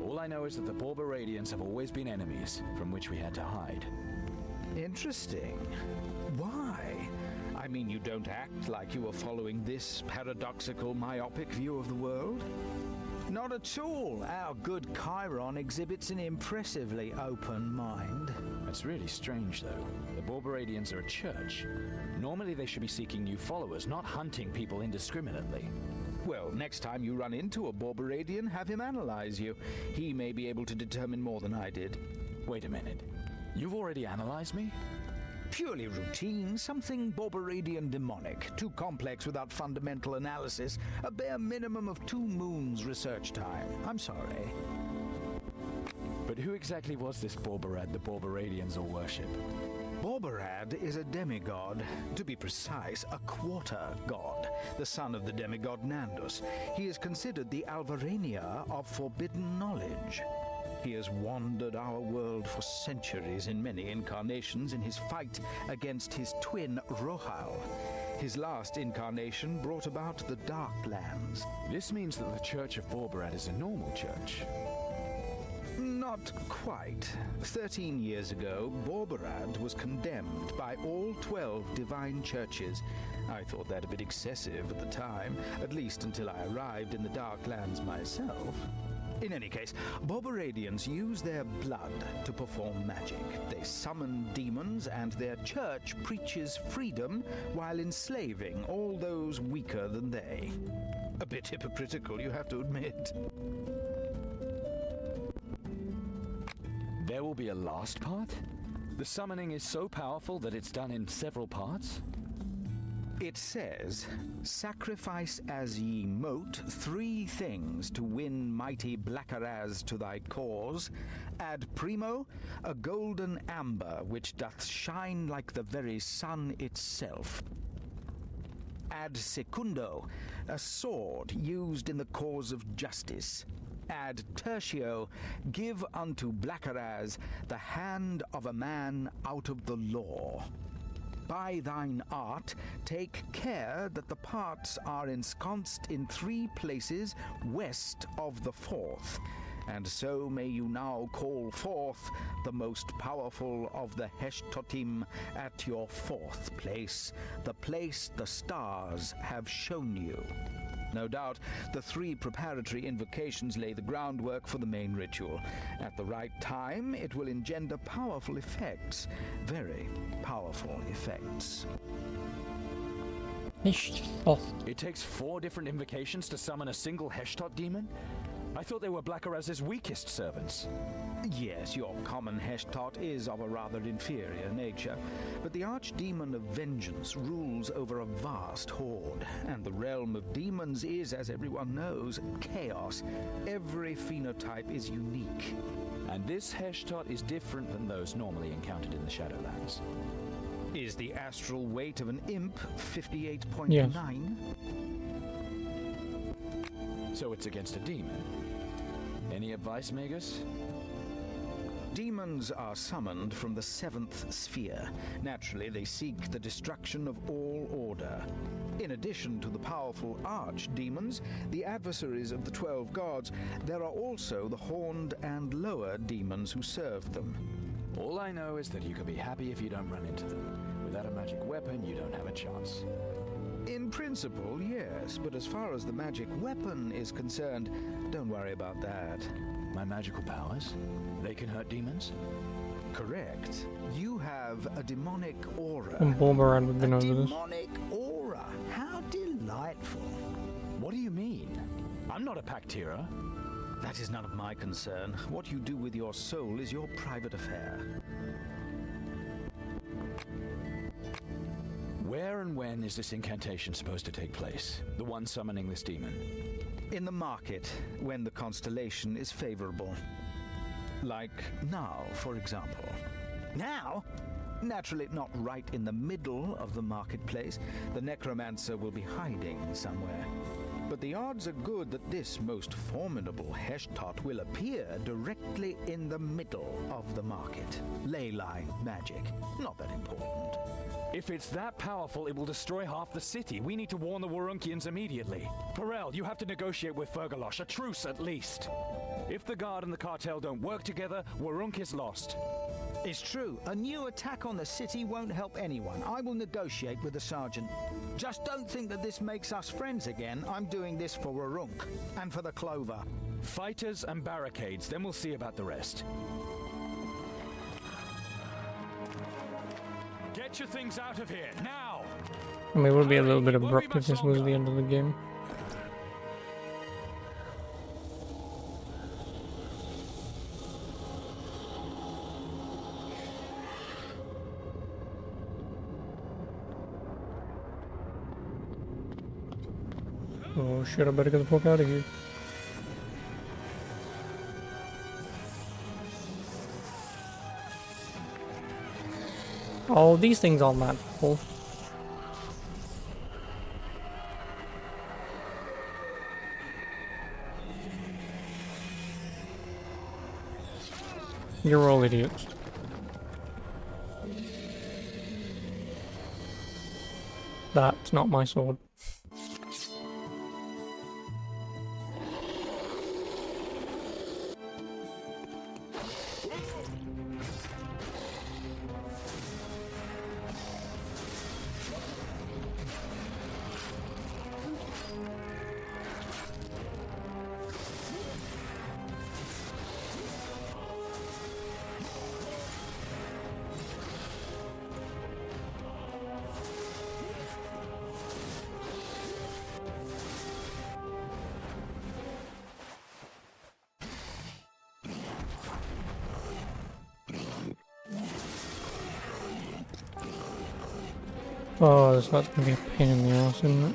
All I know is that the Borberadians have always been enemies, from which we had to hide. Interesting. Why? I mean, you don't act like you were following this paradoxical, myopic view of the world. Not at all. Our good Chiron exhibits an impressively open mind. That's really strange, though. The Borberadians are a church. Normally they should be seeking new followers, not hunting people indiscriminately. Well, next time you run into a Borberadian, have him analyze you. He may be able to determine more than I did. Wait a minute. You've already analyzed me? Purely routine, something Borberadian demonic, too complex without fundamental analysis, a bare minimum of 2 moons research time. I'm sorry. But who exactly was this Borberad the Borberadians all worship? Borberad is a demigod, to be precise, a quarter god, the son of the demigod Nandus. He is considered the Alvarania of forbidden knowledge. He has wandered our world for centuries in many incarnations in his fight against his twin Rohal. His last incarnation brought about the Darklands. This means that the Church of Borberad is a normal church. Not quite. 13 years ago, Borberad was condemned by all 12 divine churches. I thought that a bit excessive at the time, at least until I arrived in the Darklands myself. In any case, Borberadians use their blood to perform magic. They summon demons, and their church preaches freedom while enslaving all those weaker than they. A bit hypocritical, you have to admit. There will be a last part? The summoning is so powerful that it's done in several parts? It says, "Sacrifice as ye mote 3 things to win mighty Blackaraz to thy cause. Ad primo, a golden amber which doth shine like the very sun itself. Ad secundo, a sword used in the cause of justice. Ad tertio, give unto Blackaraz the hand of a man out of the law. By thine art, take care that the parts are ensconced in 3 places west of the 4th, and so may you now call forth the most powerful of the Heshtotim at your 4th place, the place the stars have shown you." No doubt, the 3 preparatory invocations lay the groundwork for the main ritual. At the right time, it will engender powerful effects. Very powerful effects. It takes 4 different invocations to summon a single Heshtot demon? I thought they were Blackaraz's weakest servants. Yes, your common Heshtot is of a rather inferior nature, but the Archdemon of Vengeance rules over a vast horde, and the realm of demons is, as everyone knows, chaos. Every phenotype is unique. And this Heshtot is different than those normally encountered in the Shadowlands. Is the astral weight of an imp 58.9? Yes. So it's against a demon. Any advice, Magus? Demons are summoned from the 7th sphere. Naturally, they seek the destruction of all order. In addition to the powerful archdemons, the adversaries of the 12 gods, there are also the horned and lower demons who serve them. All I know is that you can be happy if you don't run into them. Without a magic weapon, you don't have a chance. In principle, yes, but as far as the magic weapon is concerned, don't worry about that. My magical powers? They can hurt demons? Correct. You have a demonic aura. And Borberad would be known for this. Demonic aura? How? delightful. What do you mean? I'm not a Pactira. That is none of my concern. What you do with your soul is your private affair. Where and when is this incantation supposed to take place? The one summoning this demon? In the market, when the constellation is favorable. Like now, for example. Now? Naturally, not right in the middle of the marketplace. The necromancer will be hiding somewhere. But the odds are good that this most formidable Heshtot will appear directly in the middle of the market. Ley line magic. Not that important. If it's that powerful, it will destroy half the city. We need to warn the Warunkians immediately. Perel, you have to negotiate with Fergalosh, a truce at least. If the Guard and the cartel don't work together, Warunk is lost. It's true. A new attack on the city won't help anyone. I will negotiate with the sergeant. Just don't think that this makes us friends again. I'm doing this for Warunk and for the Clover. Fighters and barricades, then we'll see about the rest. Get your things out of here, now! I mean, it would be a little bit abrupt if this was the end of the game. Oh shit, I better get the fuck out of here. Oh, these things aren't that cool. You're all idiots. That's not my sword. Oh, that's gonna be a pain in the ass, isn't it?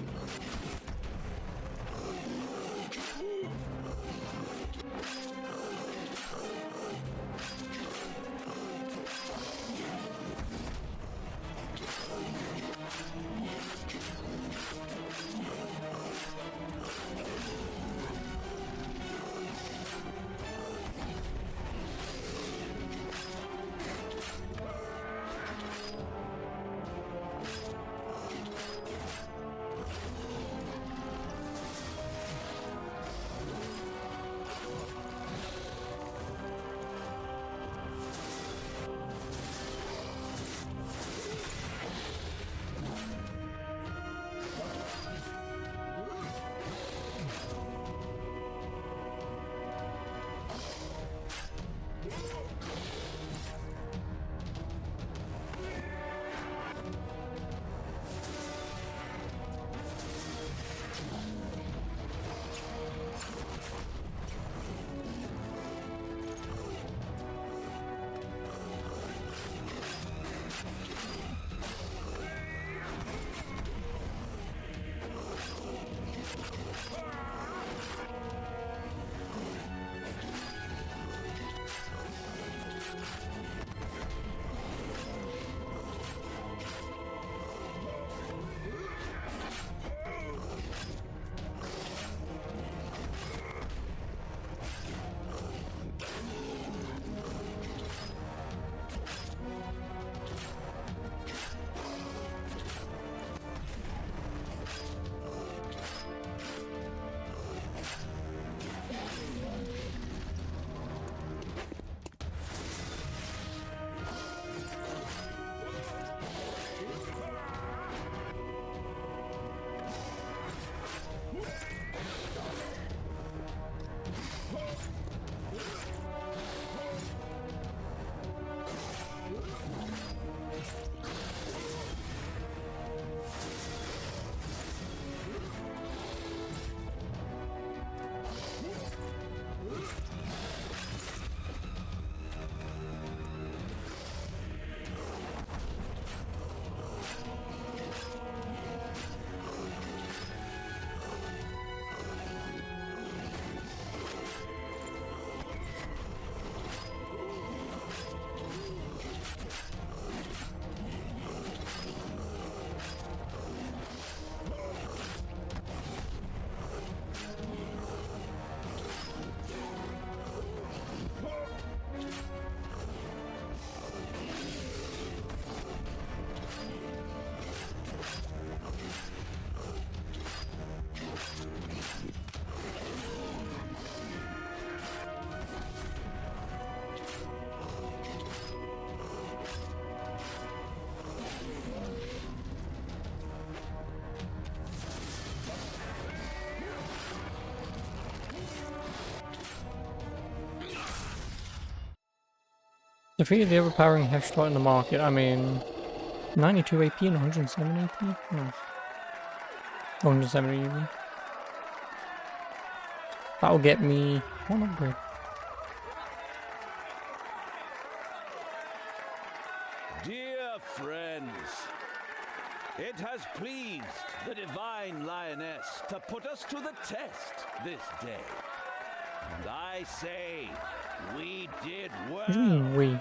Defeated the overpowering Heshtot in the market. I mean, 92 AP and 107 AP? No. 170 even. That'll get me one upgrade. Dear friends, it has pleased the divine lioness to put us to the test this day. And I say, we did well. What do you mean, we?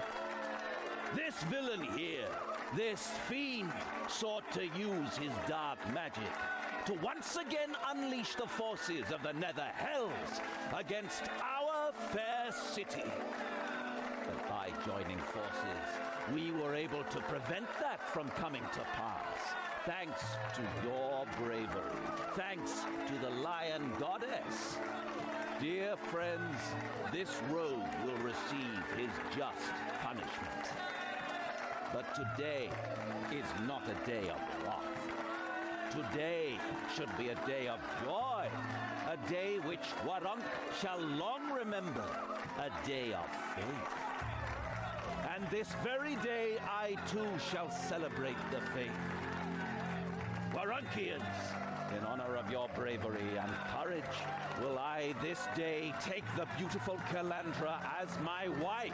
This villain here, this fiend, sought to use his dark magic to once again unleash the forces of the Nether Hells against our fair city. But by joining forces, we were able to prevent that from coming to pass. Thanks to your bravery. Thanks to the Lion Goddess. Dear friends, this rogue will receive his just punishment. But today is not a day of wrath. Today should be a day of joy. A day which Warunk shall long remember. A day of faith. And this very day I too shall celebrate the faith. Warunkians, in honor of your bravery and courage, will I this day take the beautiful Calandra as my wife.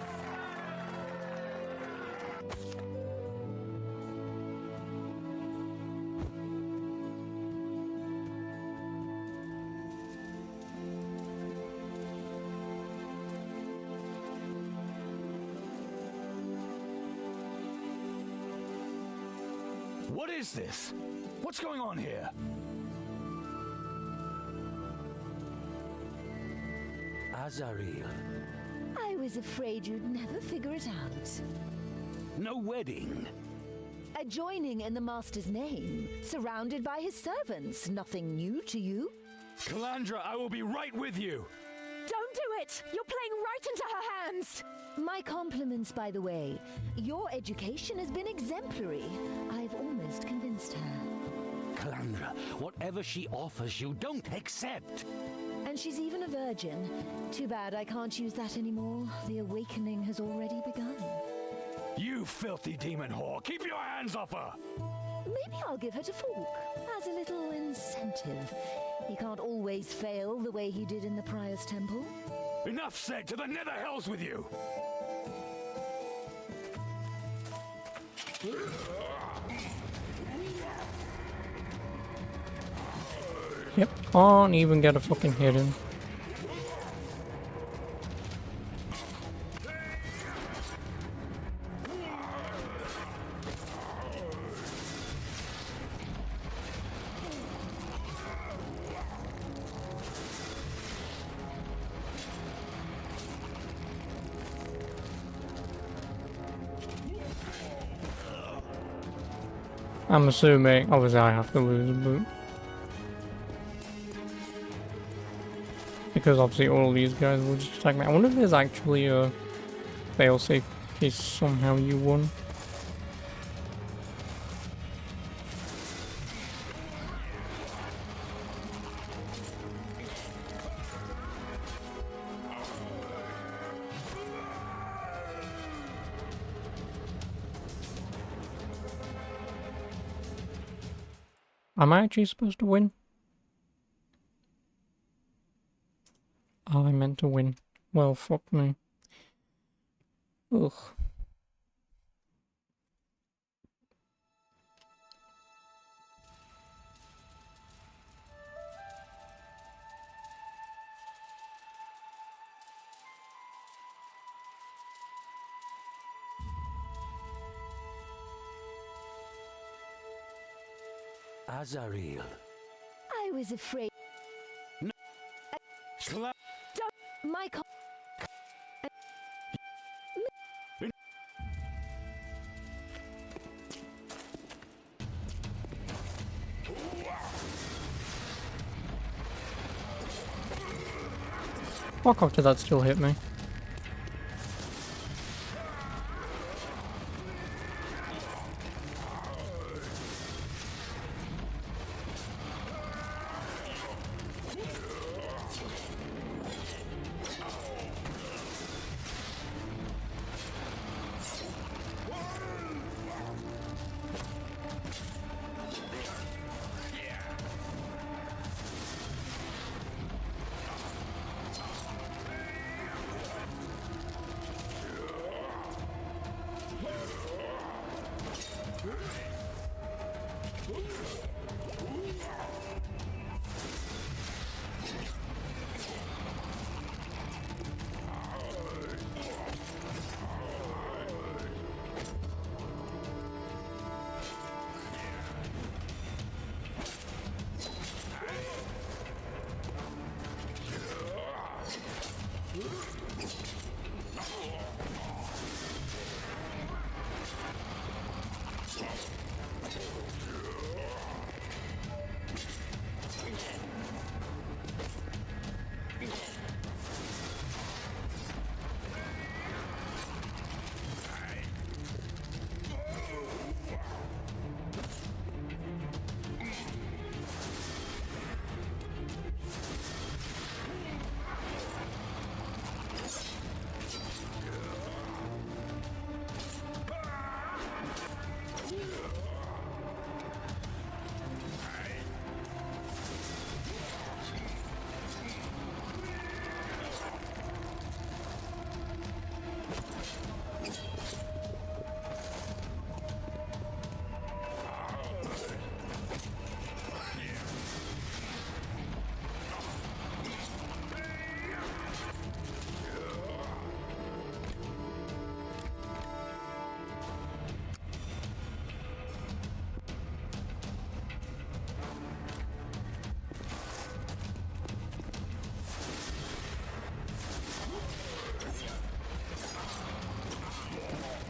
What is this? What's going on here? Azariel. I was afraid you'd never figure it out. No wedding. A joining in the Master's name, surrounded by his servants. Nothing new to you. Calandra, I will be right with you! Don't do it! You're playing right into her hands! My compliments, by the way. Your education has been exemplary. I've almost convinced her. Calandra, whatever she offers you, don't accept. And she's even a virgin. Too bad I can't use that anymore. The awakening has already begun. You filthy demon whore! Keep your hands off her! Maybe I'll give her to Falk as a little incentive. He can't always fail the way he did in the Prior's Temple. Enough said! To the Nether Hells with you! Yep, can't even get a fucking hit in. I'm assuming, obviously I have to lose a boot. Because obviously all these guys will just attack me. I wonder if there's actually a failsafe in case somehow you won. Am I actually supposed to win? Oh, I meant to win. Well, fuck me. Ugh. Azariel. I was afraid. No. Don't. My Fuck off, did that still hit me?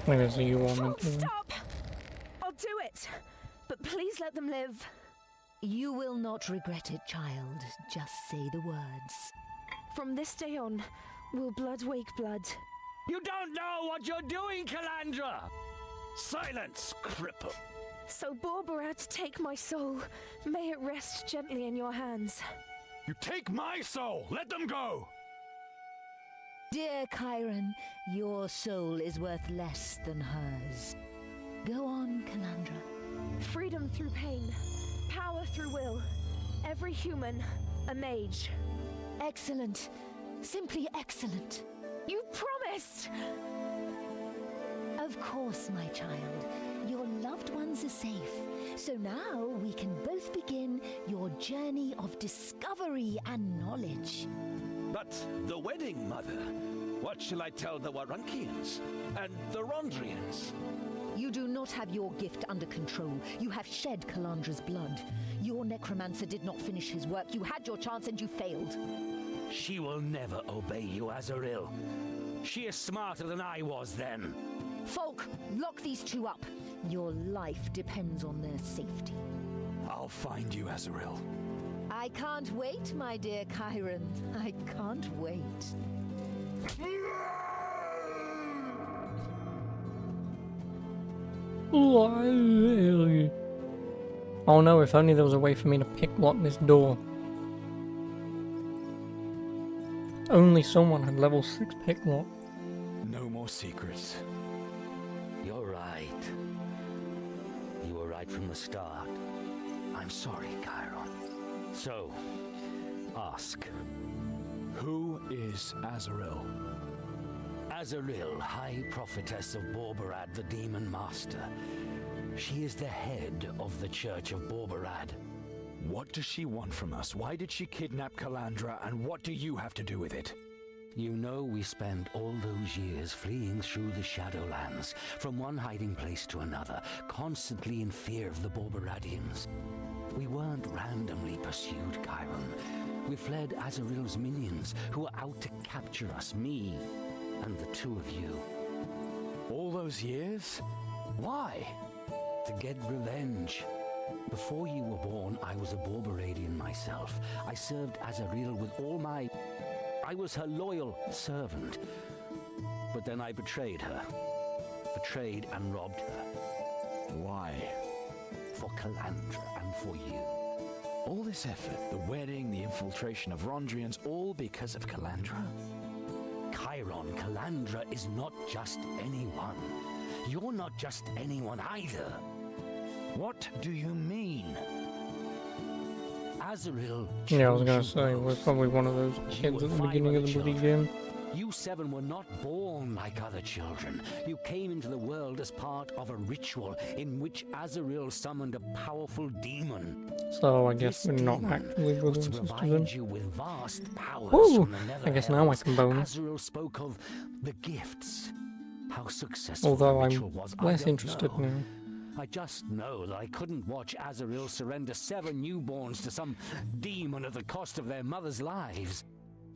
Like I see you want me to. Stop! I'll do it! But please let them live. You will not regret it, child. Just say the words. From this day on, will blood wake blood? You don't know what you're doing, Calandra! Silence, cripple! So Borbarat, take my soul. May it rest gently in your hands. You take my soul! Let them go! Dear Chiron, your soul is worth less than hers. Go on, Calandra. Freedom through pain. Power through will. Every human, a mage. Excellent. Simply excellent. You promised! Of course, my child. Your loved ones are safe. So now we can both begin your journey of discovery and knowledge. But the wedding, Mother. What shall I tell the Warunkians and the Rondrians? You do not have your gift under control. You have shed Calandra's blood. Your necromancer did not finish his work. You had your chance and you failed. She will never obey you, Azaril. She is smarter than I was then. Folk, lock these two up. Your life depends on their safety. I'll find you, Azaril. I can't wait, my dear Chiron. I can't wait. Oh no, if only there was a way for me to picklock this door. Only someone had level 6 picklock. No more secrets. You're right. You were right from the start. I'm sorry, Chiron. So, ask. Who is Azaril? Azaril, High Prophetess of Borbarad, the Demon Master. She is the head of the Church of Borbarad. What does she want from us? Why did she kidnap Calandra, and what do you have to do with it? You know we spent all those years fleeing through the Shadowlands, from one hiding place to another, constantly in fear of the Borbaradians. We weren't randomly pursued, Chiron. We fled Azaril's minions, who were out to capture us, me and the two of you. All those years? Why? To get revenge. Before you were born, I was a Borbaradian myself. I served Azaril with all my... I was her loyal servant. But then I betrayed her. Betrayed and robbed her. Why? For Calandra and for you. All this effort, the wedding, the infiltration of Rondrians, all because of Calandra? Chiron, Calandra is not just anyone. You're not just anyone either. What do you mean? Azaril. Yeah, I was gonna say, we're probably one of those kids at the beginning of the bloody game. You seven were not born like other children. You came into the world as part of a ritual in which Azaril summoned a powerful demon. So I guess we're not actually brothers and sisters then. You with vast powers Woo! from the I guess now I can bone. Azaril spoke of the gifts. How successful Although the I'm ritual was, less I don't interested know. now. I just know that I couldn't watch Azaril surrender 7 newborns to some demon at the cost of their mothers' lives.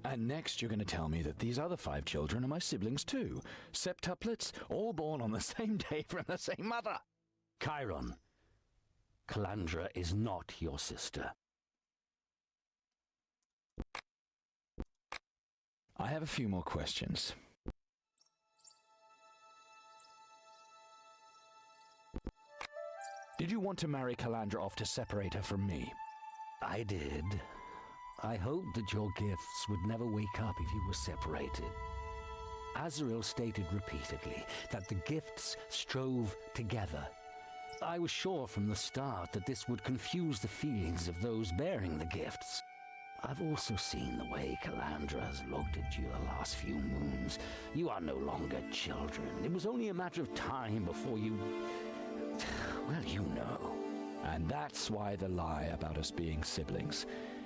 And next you're going to tell me that these other 5 children are my siblings too. Septuplets, all born on the same day from the same mother. Chiron, Calandra is not your sister. I have a few more questions. Did you want to marry Calandra off to separate her from me? I did. I hoped that your gifts would never wake up if you were separated. Azaril stated repeatedly that the gifts strove together. I was sure from the start that this would confuse the feelings of those bearing the gifts. I've also seen the way Calandra has looked at you the last few moons. You are no longer children. It was only a matter of time before you... Well, you know. And that's why the lie about us being siblings.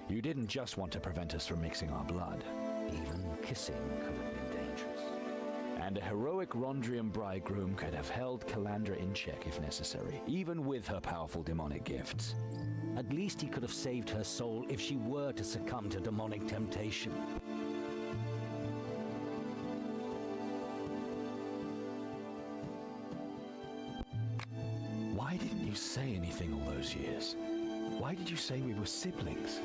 You didn't just want to prevent us from mixing our blood. Even kissing could have been dangerous. And a heroic Rondrian bridegroom could have held Calandra in check if necessary, even with her powerful demonic gifts. At least he could have saved her soul if she were to succumb to demonic temptation. say anything all those years? Why did you say we were siblings?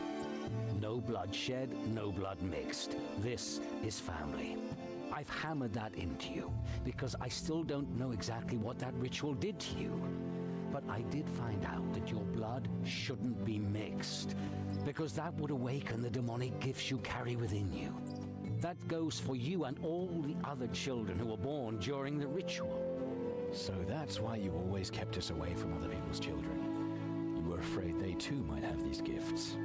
No blood shed, no blood mixed. This is family. I've hammered that into you because I still don't know exactly what that ritual did to you. But I did find out that your blood shouldn't be mixed, because that would awaken the demonic gifts you carry within you. That goes for you and all the other children who were born during the ritual. So that's why you always kept us away from other people's children. You were afraid they too might have these gifts.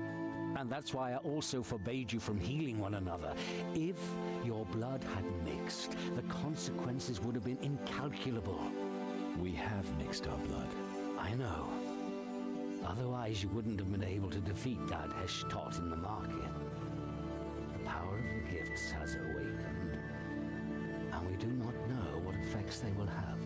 And that's why I also forbade you from healing one another. If your blood had mixed, the consequences would have been incalculable. We have mixed our blood. I know. Otherwise, you wouldn't have been able to defeat that Heshtot in the market. The power of the gifts has awakened, and we do not know what effects they will have.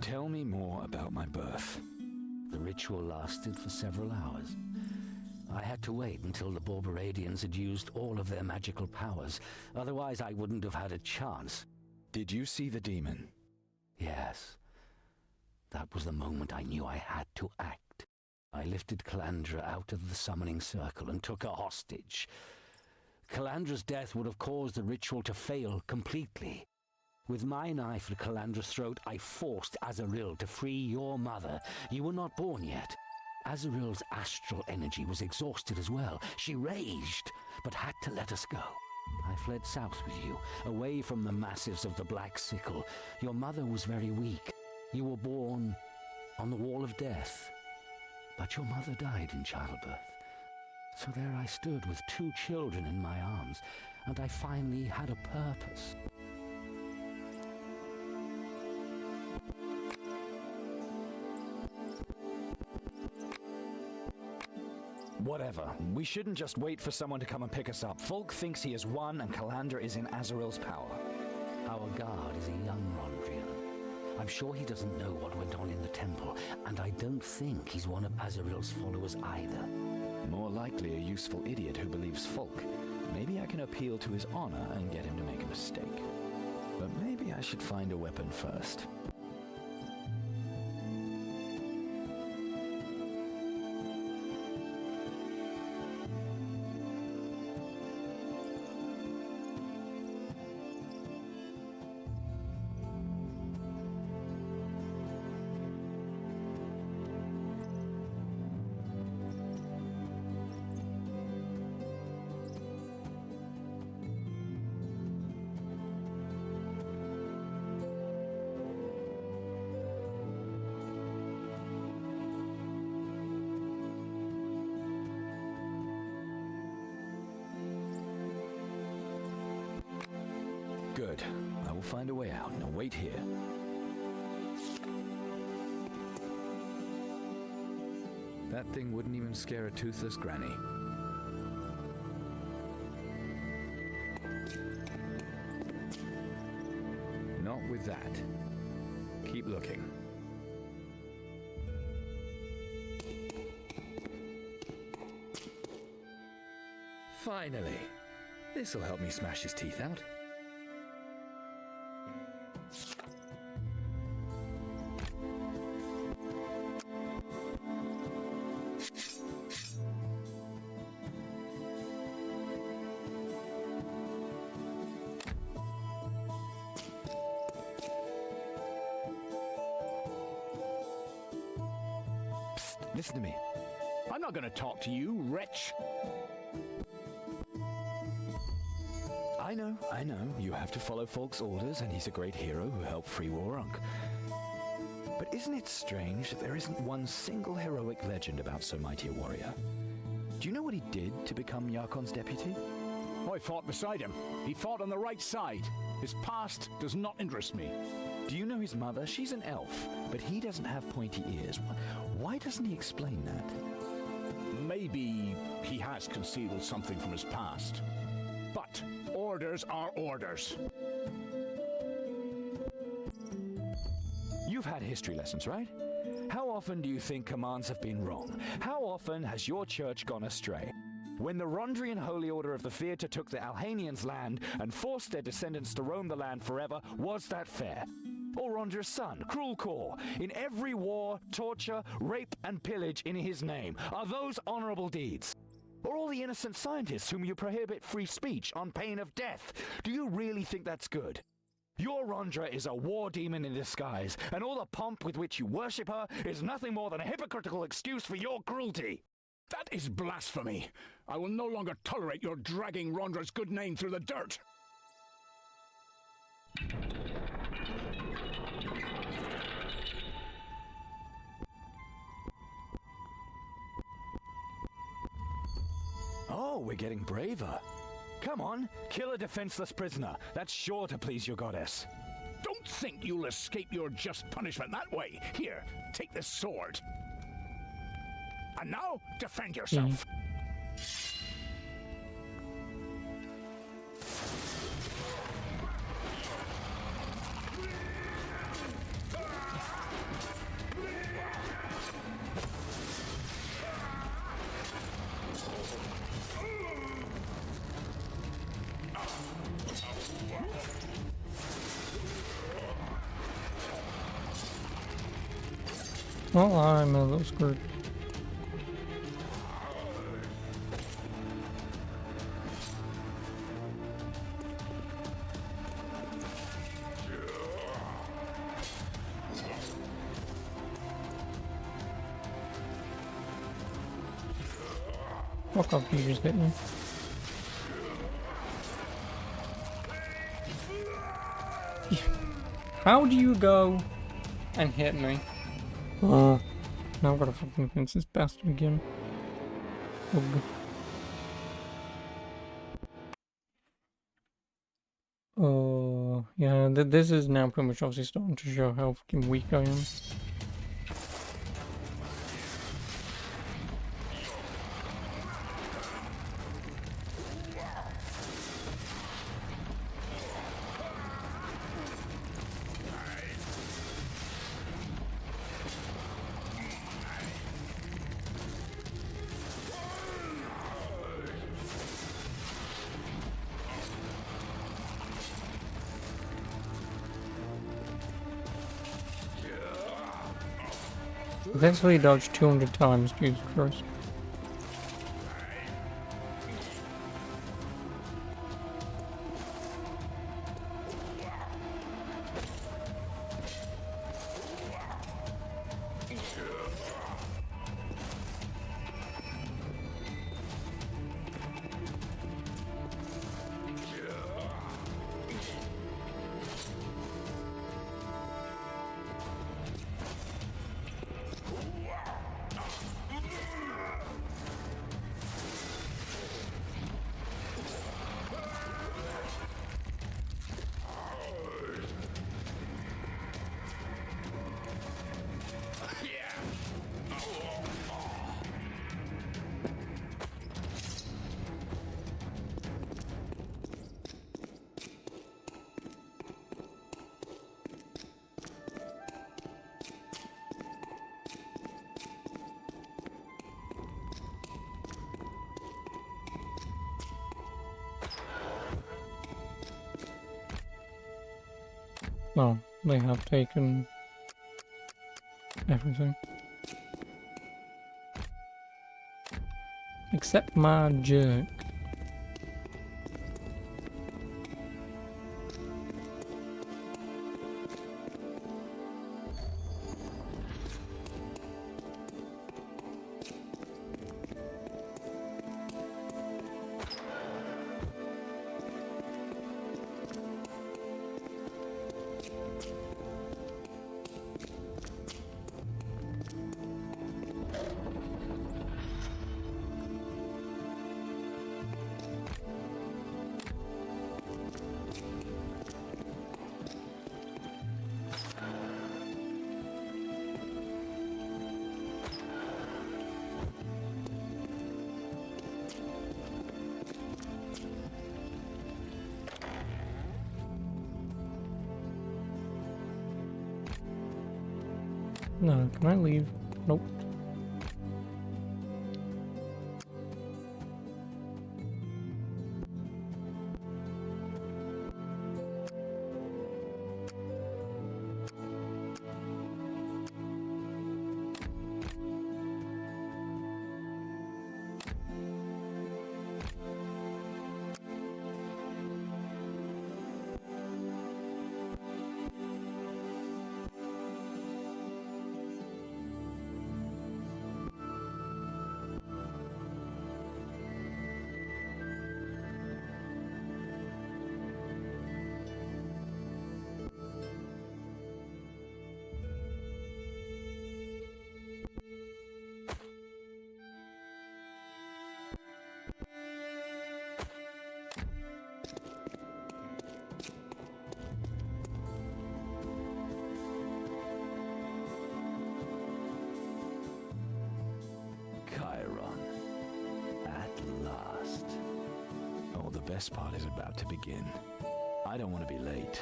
Tell me more about my birth. The ritual lasted for several hours. I had to wait until the Borberadians had used all of their magical powers. Otherwise, I wouldn't have had a chance. Did you see the demon? Yes. That was the moment I knew I had to act. I lifted Calandra out of the summoning circle and took her hostage. Calandra's death would have caused the ritual to fail completely. With my knife at Calandra's throat, I forced Azaril to free your mother. You were not born yet. Azaril's astral energy was exhausted as well. She raged, but had to let us go. I fled south with you, away from the massives of the Black Sickle. Your mother was very weak. You were born on the wall of death. But your mother died in childbirth. So there I stood with 2 children in my arms, and I finally had a purpose. Whatever. We shouldn't just wait for someone to come and pick us up. Folk thinks he has won and Calandra is in Azaril's power. Our guard is a young Rondrian. I'm sure he doesn't know what went on in the temple, and I don't think he's one of Azaril's followers either. More likely a useful idiot who believes folk. Maybe I can appeal to his honor and get him to make a mistake. But maybe I should find a weapon first. Good. I will find a way out. Now wait here. That thing wouldn't even scare a toothless granny. Not with that. Keep looking. Finally. This'll help me smash his teeth out. Psst, listen to me. I'm not going to talk to you, wretch. I know, you have to follow Falk's orders, and he's a great hero who helped free Warunk. But isn't it strange that there isn't one single heroic legend about so mighty a warrior? Do you know what he did to become Yarkon's deputy? I fought beside him. He fought on the right side. His past does not interest me. Do you know his mother? She's an elf, but he doesn't have pointy ears. Why doesn't he explain that? Maybe he has concealed something from his past. But orders are orders. You've had history lessons, right? How often do you think commands have been wrong? How often has your church gone astray? When the Rondrian Holy Order of the Theatre took the Alhanians' land and forced their descendants to roam the land forever, was that fair? Or Rondra's son, Cruel Core, in every war, torture, rape, and pillage in his name? Are those honorable deeds? Or all the innocent scientists whom you prohibit free speech on pain of death? Do you really think that's good? Your Rondra is a war demon in disguise, and all the pomp with which you worship her is nothing more than a hypocritical excuse for your cruelty. That is blasphemy. I will no longer tolerate your dragging Rondra's good name through the dirt. Oh, we're getting braver. Come on, kill a defenseless prisoner. That's sure to please your goddess. Don't think you'll escape your just punishment that way. Here, take this sword. And now, defend yourself. Well, I'm a little screwed. Fuck off, you just hit me. How do you go and hit me? Now I've got to fucking fence this bastard again. Ugh. Yeah, this is now pretty much obviously starting to show how fucking weak I am. Eventually dodged 200 times, Jesus Christ. Well, they have taken everything. Except my jerk. No, can I leave? Nope. The best part is about to begin. I don't want to be late.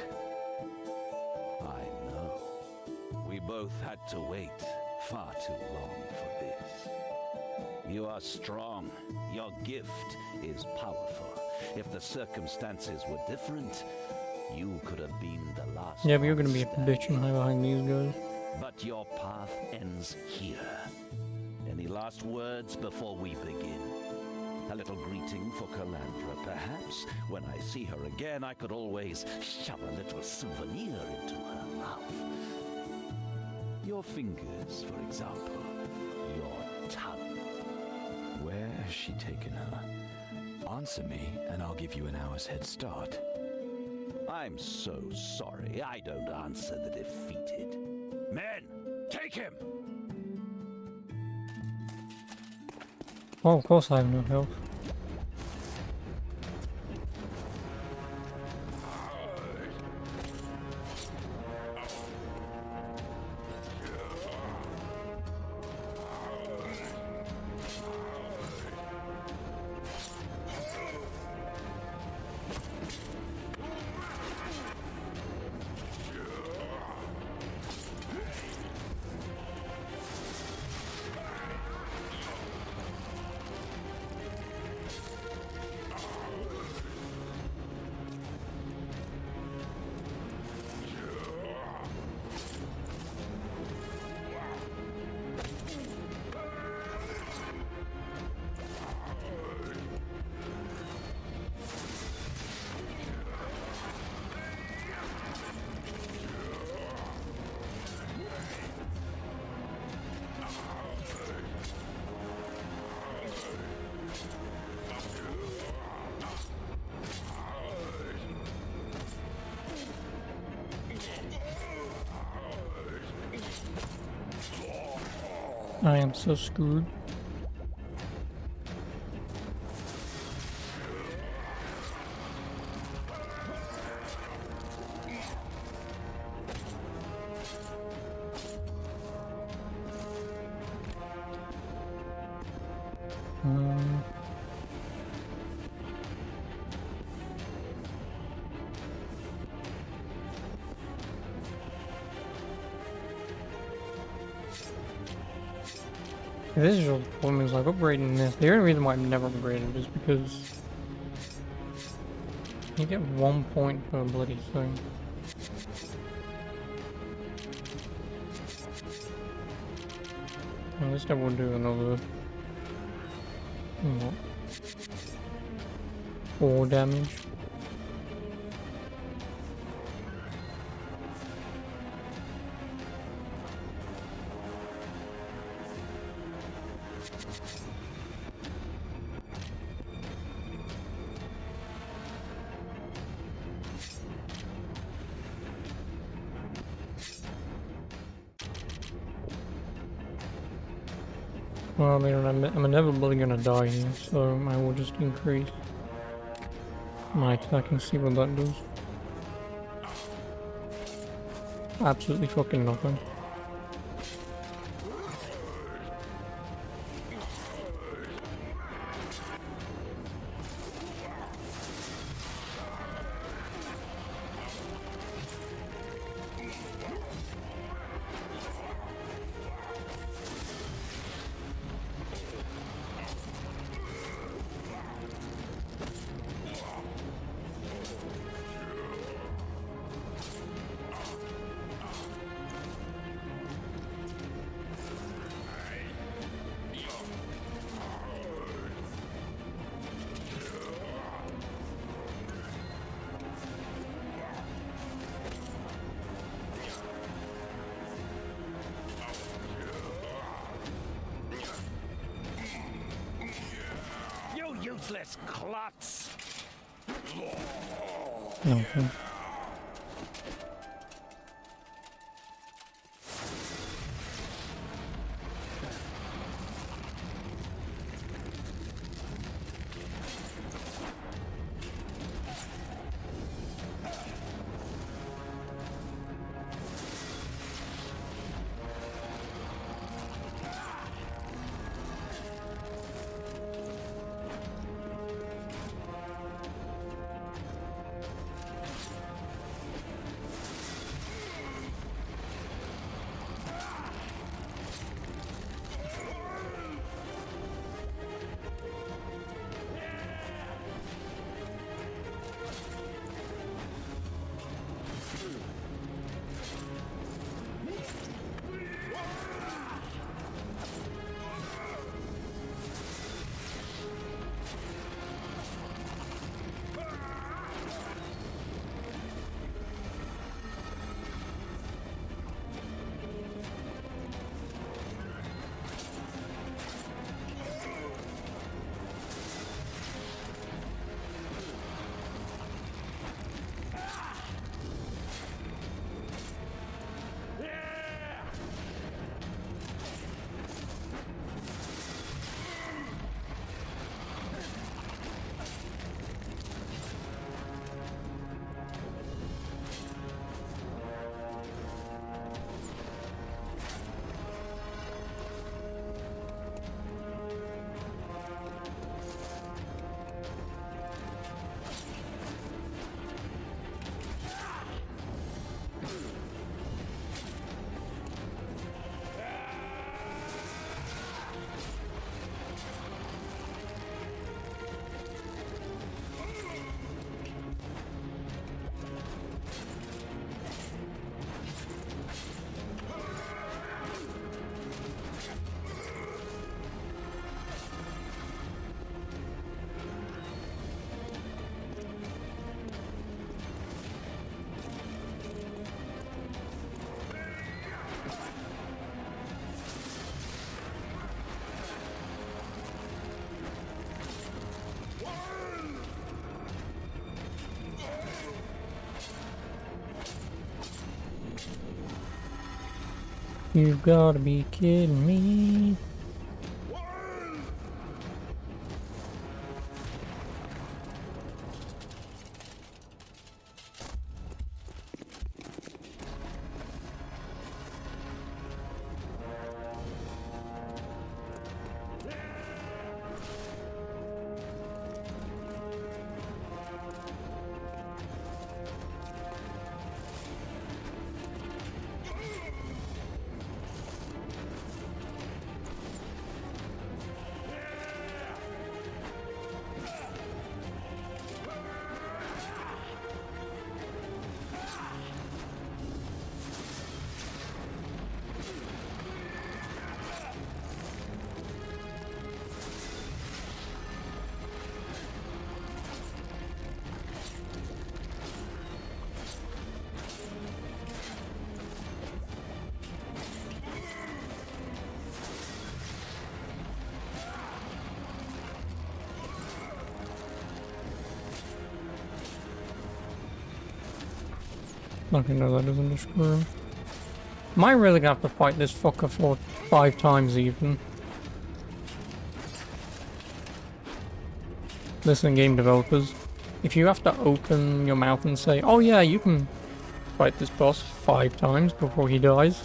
I know. We both had to wait far too long for this. You are strong. Your gift is powerful. If the circumstances were different, you could have been the last. Yeah, but you're gonna be a bitch and hide behind these guys. But your path ends here. Any last words before we begin? A little greeting for Calandra, perhaps? When I see her again, I could always shove a little souvenir into her mouth. Your fingers, for example. Your tongue. Where has she taken her? Answer me, and I'll give you an hour's head start. I'm so sorry. I don't answer the defeated. Men, take him! Oh, of course I have no health. I am so screwed. This is the problem is like upgrading this. The only reason why I've never upgraded is because you get 1 point per bloody thing. At least I will do another... what? 4 damage. Well, I mean, I'm inevitably gonna die here, so I will just increase my attack and see what that does. Absolutely fucking nothing. Useless klutz! Okay. You gotta be kidding me. Okay, no, that doesn't destroy him. Am I really gonna have to fight this fucker for 5 times even? Listen, game developers, if you have to open your mouth and say, oh yeah, you can fight this boss 5 times before he dies.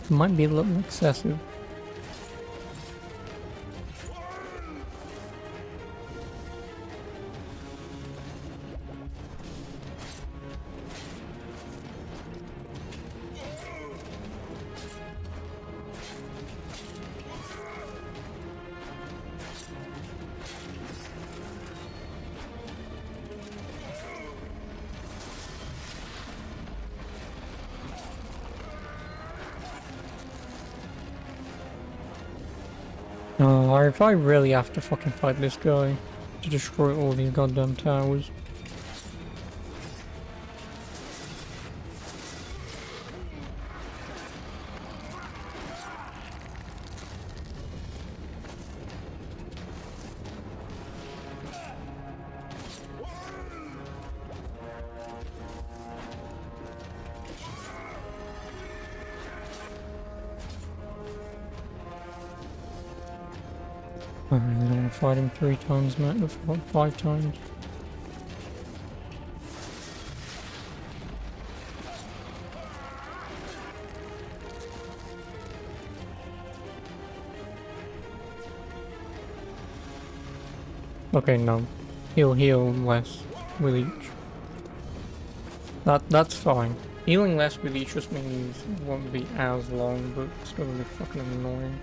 It might be a little excessive. If I really have to fucking fight this guy to destroy all these goddamn towers. I really don't want to fight him 3 times, mate. 5 times. Okay, no. He'll heal less with each. That's fine. Healing less with each just means it won't be as long, but it's gonna be fucking annoying.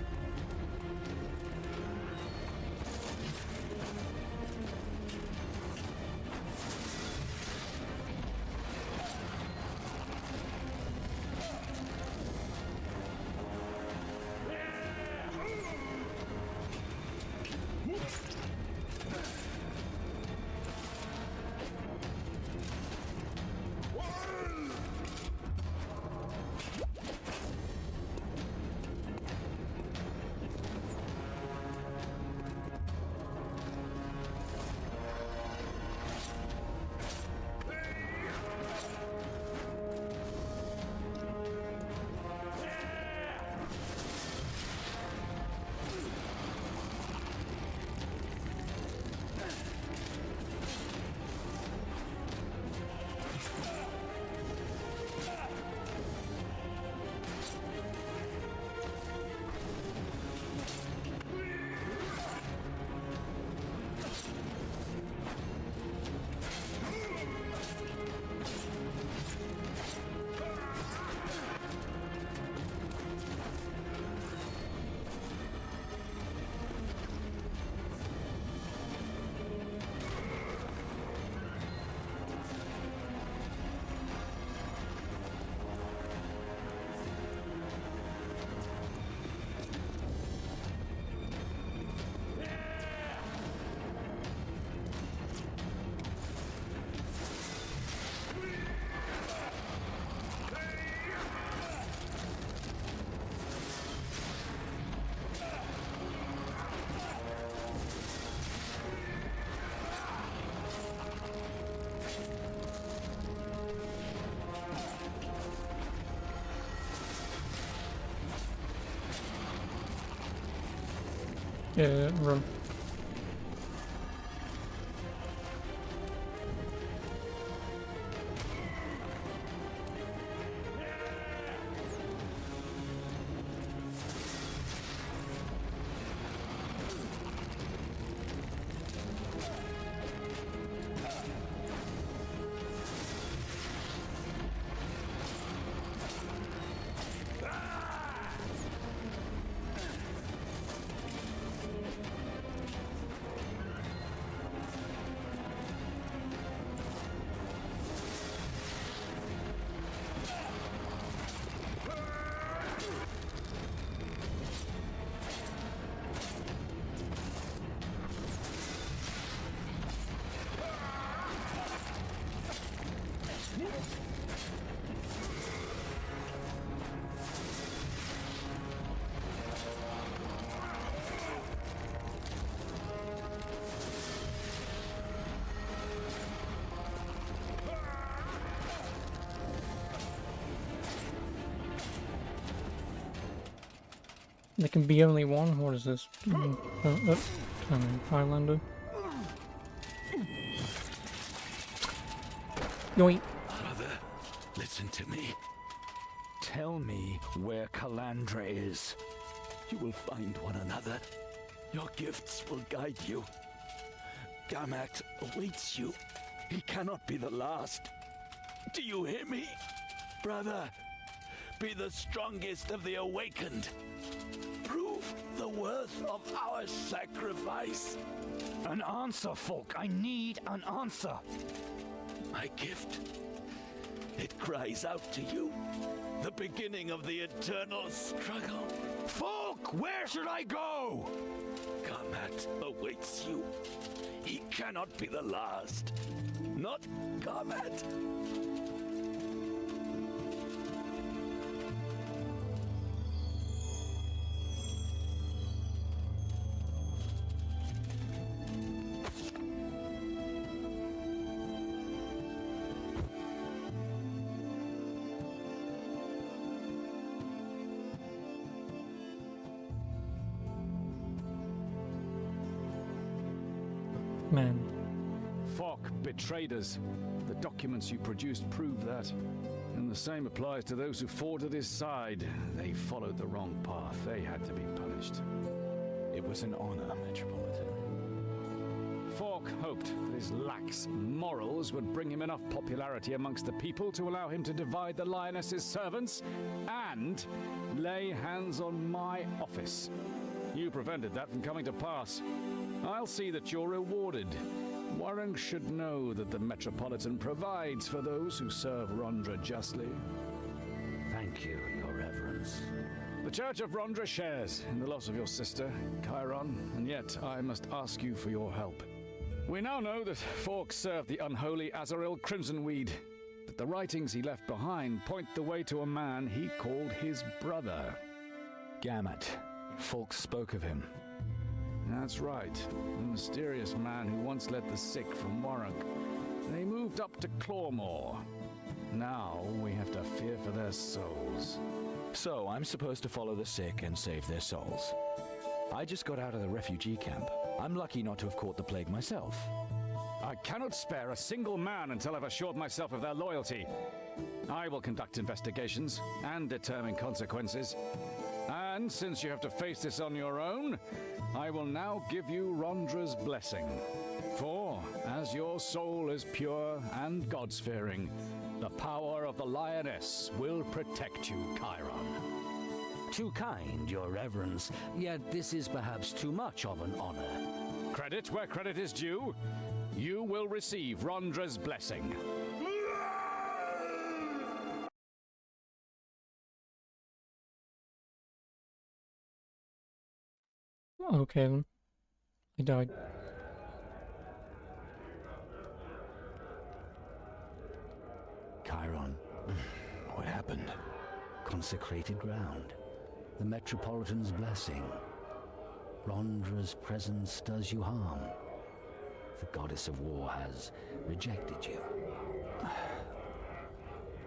Yeah, run. There can be only one? What is this? Highlander. Yoink. Brother, listen to me. Tell me where Calandra is. You will find one another. Your gifts will guide you. Gamat awaits you. He cannot be the last. Do you hear me? Brother, be the strongest of the awakened. Prove the worth of our sacrifice. An answer, Folk. I need an answer. My gift. It cries out to you. The beginning of the eternal struggle. Folk, where should I go? Gamat awaits you. He cannot be the last. Not Gamat. Man. Falk betrayed us. The documents you produced prove that. And the same applies to those who fought at his side. They followed the wrong path. They had to be punished. It was an honor, Metropolitan. Falk hoped that his lax morals would bring him enough popularity amongst the people to allow him to divide the Lioness's servants and lay hands on my office. You prevented that from coming to pass. I'll see that you're rewarded. Warren should know that the Metropolitan provides for those who serve Rondra justly. Thank you, Your Reverence. The Church of Rondra shares in the loss of your sister, Chiron, and yet I must ask you for your help. We now know that Falk served the unholy Azaril Crimsonweed, but the writings he left behind point the way to a man he called his brother. Gamat. Folk spoke of him. That's right. The mysterious man who once led the sick from Warwick. They moved up to Clawmore. Now we have to fear for their souls. So I'm supposed to follow the sick and save their souls. I just got out of the refugee camp. I'm lucky not to have caught the plague myself. I cannot spare a single man until I've assured myself of their loyalty. I will conduct investigations and determine consequences. And since you have to face this on your own, I will now give you Rondra's blessing. For, as your soul is pure and gods-fearing, the power of the Lioness will protect you, Chiron. Too kind, Your Reverence, yet this is perhaps too much of an honor. Credit where credit is due. You will receive Rondra's blessing. Okay then. He died. Chiron. What happened? Consecrated ground. The Metropolitan's blessing. Rondra's presence does you harm. The goddess of war has rejected you.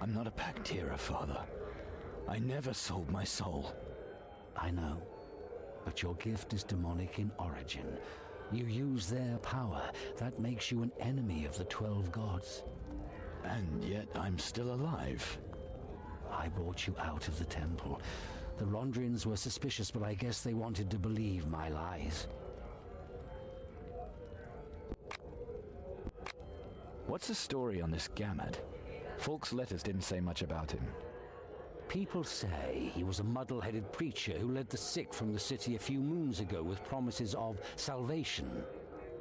I'm not a Pactera, Father. I never sold my soul. I know. But your gift is demonic in origin. You use their power. That makes you an enemy of the 12 gods. And yet I'm still alive. I brought you out of the temple. The Rondrians were suspicious, but I guess they wanted to believe my lies. What's the story on this Gamat? Falk's letters didn't say much about him. People say he was a muddle-headed preacher who led the sick from the city a few moons ago with promises of salvation.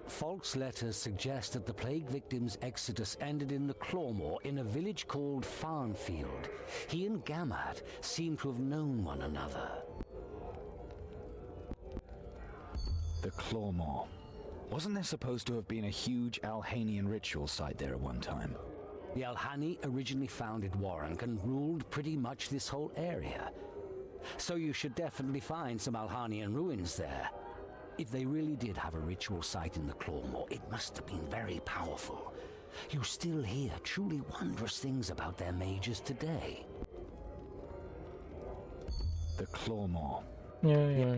Falk's letters suggest that the plague victims' exodus ended in the Clawmore in a village called Farnfield. He and Gamat seem to have known one another. The Clawmore. Wasn't there supposed to have been a huge Alhanian ritual site there at one time? The Alhani originally founded Warwick and ruled pretty much this whole area. So you should definitely find some Alhanian ruins there. If they really did have a ritual site in the Clawmore, it must have been very powerful. You still hear truly wondrous things about their mages today. The Clawmore. Yeah.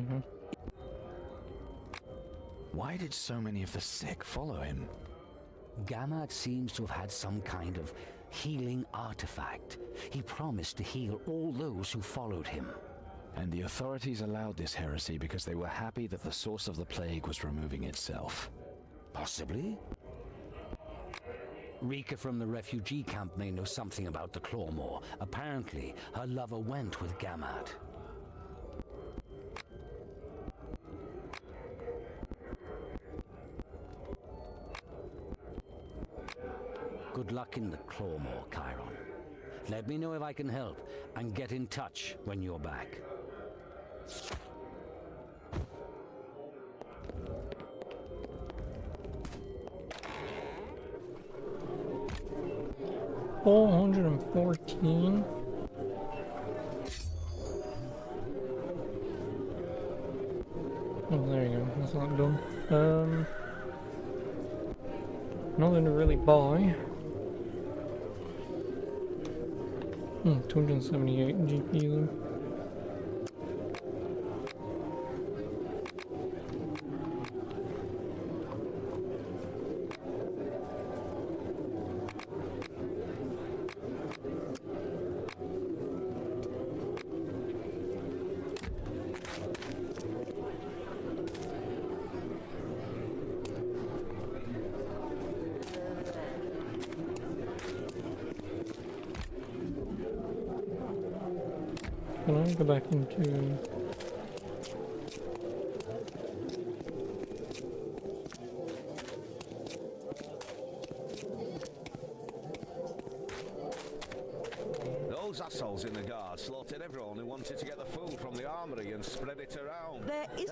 Why did so many of the sick follow him? Gamad seems to have had some kind of healing artifact. He promised to heal all those who followed him. And the authorities allowed this heresy because they were happy that the source of the plague was removing itself. Possibly. Rika from the refugee camp may know something about the Clawmore. Apparently, her lover went with Gamad. Good luck in the Clawmore, Chiron. Let me know if I can help, and get in touch when you're back. 414. Oh, there you go. That's not done. Nothing to really buy. 278 GP though. Can I go back into... Those assholes in the guard slaughtered everyone who wanted to get the food from the armory and spread it around. There is...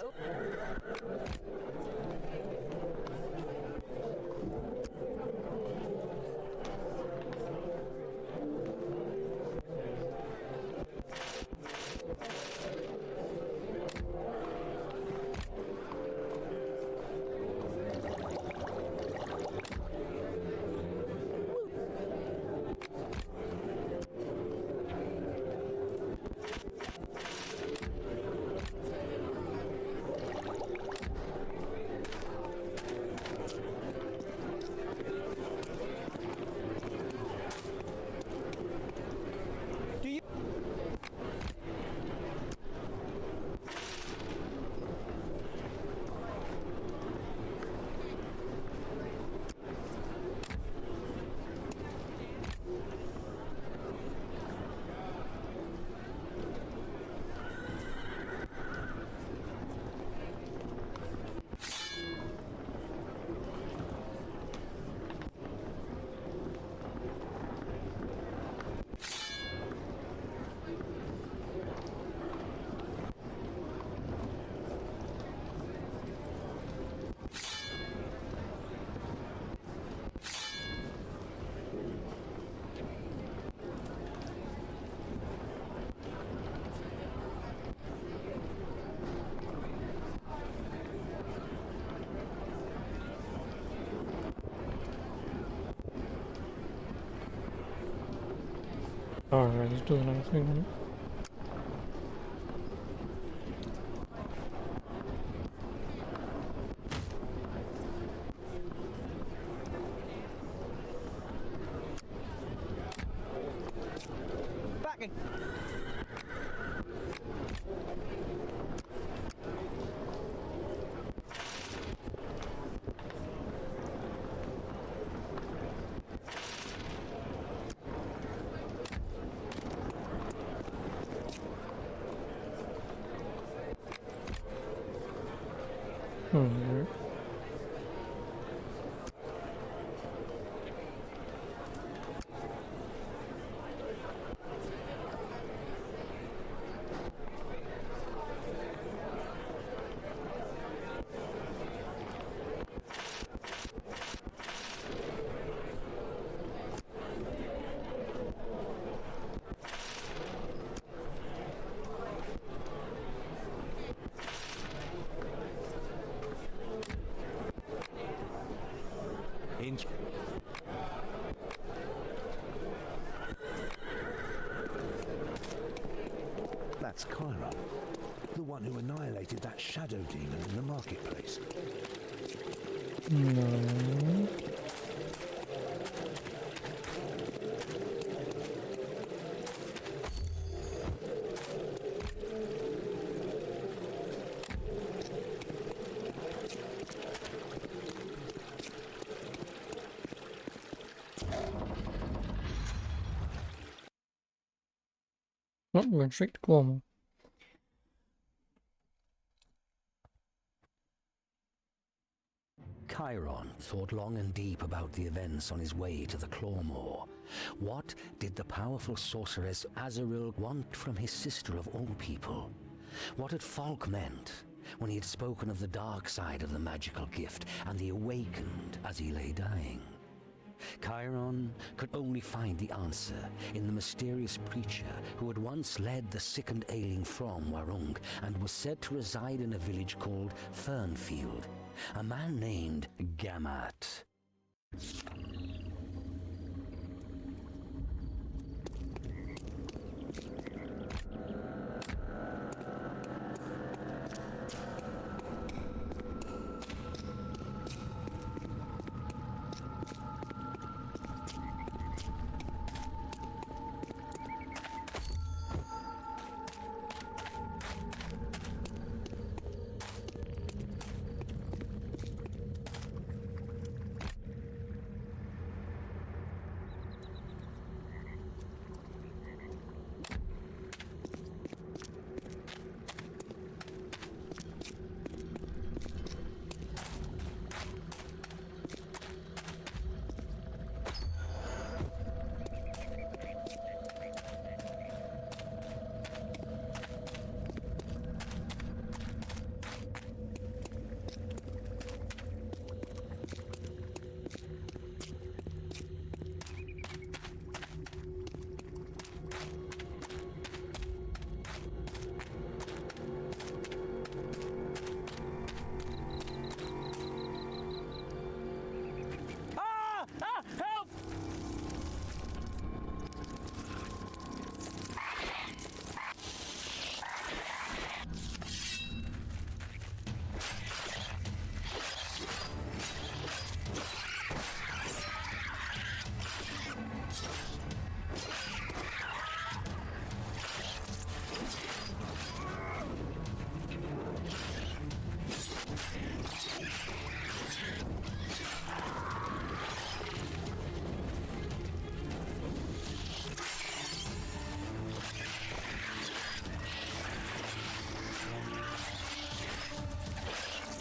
Alright, let's do another thing on it. Backing. Alright. That's Chiron. The one who annihilated that shadow demon in the marketplace. No. Oh, we're going straight to Cuomo. Chiron thought long and deep about the events on his way to the Clawmore. What did the powerful sorceress Azaril want from his sister of all people? What had Falk meant when he had spoken of the dark side of the magical gift and the awakened as he lay dying? Chiron could only find the answer in the mysterious preacher who had once led the sick and ailing from Warung and was said to reside in a village called Fernfield, a man named Gamat.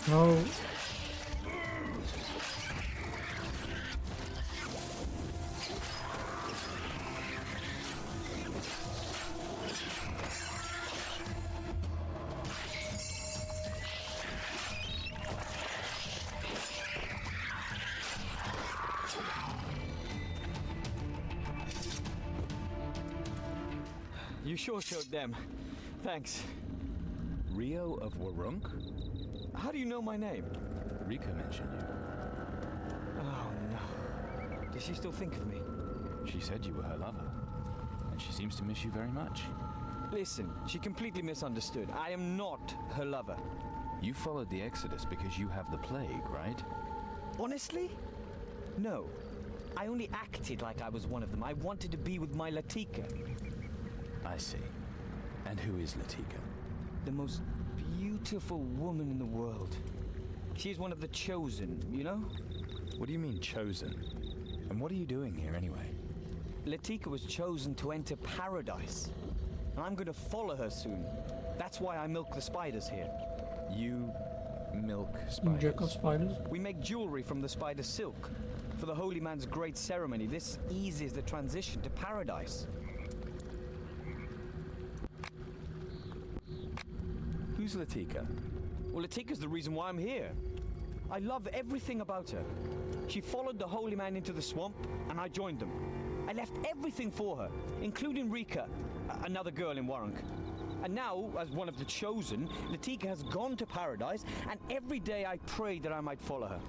No. You sure showed them. Thanks. Rio of Warunk? How do you know my name? Rika mentioned you. Oh no. Does she still think of me? She said you were her lover, and she seems to miss you very much. Listen, she completely misunderstood. I am not her lover. You followed the Exodus because you have the plague, right? Honestly? No. I only acted like I was one of them. I wanted to be with my Latika. I see. And who is Latika? The most beautiful woman in the world. She's one of the chosen, you know? What do you mean, chosen? And what are you doing here anyway? Latika was chosen to enter paradise. And I'm gonna follow her soon. That's why I milk the spiders here. You milk spiders? Jerk off spiders? We make jewelry from the spider silk. For the holy man's great ceremony, this eases the transition to paradise. Who's Latika? Well, Latika's the reason why I'm here. I love everything about her. She followed the holy man into the swamp, and I joined them. I left everything for her, including Rika, another girl in Warunk. And now, as one of the chosen, Latika has gone to paradise, and every day I pray that I might follow her.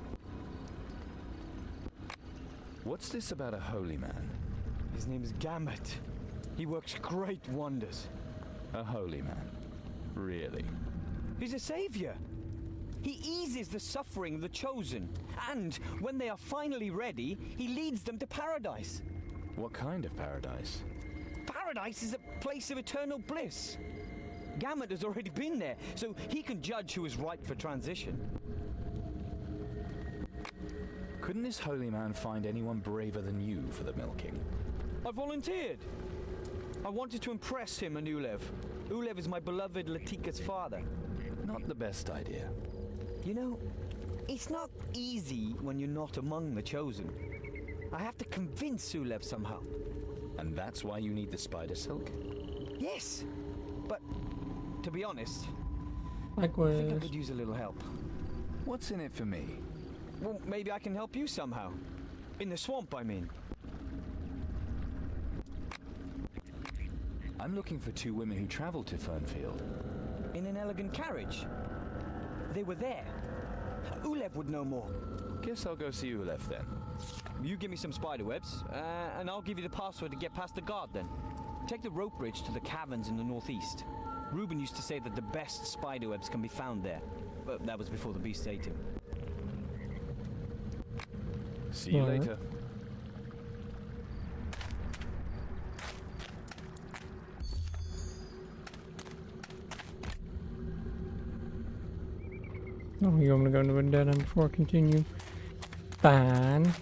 What's this about a holy man? His name is Gamet. He works great wonders. A holy man. Really? He's a savior. He eases the suffering of the chosen, and when they are finally ready, he leads them to paradise. What kind of paradise? Paradise is a place of eternal bliss. Gamut has already been there, so he can judge who is ripe for transition. Couldn't this holy man find anyone braver than you for the milking? I volunteered. I wanted to impress him and Ulev. Ulev is my beloved Latika's father. Not the best idea. You know, it's not easy when you're not among the chosen. I have to convince Ulev somehow. And that's why you need the spider silk? Yes, but to be honest, Likewise. I think I could use a little help. What's in it for me? Well, maybe I can help you somehow. In the swamp, I mean. I'm looking for 2 women who traveled to Fernfield. In an elegant carriage. They were there. Ulev would know more. Guess I'll go see Ulev then. You give me some spider webs, and I'll give you the password to get past the guard then. Take the rope bridge to the caverns in the northeast. Reuben used to say that the best spider webs can be found there, but that was before the beast ate him. See you Alright. later. Oh, you want me to go into a dead end before I continue? Fine.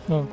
Oh.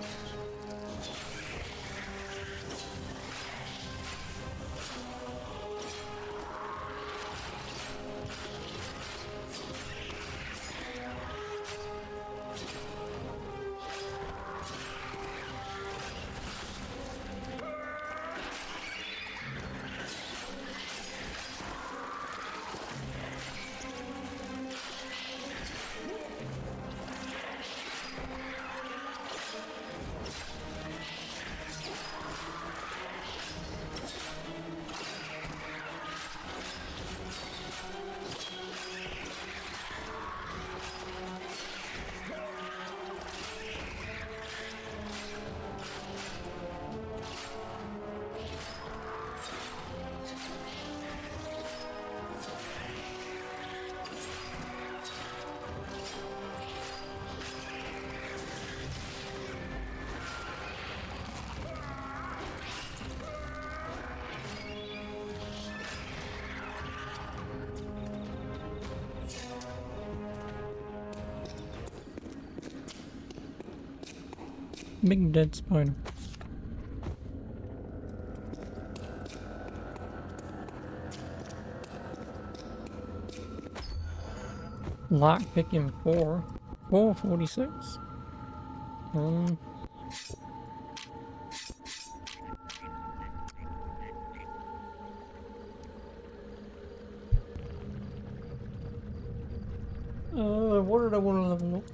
Big dead spider. Lock picking 446. What did I want to level up?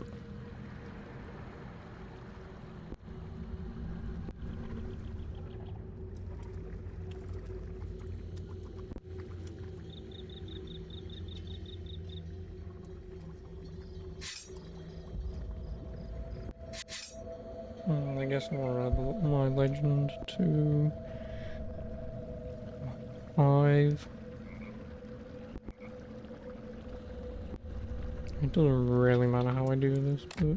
guess I'll level up my legend to 5. It doesn't really matter how I do this, but...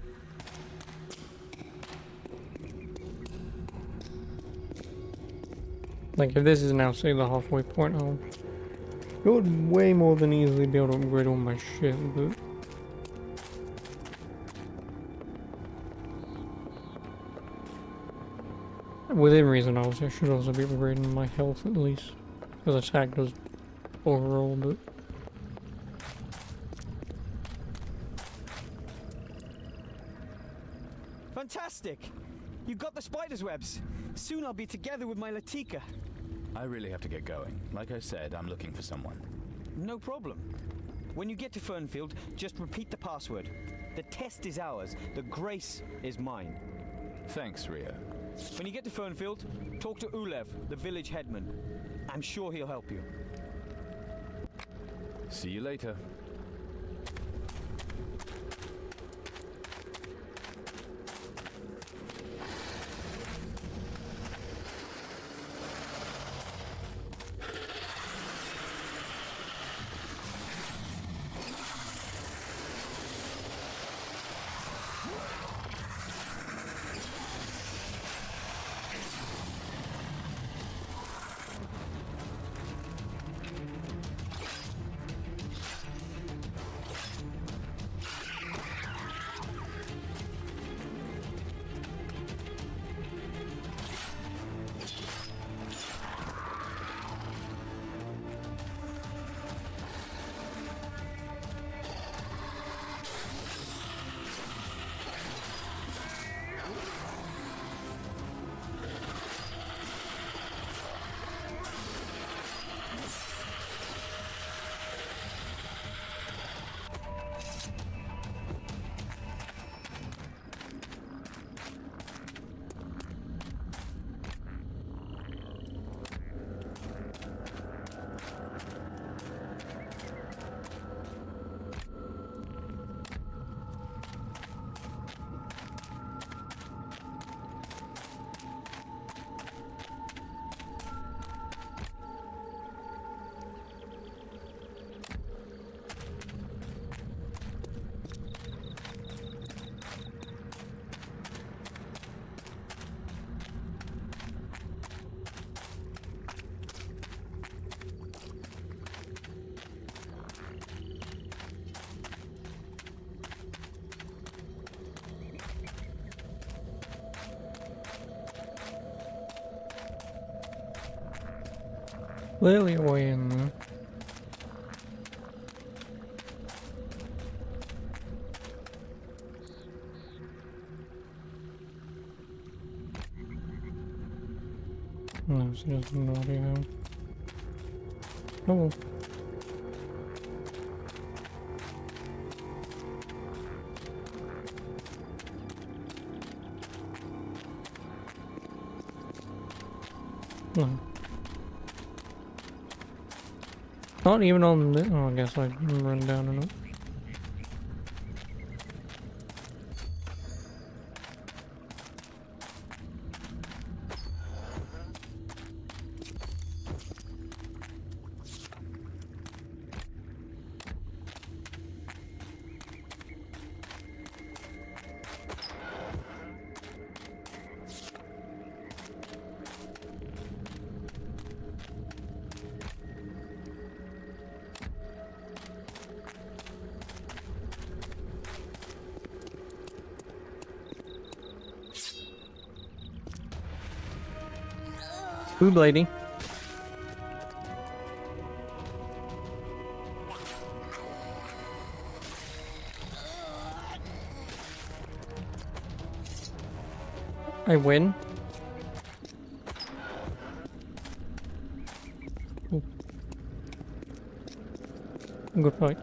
Like, if this is now, say, the halfway point, I would way more than easily be able to upgrade all my shit, but... Within reason, I should also be upgrading my health at least. Because attack does overall, but... Fantastic! You got the spider's webs. Soon I'll be together with my Latika. I really have to get going. Like I said, I'm looking for someone. No problem. When you get to Fernfield, just repeat the password. The test is ours. The grace is mine. Thanks, Ria. When you get to Fernfield, talk to Ulev, the village headman. I'm sure he'll help you. See you later. Clearly away in there. No, she doesn't know what you have. Oh well. No. Not even on the... Oh, I guess I can run down and up. Boob lady. I win. Ooh. Good fight.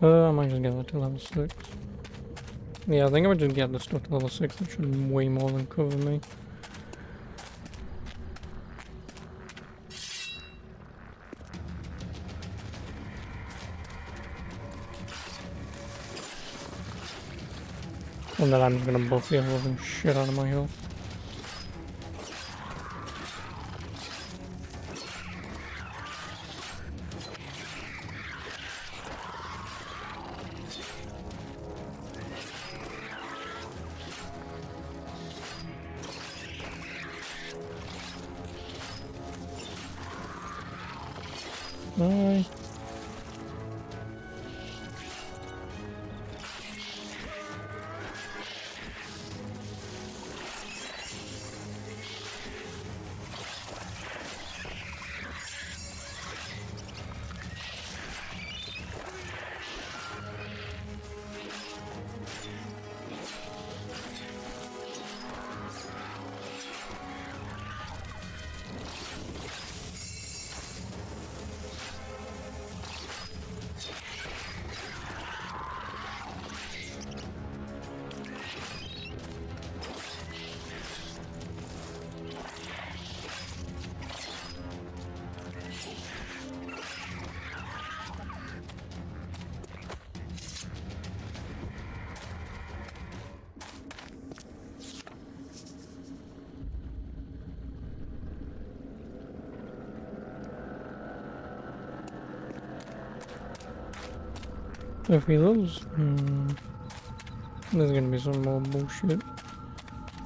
I might just get that to level 6. Yeah, I think I would just get the stuff to level 6. That should way more than cover me. And then I'm just gonna buff the living shit out of my health. Bye. If he loses, there's gonna be some more bullshit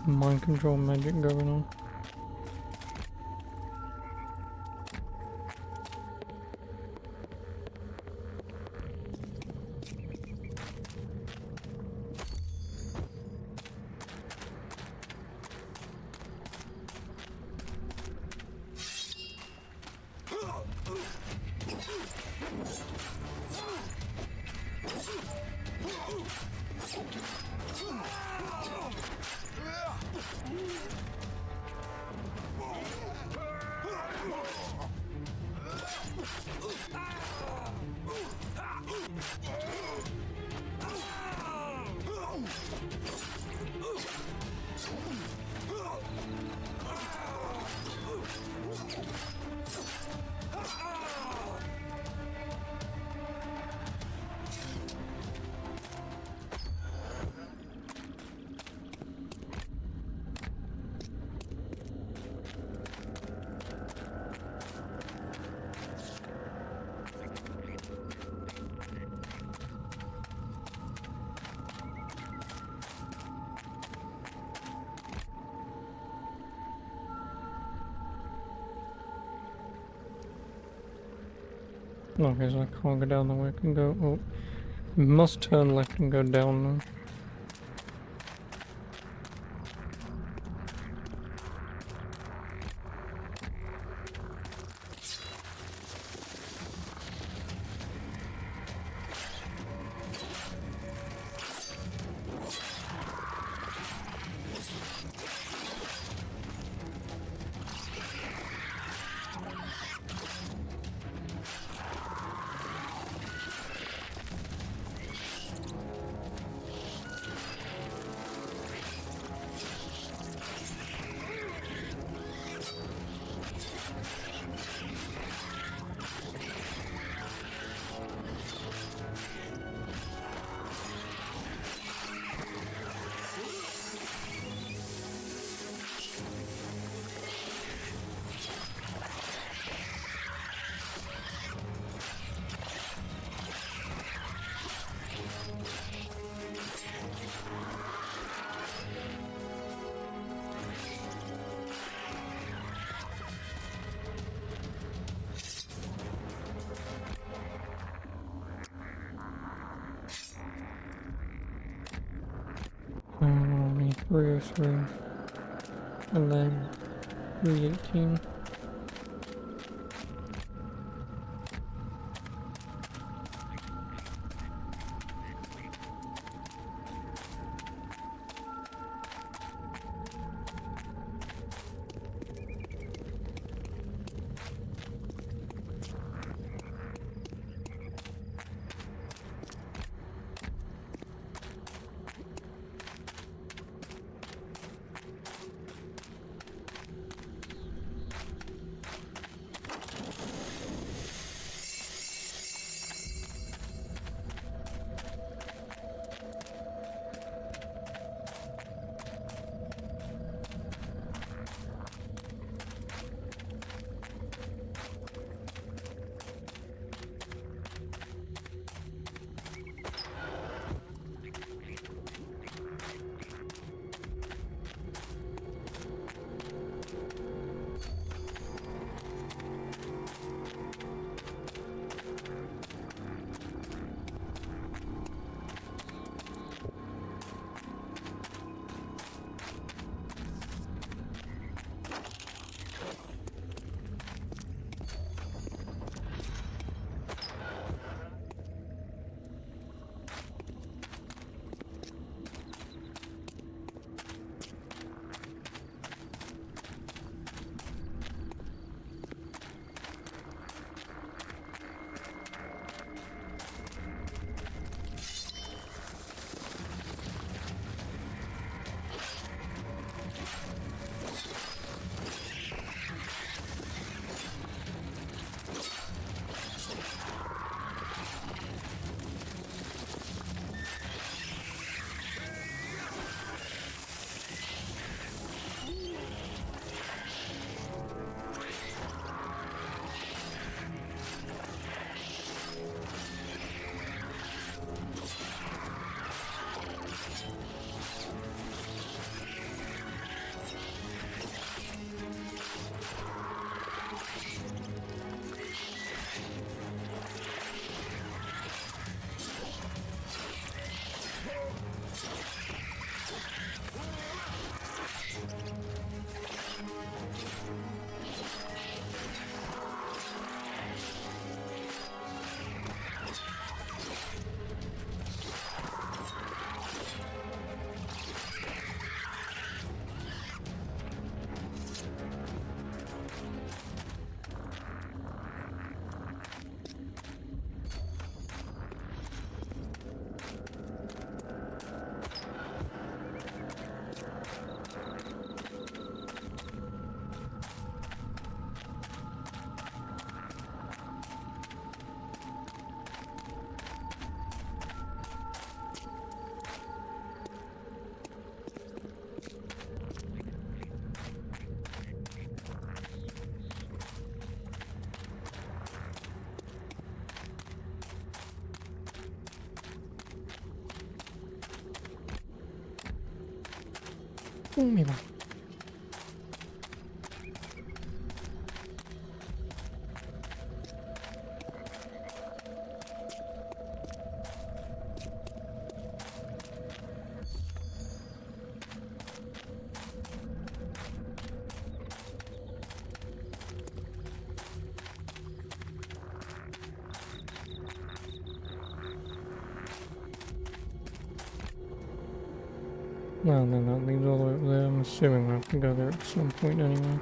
mind control magic going on. Okay, so I can't go down the way I can go. Oh, must turn left and go down now. Only 303 and then 318. Call me back. Well, then that leads all the way up there. I'm assuming we'll have to go there at some point anyway.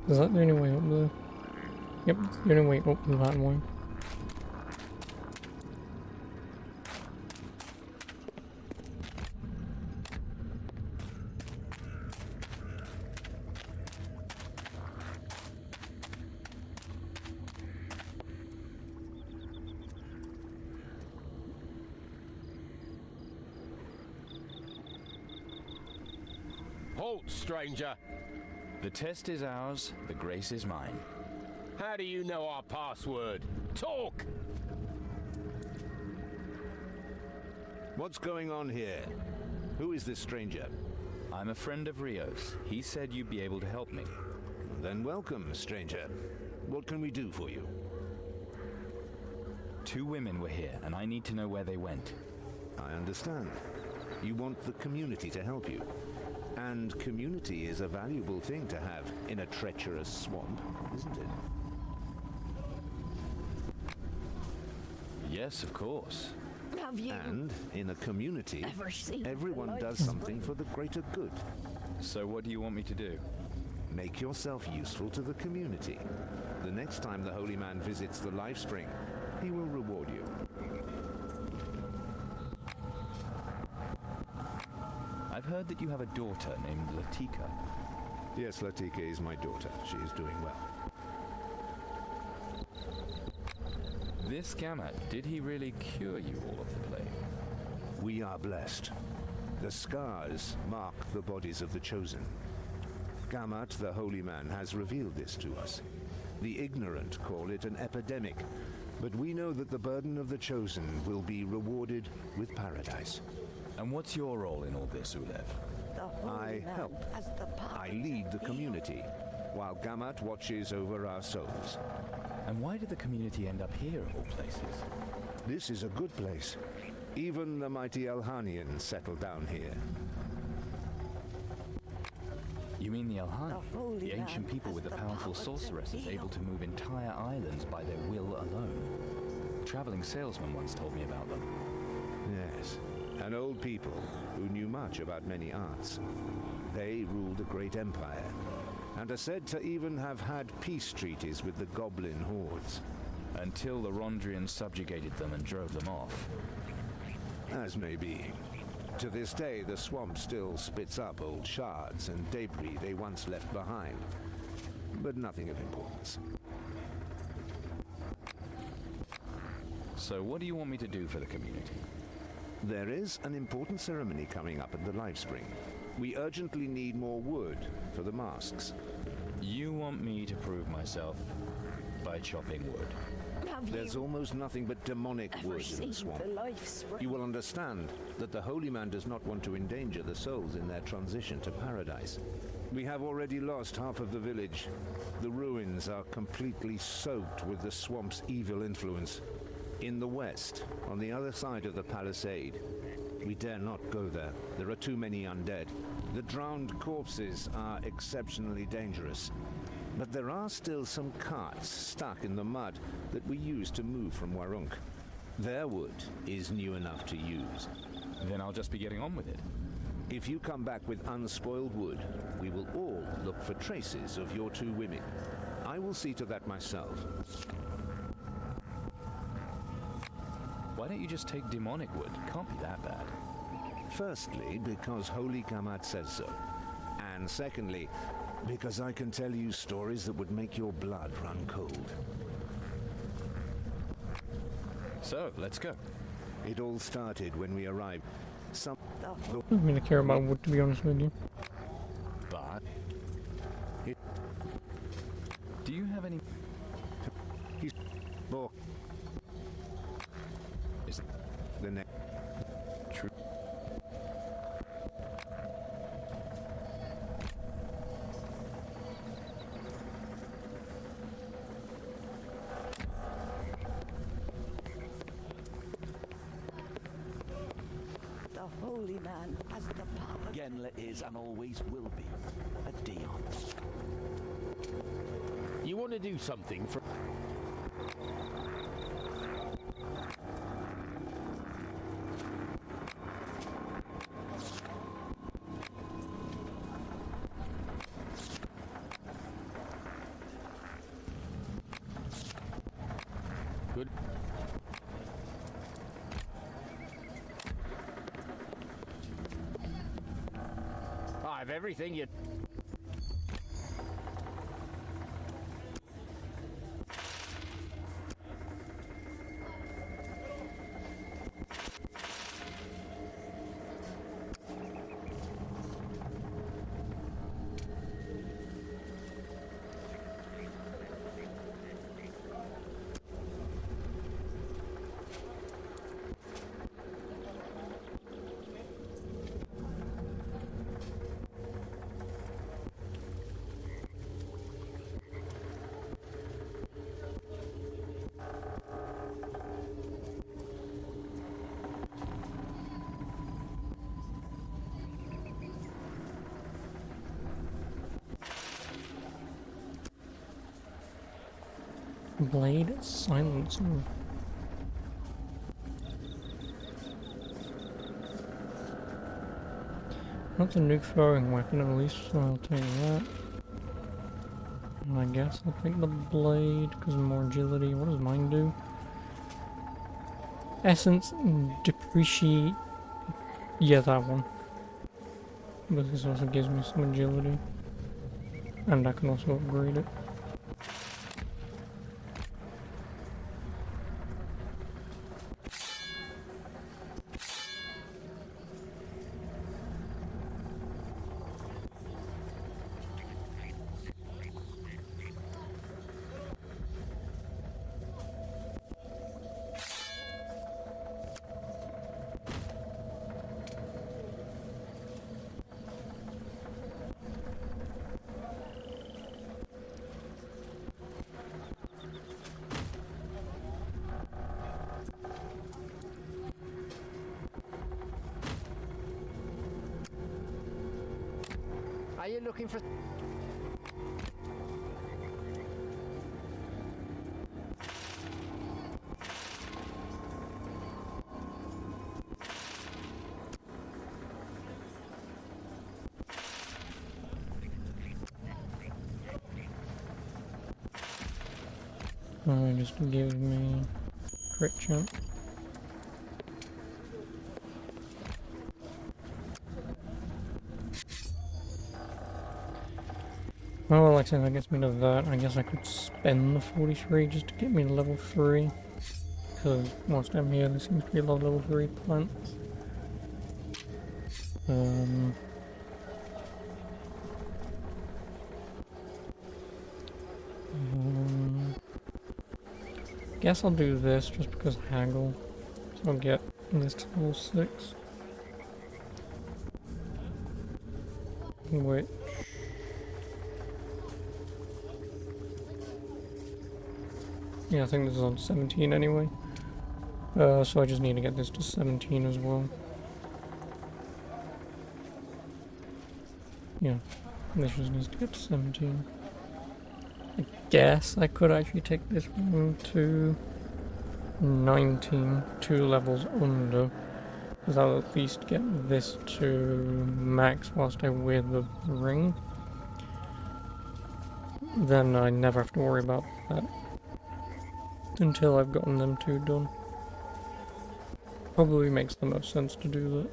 Is that the only way up there? Yep, it's the only way up that way. Halt, stranger! The test is ours, the grace is mine. How do you know our password? Talk! What's going on here? Who is this stranger? I'm a friend of Rio's. He said you'd be able to help me. Then welcome, stranger. What can we do for you? 2 women were here, and I need to know where they went. I understand. You want the community to help you. And community is a valuable thing to have in a treacherous swamp, isn't it? Yes, of course. Have you And in a community, ever seen everyone the does light something for the greater good. So what do you want me to do? Make yourself useful to the community. The next time the holy man visits the life spring, he will reward you. I've heard that you have a daughter named Latika. Yes, Latika is my daughter. She is doing well. This Gamat, did he really cure you all of the plague? We are blessed. The scars mark the bodies of the chosen. Gamat, the holy man, has revealed this to us. The ignorant call it an epidemic, but we know that the burden of the chosen will be rewarded with paradise. And what's your role in all this, Ulev? I help. I lead the community, while Gamat watches over our souls. And why did the community end up here of all places? This is a good place. Even the mighty Elhanians settled down here. You mean the Elhani? The ancient people with the powerful sorceresses able to move entire islands by their will alone. A traveling salesman once told me about them. Yes, an old people who knew much about many arts. They ruled a great empire, and are said to even have had peace treaties with the goblin hordes. Until the Rondrians subjugated them and drove them off. As may be. To this day, the swamp still spits up old shards and debris they once left behind, but nothing of importance. So what do you want me to do for the community? There is an important ceremony coming up at the Life Spring. We urgently need more wood for the masks. You want me to prove myself by chopping wood? There's almost nothing but demonic wood in the swamp. You will understand that the holy man does not want to endanger the souls in their transition to paradise. We have already lost half of the village. The ruins are completely soaked with the swamp's evil influence. In the west, on the other side of the palisade, we dare not go there. There are too many undead. The drowned corpses are exceptionally dangerous. But there are still some carts stuck in the mud that we use to move from Warunk. Their wood is new enough to use. Then I'll just be getting on with it. If you come back with unspoiled wood, we will all look for traces of your 2 women. I will see to that myself. Why don't you just take demonic wood? Can't be that bad. Firstly, because Holy Gamat says so. And secondly, because I can tell you stories that would make your blood run cold. So, let's go. It all started when we arrived. I don't really care about wood, to be honest with you. But... do you have any... Is... the next... True. holy man has the power. Genla is and always will be a Dion. You want to do something for... Good. I've everything you... Blade silencer. That's a nuke throwing weapon at least, so I'll take that. And I guess I'll take the blade because of more agility. What does mine do? Essence depreciate. Yeah, that one. But this also gives me some agility. And I can also upgrade it. Are you looking for... Oh, just give me crit chance. Oh, well, like I said, that gets me to that. I guess I could spend the 43 just to get me to level 3. Because whilst I'm here, there seems to be a lot of level 3 plants. Guess I'll do this just because haggle. So I'll get this to level 6. Which... yeah, I think this is on 17 anyway. So I just need to get this to 17 as well. Yeah, this just needs to get to 17. I guess I could actually take this one to 19, 2 levels under. Because I'll at least get this to max whilst I wear the ring. Then I never have to worry about that. Until I've gotten them two done. Probably makes the most sense to do that.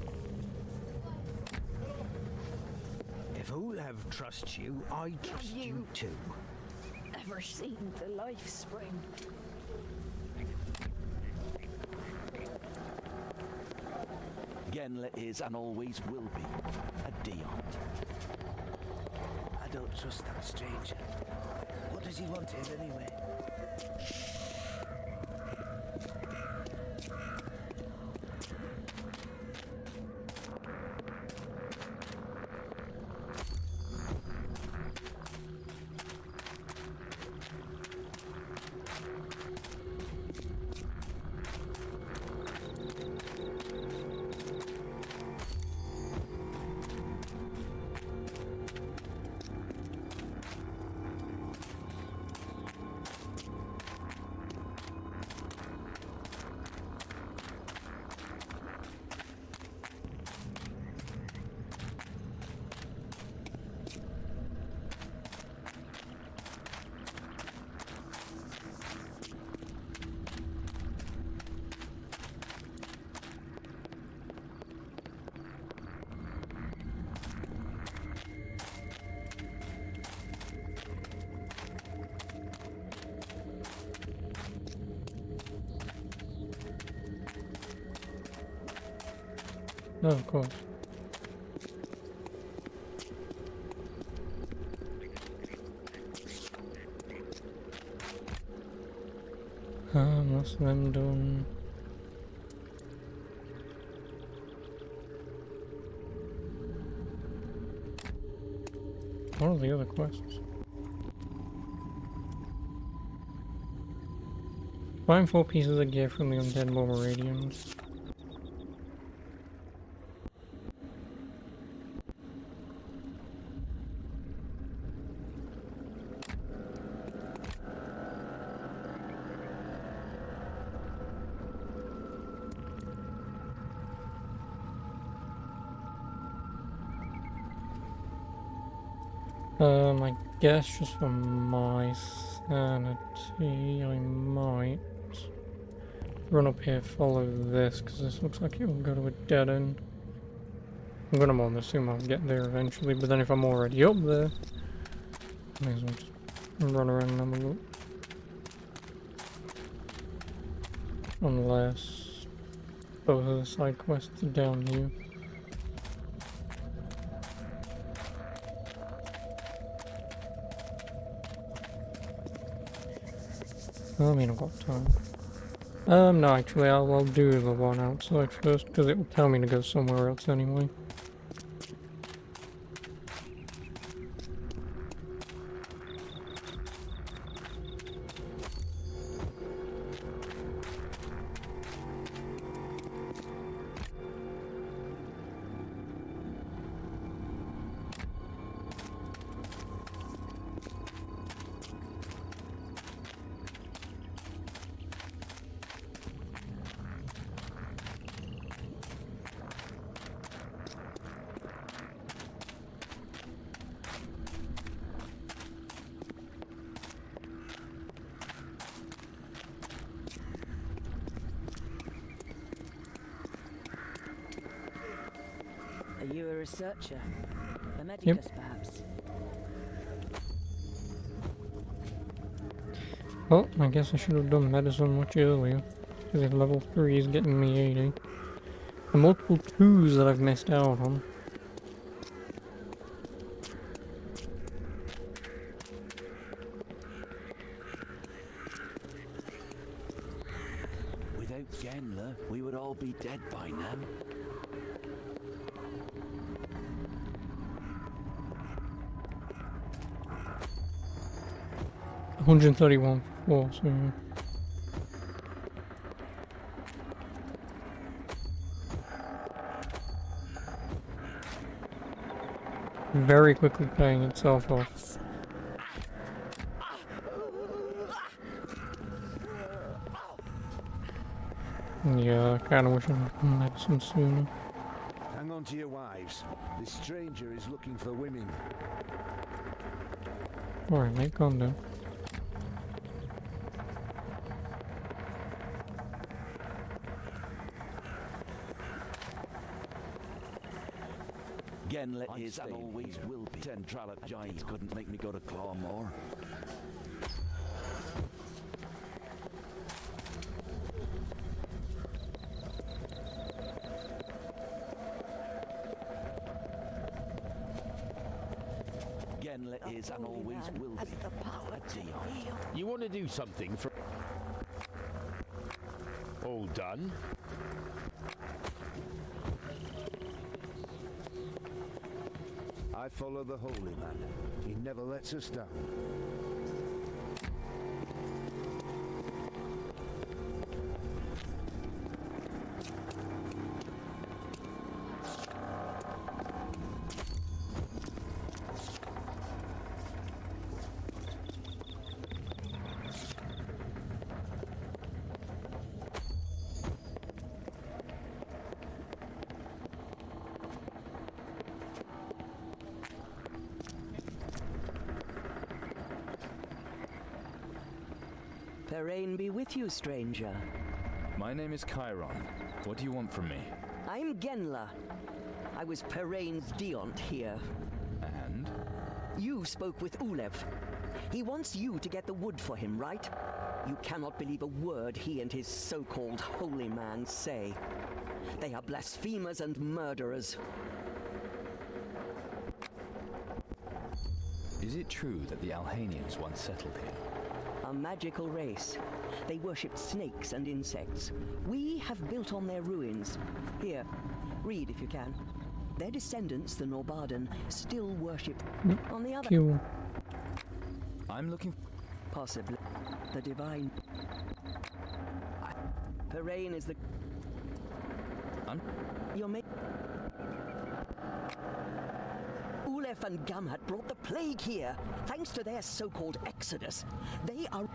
If Olav trusts you, I trust you too. Ever seen the life spring? Genla is and always will be a Dion. I don't trust that stranger. What does he want here anyway? No, of course. What's them done? What are the other quests? Find 4 pieces of gear from the undead Momeradians. I guess just for my sanity, I might run up here, follow this, because this looks like it will go to a dead end. I'm gonna assume I'll get there eventually, but then if I'm already up there, may as well just run around and have a look. Unless both of the side quests are down here. I mean, I've got time. No, actually, I'll do the one outside first, because it will tell me to go somewhere else anyway. Are you a researcher? A medicus, perhaps? Well, I guess I should have done medicine much earlier, because if level 3 is getting me 80. The multiple 2s that I've missed out on. Without Genla, we would all be dead by now. $131 for 4, so yeah. Very quickly paying itself off. Yeah, I kinda wish I had done medicine sooner. Hang on to your wives. This stranger is looking for women. Alright, mate, calm down. Genla is and always will be. Tendrallet giants couldn't make me go to Clawmore. Genla is and always will be. The power to heal. You want to do something for... All done? I follow the holy man. He never lets us down. Perrain be with you, stranger. My name is Chiron. What do you want from me? I'm Genla. I was Perrain's Deont here. And? You spoke with Ulev. He wants you to get the wood for him, right? You cannot believe a word he and his so-called holy man say. They are blasphemers and murderers. Is it true that the Alhanians once settled here? A magical race. They worshipped snakes and insects. We have built on their ruins. Here, read if you can. Their descendants, the Norbaden, still worship. On the other... Cool. I'm looking... Possibly. The divine... Parain is the... You're Ulef and Gamhat brought the plague here, thanks to their so-called exodus. They are...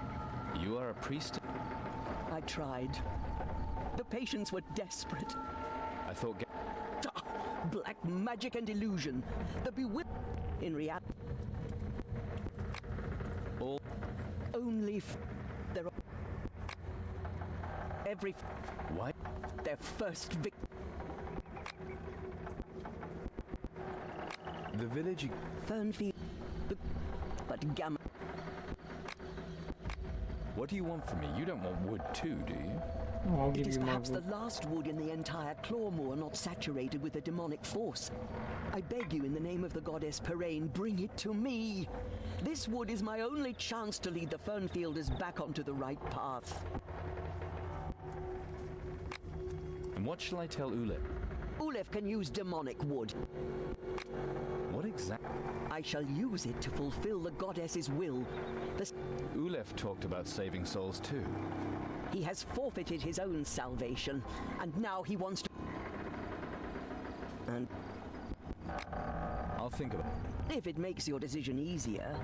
You are a priest? I tried. The patients were desperate. I thought... Black magic and illusion. The in reality... All... Only there are... Every... Why? Their first victim... The village... Fernfield... But Gamma... What do you want from me? You don't want wood too, do you? Oh, I'll give It is you my perhaps the wood. last wood in the entire Clawmoor not saturated with a demonic force. I beg you in the name of the goddess Parain, bring it to me. This wood is my only chance to lead the Fernfielders back onto the right path. And what shall I tell Ulef? Ulef can use demonic wood. What exactly? I shall use it to fulfill the goddess's will. Ulef talked about saving souls too. He has forfeited his own salvation, and now he wants to... And... I'll think about it. If it makes your decision easier...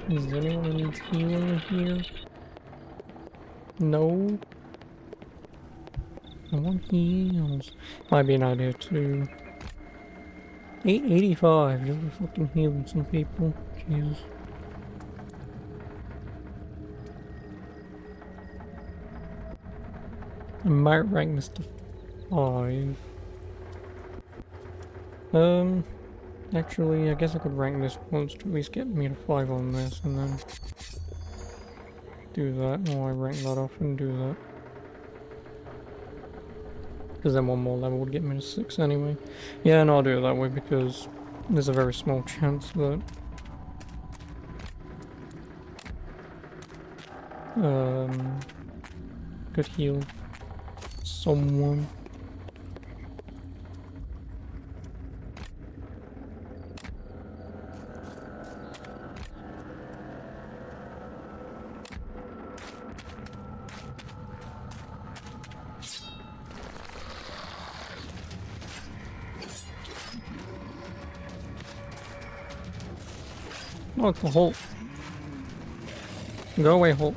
Is there anyone who needs healing here? No? I want heals. Might be an idea too. 885, just for fucking healing some people. Jesus. I might rank this to 5. Actually, I guess I could rank this once to at least get me to 5 on this, and then do that. Oh, I rank that off and do that. Because then one more level would get me to 6 anyway. Yeah, and I'll do it that way because there's a very small chance that could heal someone. Oh, it's the Hulk. Go away, Hulk.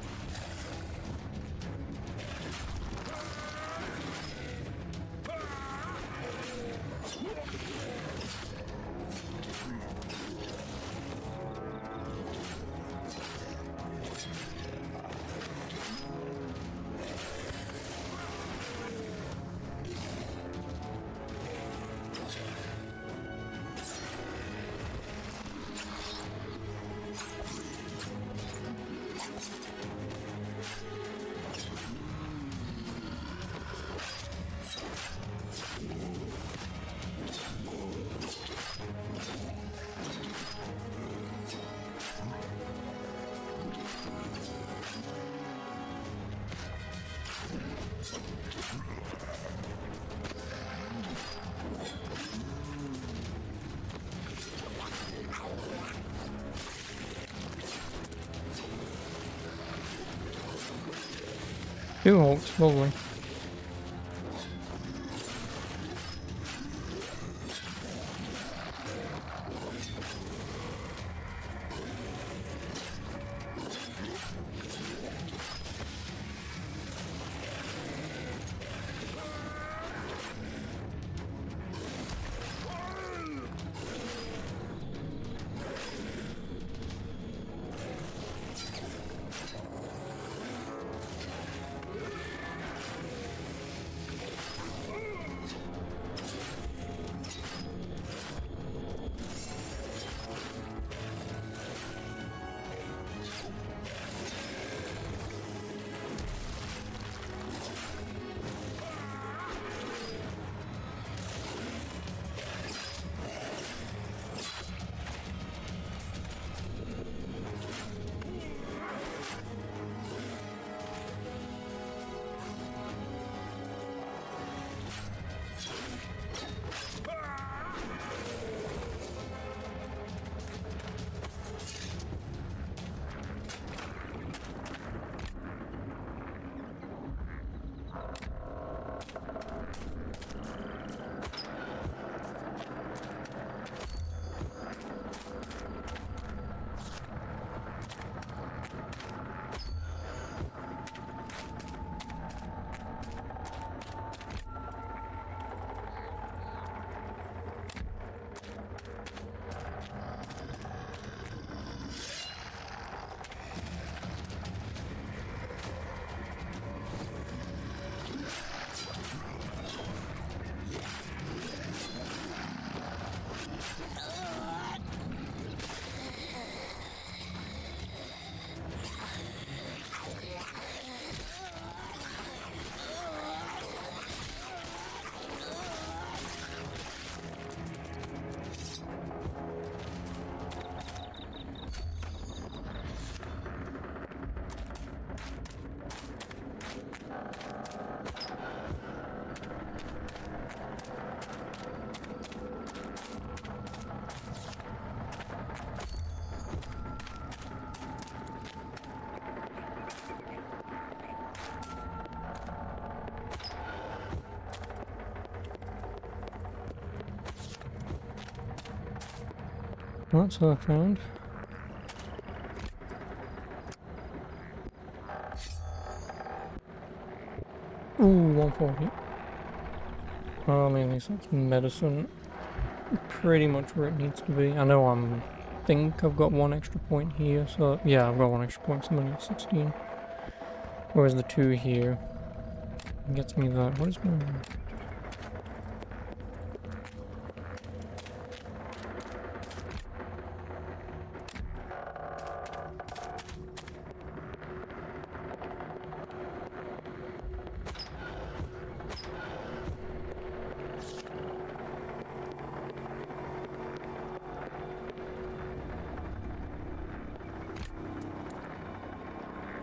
Two Hulks, lovely. That's her found. Ooh, 140. I mean, at least that's medicine. Pretty much where it needs to be. I know think I've got 1 extra point here, so yeah, I've got 1 extra point, so I'm only at 16. Whereas the 2 here gets me that. What is my...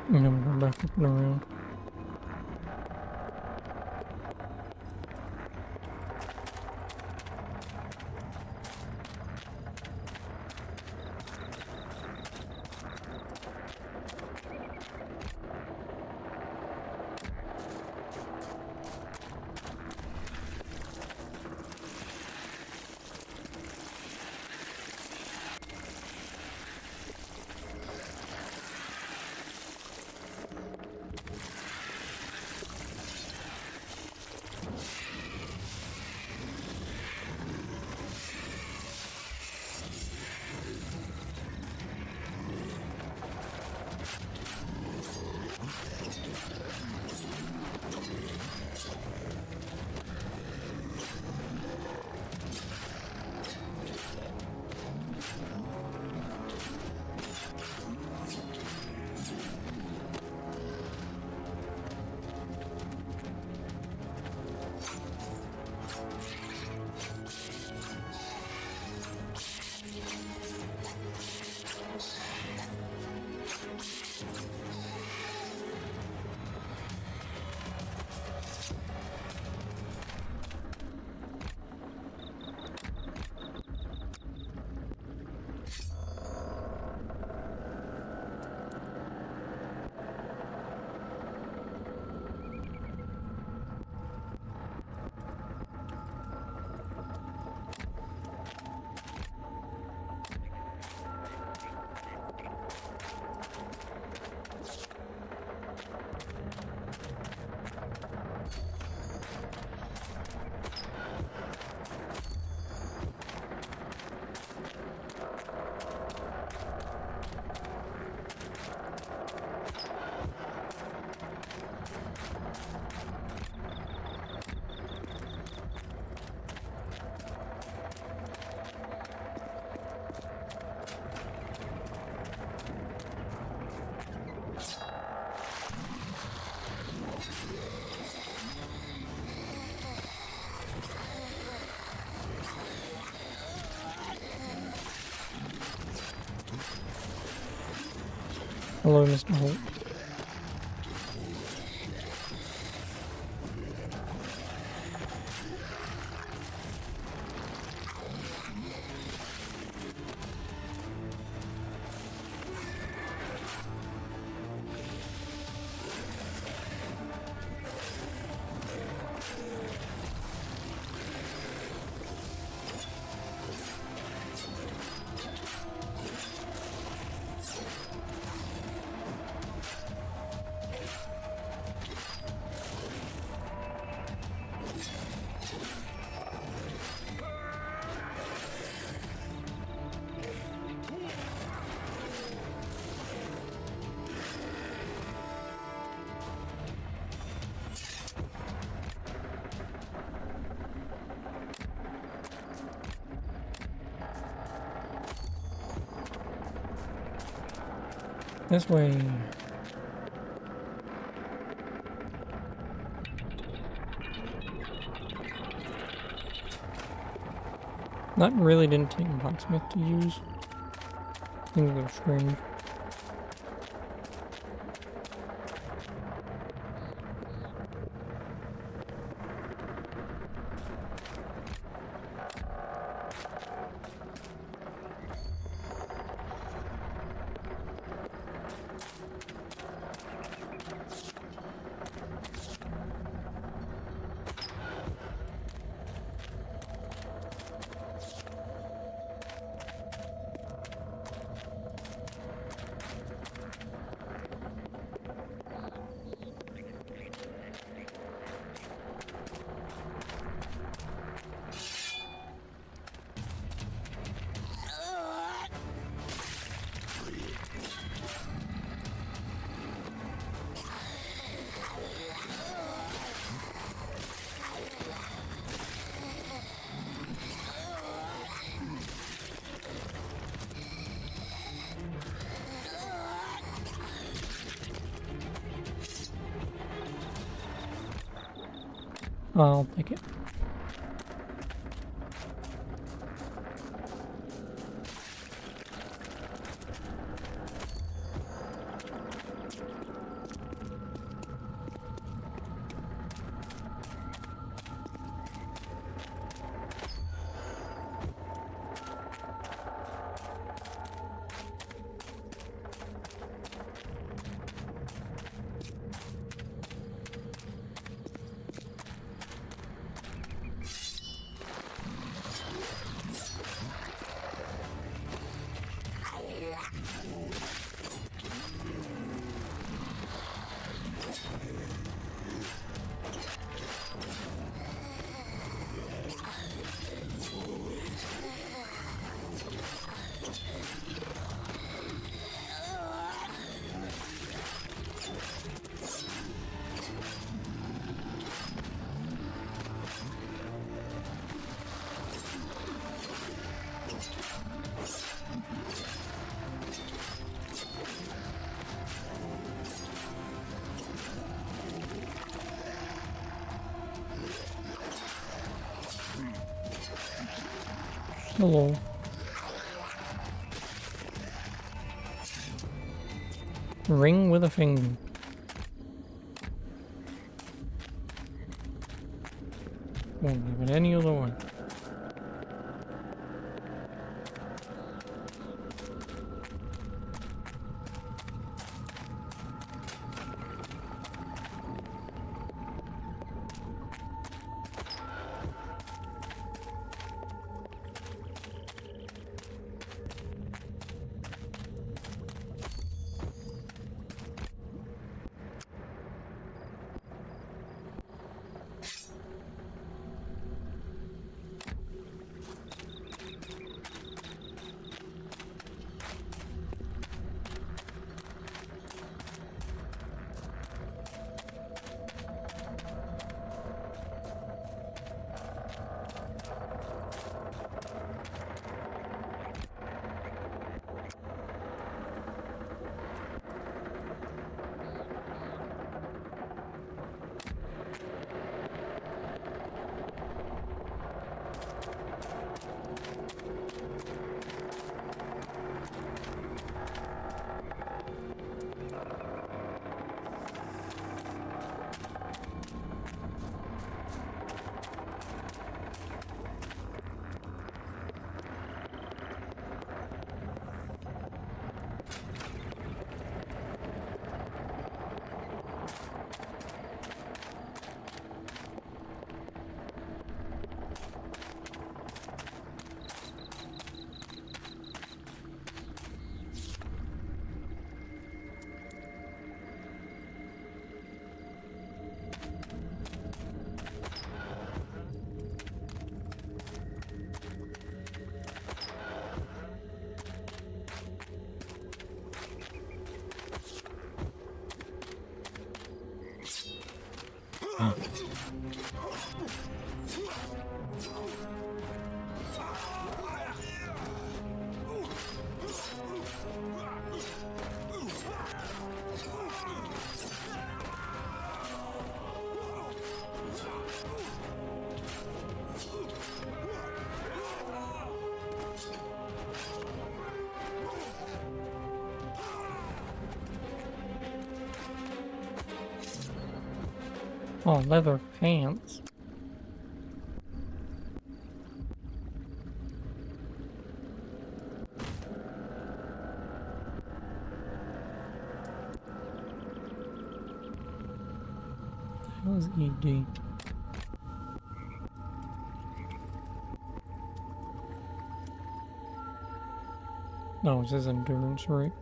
I'm gonna go back up and around. Hello, Mr. Holt. This way. That really didn't take blacksmith to use. Seems a little strange. I'll take it. Hello. Ring with a finger. Won't have it any other way. Oh, leather pants. How's ED? No, it says endurance rate.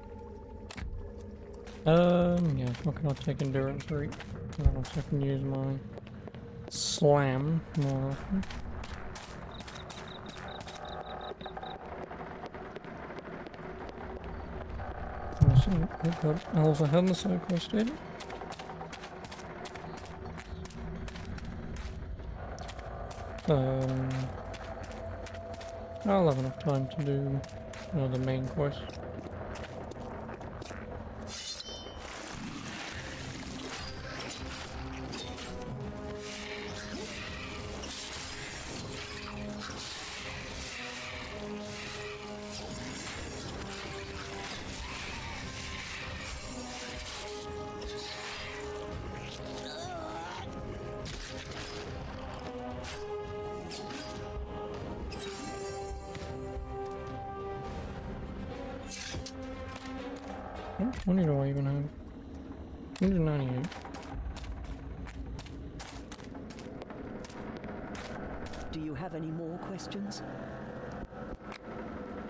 Yeah, why can I take endurance rate? So I can use my slam more often. I also had the cycle steady. I'll have enough time to do the main quest. How much money do I even have? 198. Do you have any more questions?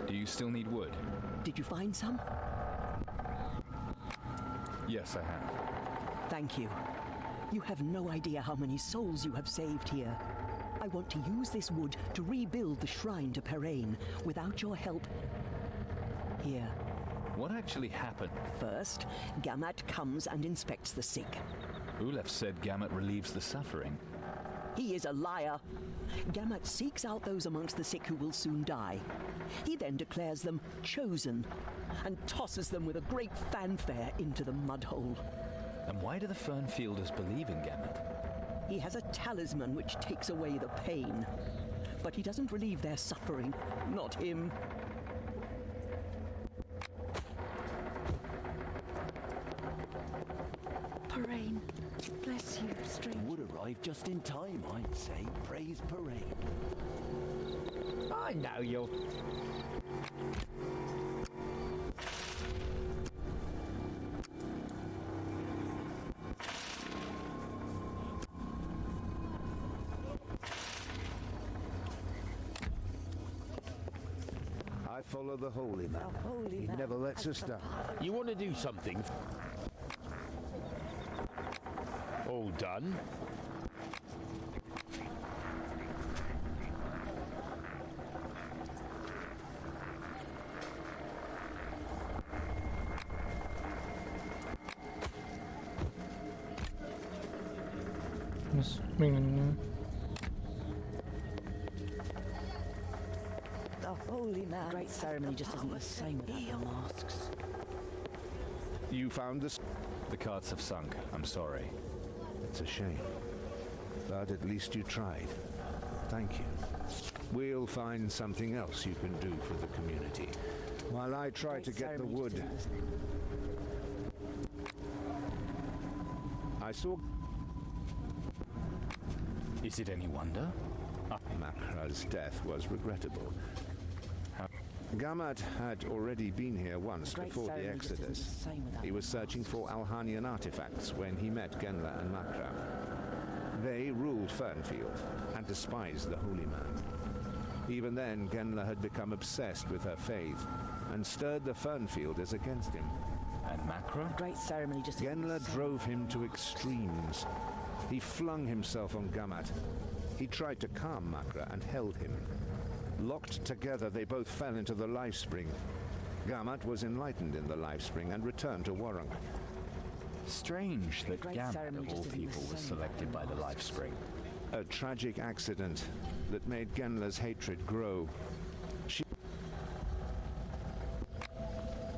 Do you still need wood? Did you find some? Yes, I have. Thank you. You have no idea how many souls you have saved here. I want to use this wood to rebuild the shrine to Parain. Without your help... Here. What actually happened? First, Gammat comes and inspects the sick. Ulef said Gamut relieves the suffering. He is a liar. Gammat seeks out those amongst the sick who will soon die. He then declares them chosen and tosses them with a great fanfare into the mud hole. And why do the Fernfielders believe in Gamut? He has a talisman which takes away the pain. But he doesn't relieve their suffering. Not him. Parain, bless you, stranger. Would arrive just in time, I'd say. Praise Parade. I know you'll... I follow the holy man. He never lets us down. You want to do something? All done? Just swinging The holy man. Great ceremony just isn't the same without the masks. You found this? The carts have sunk. I'm sorry. It's a shame. But at least you tried. Thank you. We'll find something else you can do for the community. While I try to get the wood... I saw... Is it any wonder? Makra's death was regrettable. Gammat had already been here once before the Exodus. He was searching for Alhanian artifacts when he met Genla and Makra. They ruled Fernfield and despised the Holy Man. Even then, Genla had become obsessed with her faith and stirred the Fernfielders against him. And Makra? Great ceremony just... Genla drove him to extremes. He flung himself on Gammat. He tried to calm Makra and held him. Locked together, they both fell into the life spring. Gammat was enlightened in the life spring and returned to Warrunk. Strange that Gamut, of all people, was selected by the life spring. A tragic accident that made Genla's hatred grow.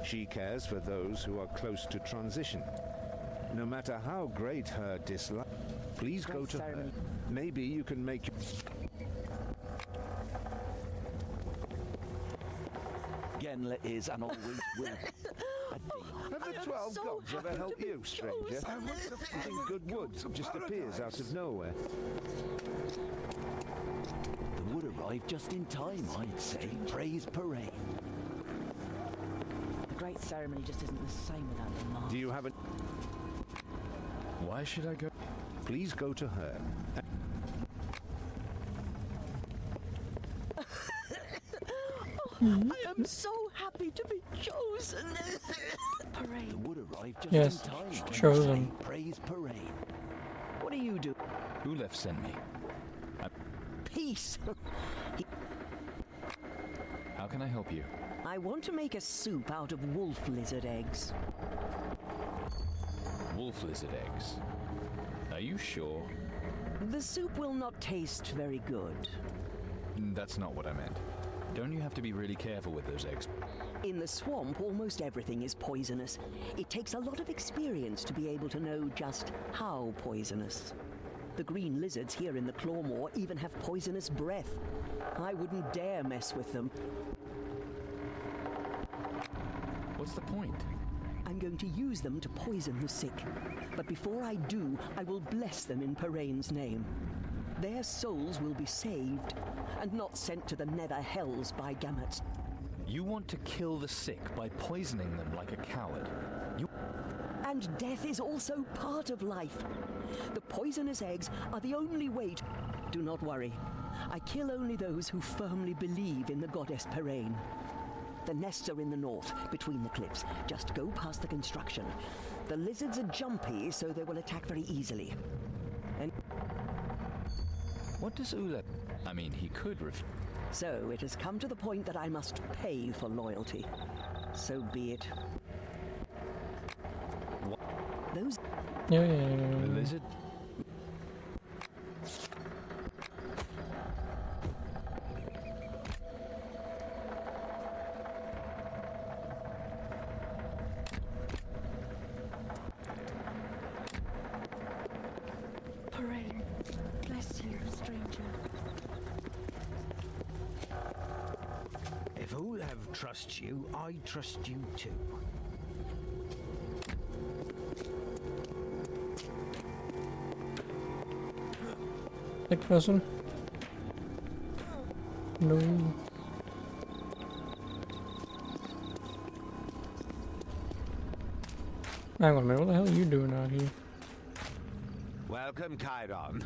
She cares for those who are close to transition. No matter how great her dislike, please go to her. Maybe you can make... Genla is and always will. Have the 12 gods ever helped you, stranger? Something good wood just appears out of nowhere. The wood arrived just in time, I'd say. Praise Parade. The great ceremony just isn't the same without the mask. Do you have a... Why should I go? Please go to her. I am so happy to be chosen. Parade. The wood arrived just Yes, in time. I'd chosen. say. Praise Parade. What do you do? Ulef sent me. Peace. How can I help you? I want to make a soup out of wolf lizard eggs. Wolf lizard eggs. Are you sure? The soup will not taste very good. That's not what I meant. Don't you have to be really careful with those eggs? In the swamp, almost everything is poisonous. It takes a lot of experience to be able to know just how poisonous. The green lizards here in the Clawmore even have poisonous breath. I wouldn't dare mess with them. What's the point? I'm going to use them to poison the sick. But before I do, I will bless them in Parain's name. Their souls will be saved, and not sent to the nether hells by Gamut. You want to kill the sick by poisoning them like a coward. And death is also part of life. The poisonous eggs are the only way to... Do not worry. I kill only those who firmly believe in the goddess Parain. The nests are in the north, between the cliffs. Just go past the construction. The lizards are jumpy, so they will attack very easily. And what does Ula... I mean, he could So it has come to the point that I must pay for loyalty. So be it. What? Those... Yeah. The lizard? Parain, bless you, stranger. If Olav trusts you, I trust you too. Sick person? No. Hang on a minute, what the hell are you doing out here? Welcome, Chiron.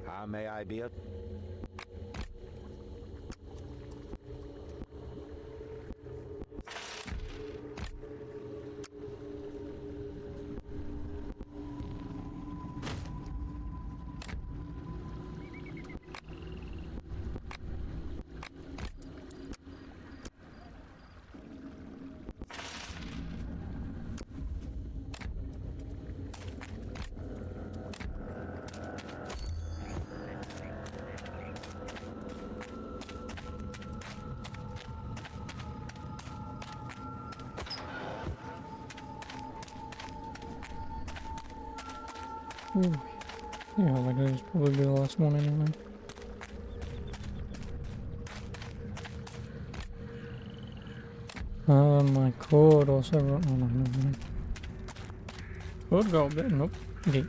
How may I be of... Ooh. Yeah, like that is probably the last one anyway. My code also wrote... Oh, no. Code go up there? Nope. Okay.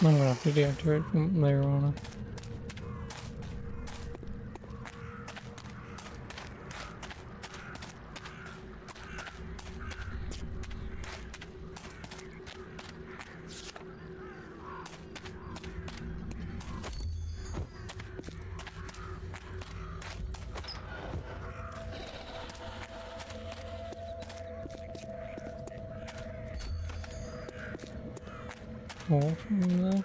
I'm gonna have to deactivate from later on. All from there.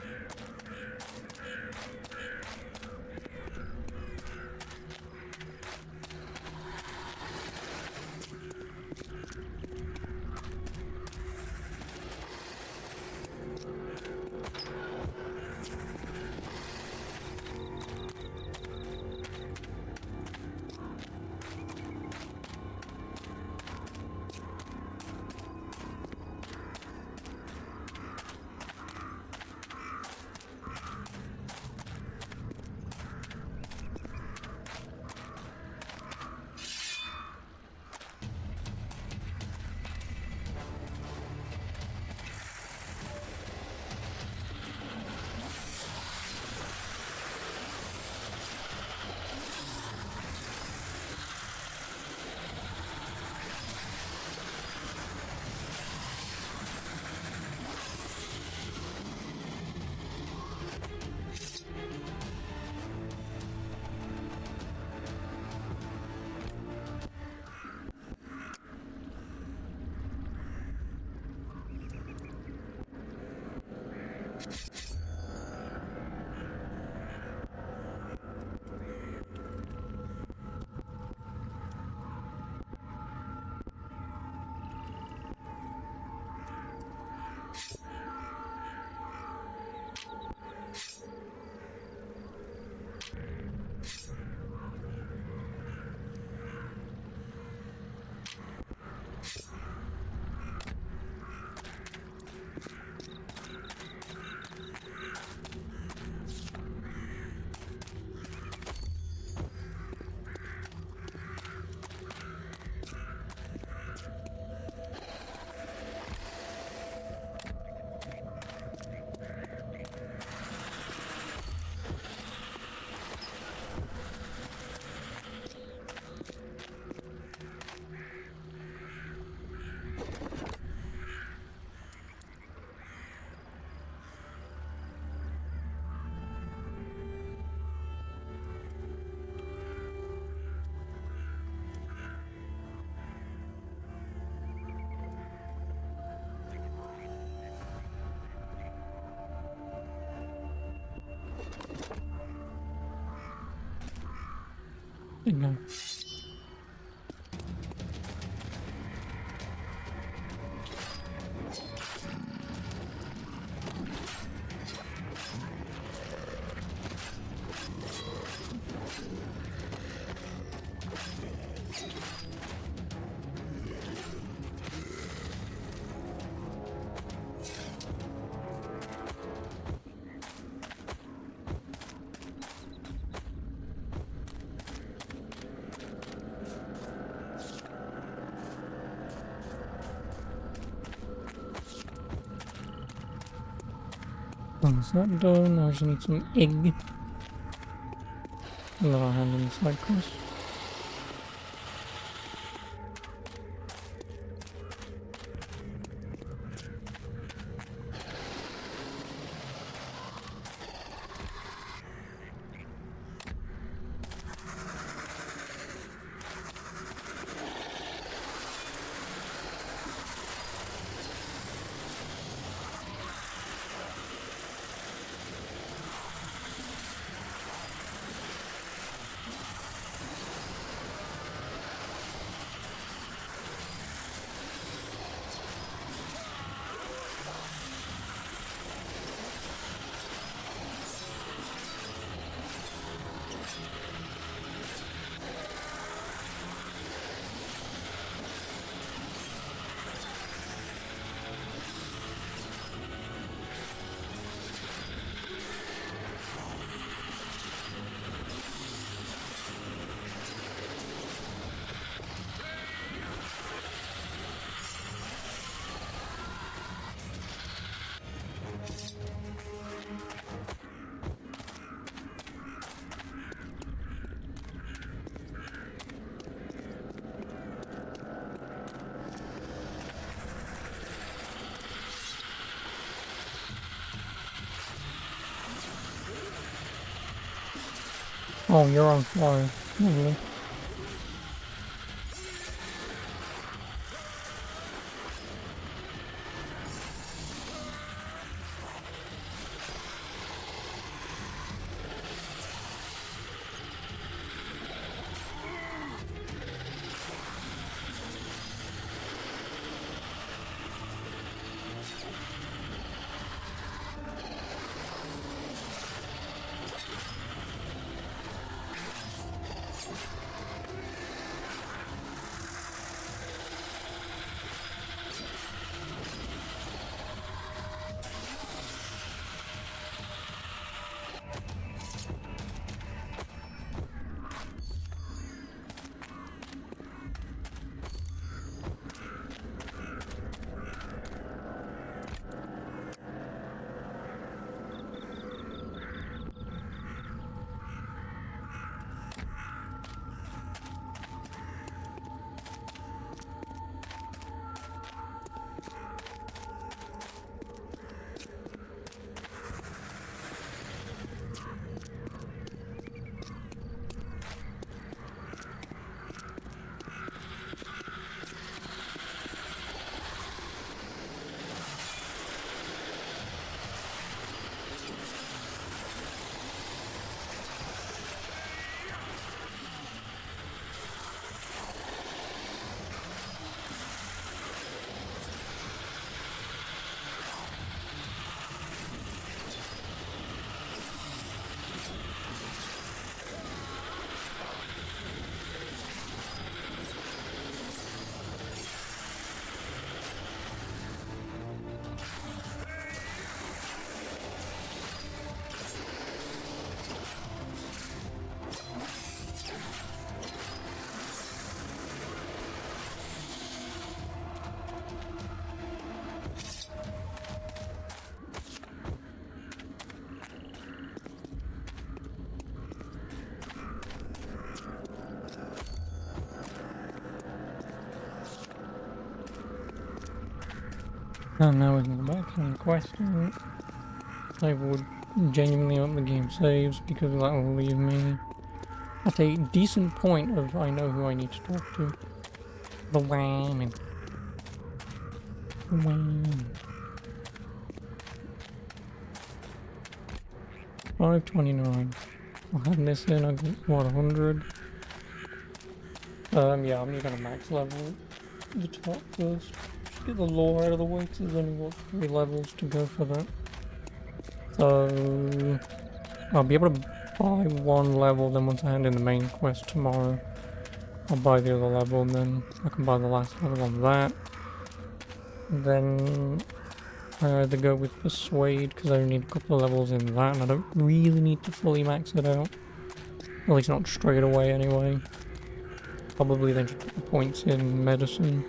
No. Is that done? I just need some egg. And then I'll hand in the side quest. Oh, you're on fire. Lovely. And now we can go back and question. I would genuinely hope the game saves because that will leave me at a decent point of I know who I need to talk to. The wham. Wham. 529. I'll have this in, I got what, 100? Yeah, I'm just gonna max level the top first. Just get the lore out of the way, because there's only, what, 3 levels to go for that. So, I'll be able to buy 1 level, then once I hand in the main quest tomorrow, I'll buy the other level, and then I can buy the last level on that. Then I either go with Persuade, because I only need a couple of levels in that, and I don't really need to fully max it out. At least not straight away, anyway. Probably then just put the points in Medicine.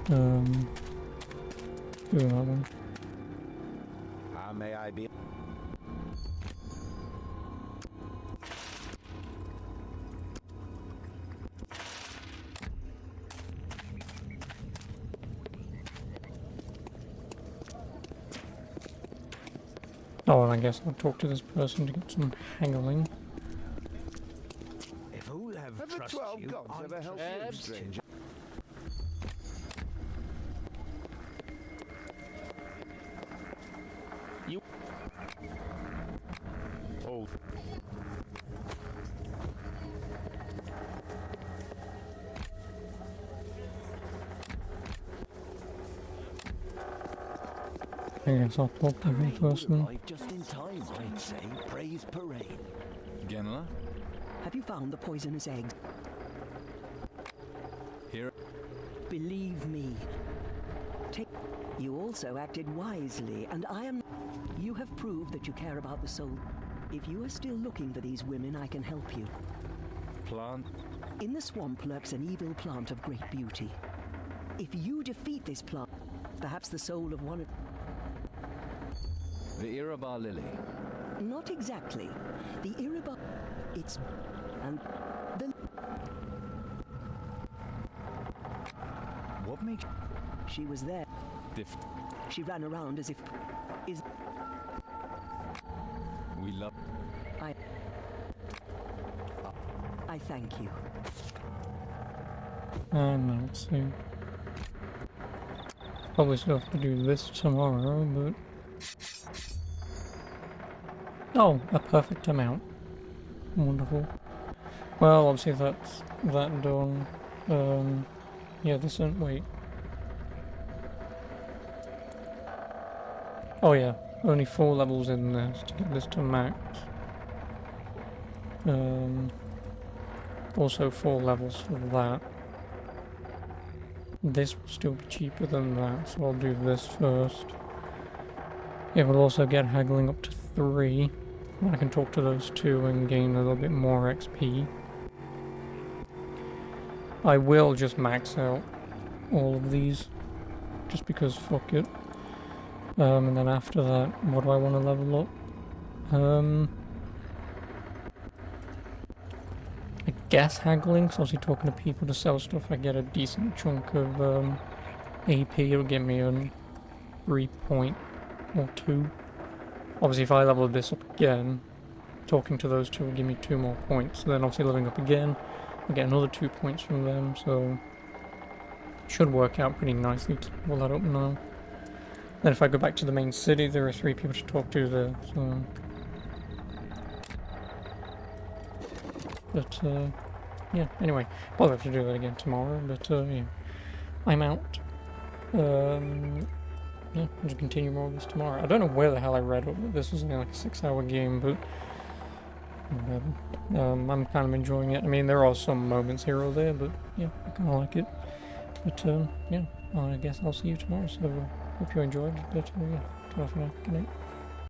Do that one. How may I be? Oh, and I guess I'll talk to this person to get some haggling. If all have the trust 12 you, gods ever helped you, stranger? You. Oh. I guess I'll talk to him first then. Just in time, I'd say. Praise Parade. Genla? Have you found the poisonous eggs? Here. Believe me. You also acted wisely, and I am... You have proved that you care about the soul. If you are still looking for these women, I can help you. Plant? In the swamp lurks an evil plant of great beauty. If you defeat this plant, perhaps the soul of one of... The Irabar Lily. Not exactly. The Irabar... It's... And... The... What makes... She was there. She ran around as if... Is... We love... I thank you. No, let's see. Probably still have to do this tomorrow, but... Oh, a perfect amount. Wonderful. Well, obviously that's that done. Yeah, this one, wait. Oh yeah, only 4 levels in this to get this to max. Also 4 levels for that. This will still be cheaper than that, so I'll do this first. It will also get haggling up to 3. I can talk to those 2 and gain a little bit more XP. I will just max out all of these, just because fuck it. And then after that, what do I want to level up? I guess haggling, so obviously talking to people to sell stuff, I get a decent chunk of AP. It'll give me a 3 point or 2. Obviously if I level this up again, talking to those 2 will give me 2 more points. Then obviously leveling up again, I get another 2 points from them, so it should work out pretty nicely to level that up now. Then if I go back to the main city, there are 3 people to talk to there, so... But, yeah, anyway, I'll have to do that again tomorrow, but, yeah. I'm out. Yeah, I'll just continue more of this tomorrow. I don't know where the hell I read it, this was only like a 6-hour game, but... whatever. I'm kind of enjoying it. I mean, there are some moments here or there, but, yeah, I kind of like it. But, yeah, I guess I'll see you tomorrow, so... Hope you enjoyed, but yeah, ta-ra for now. Good night.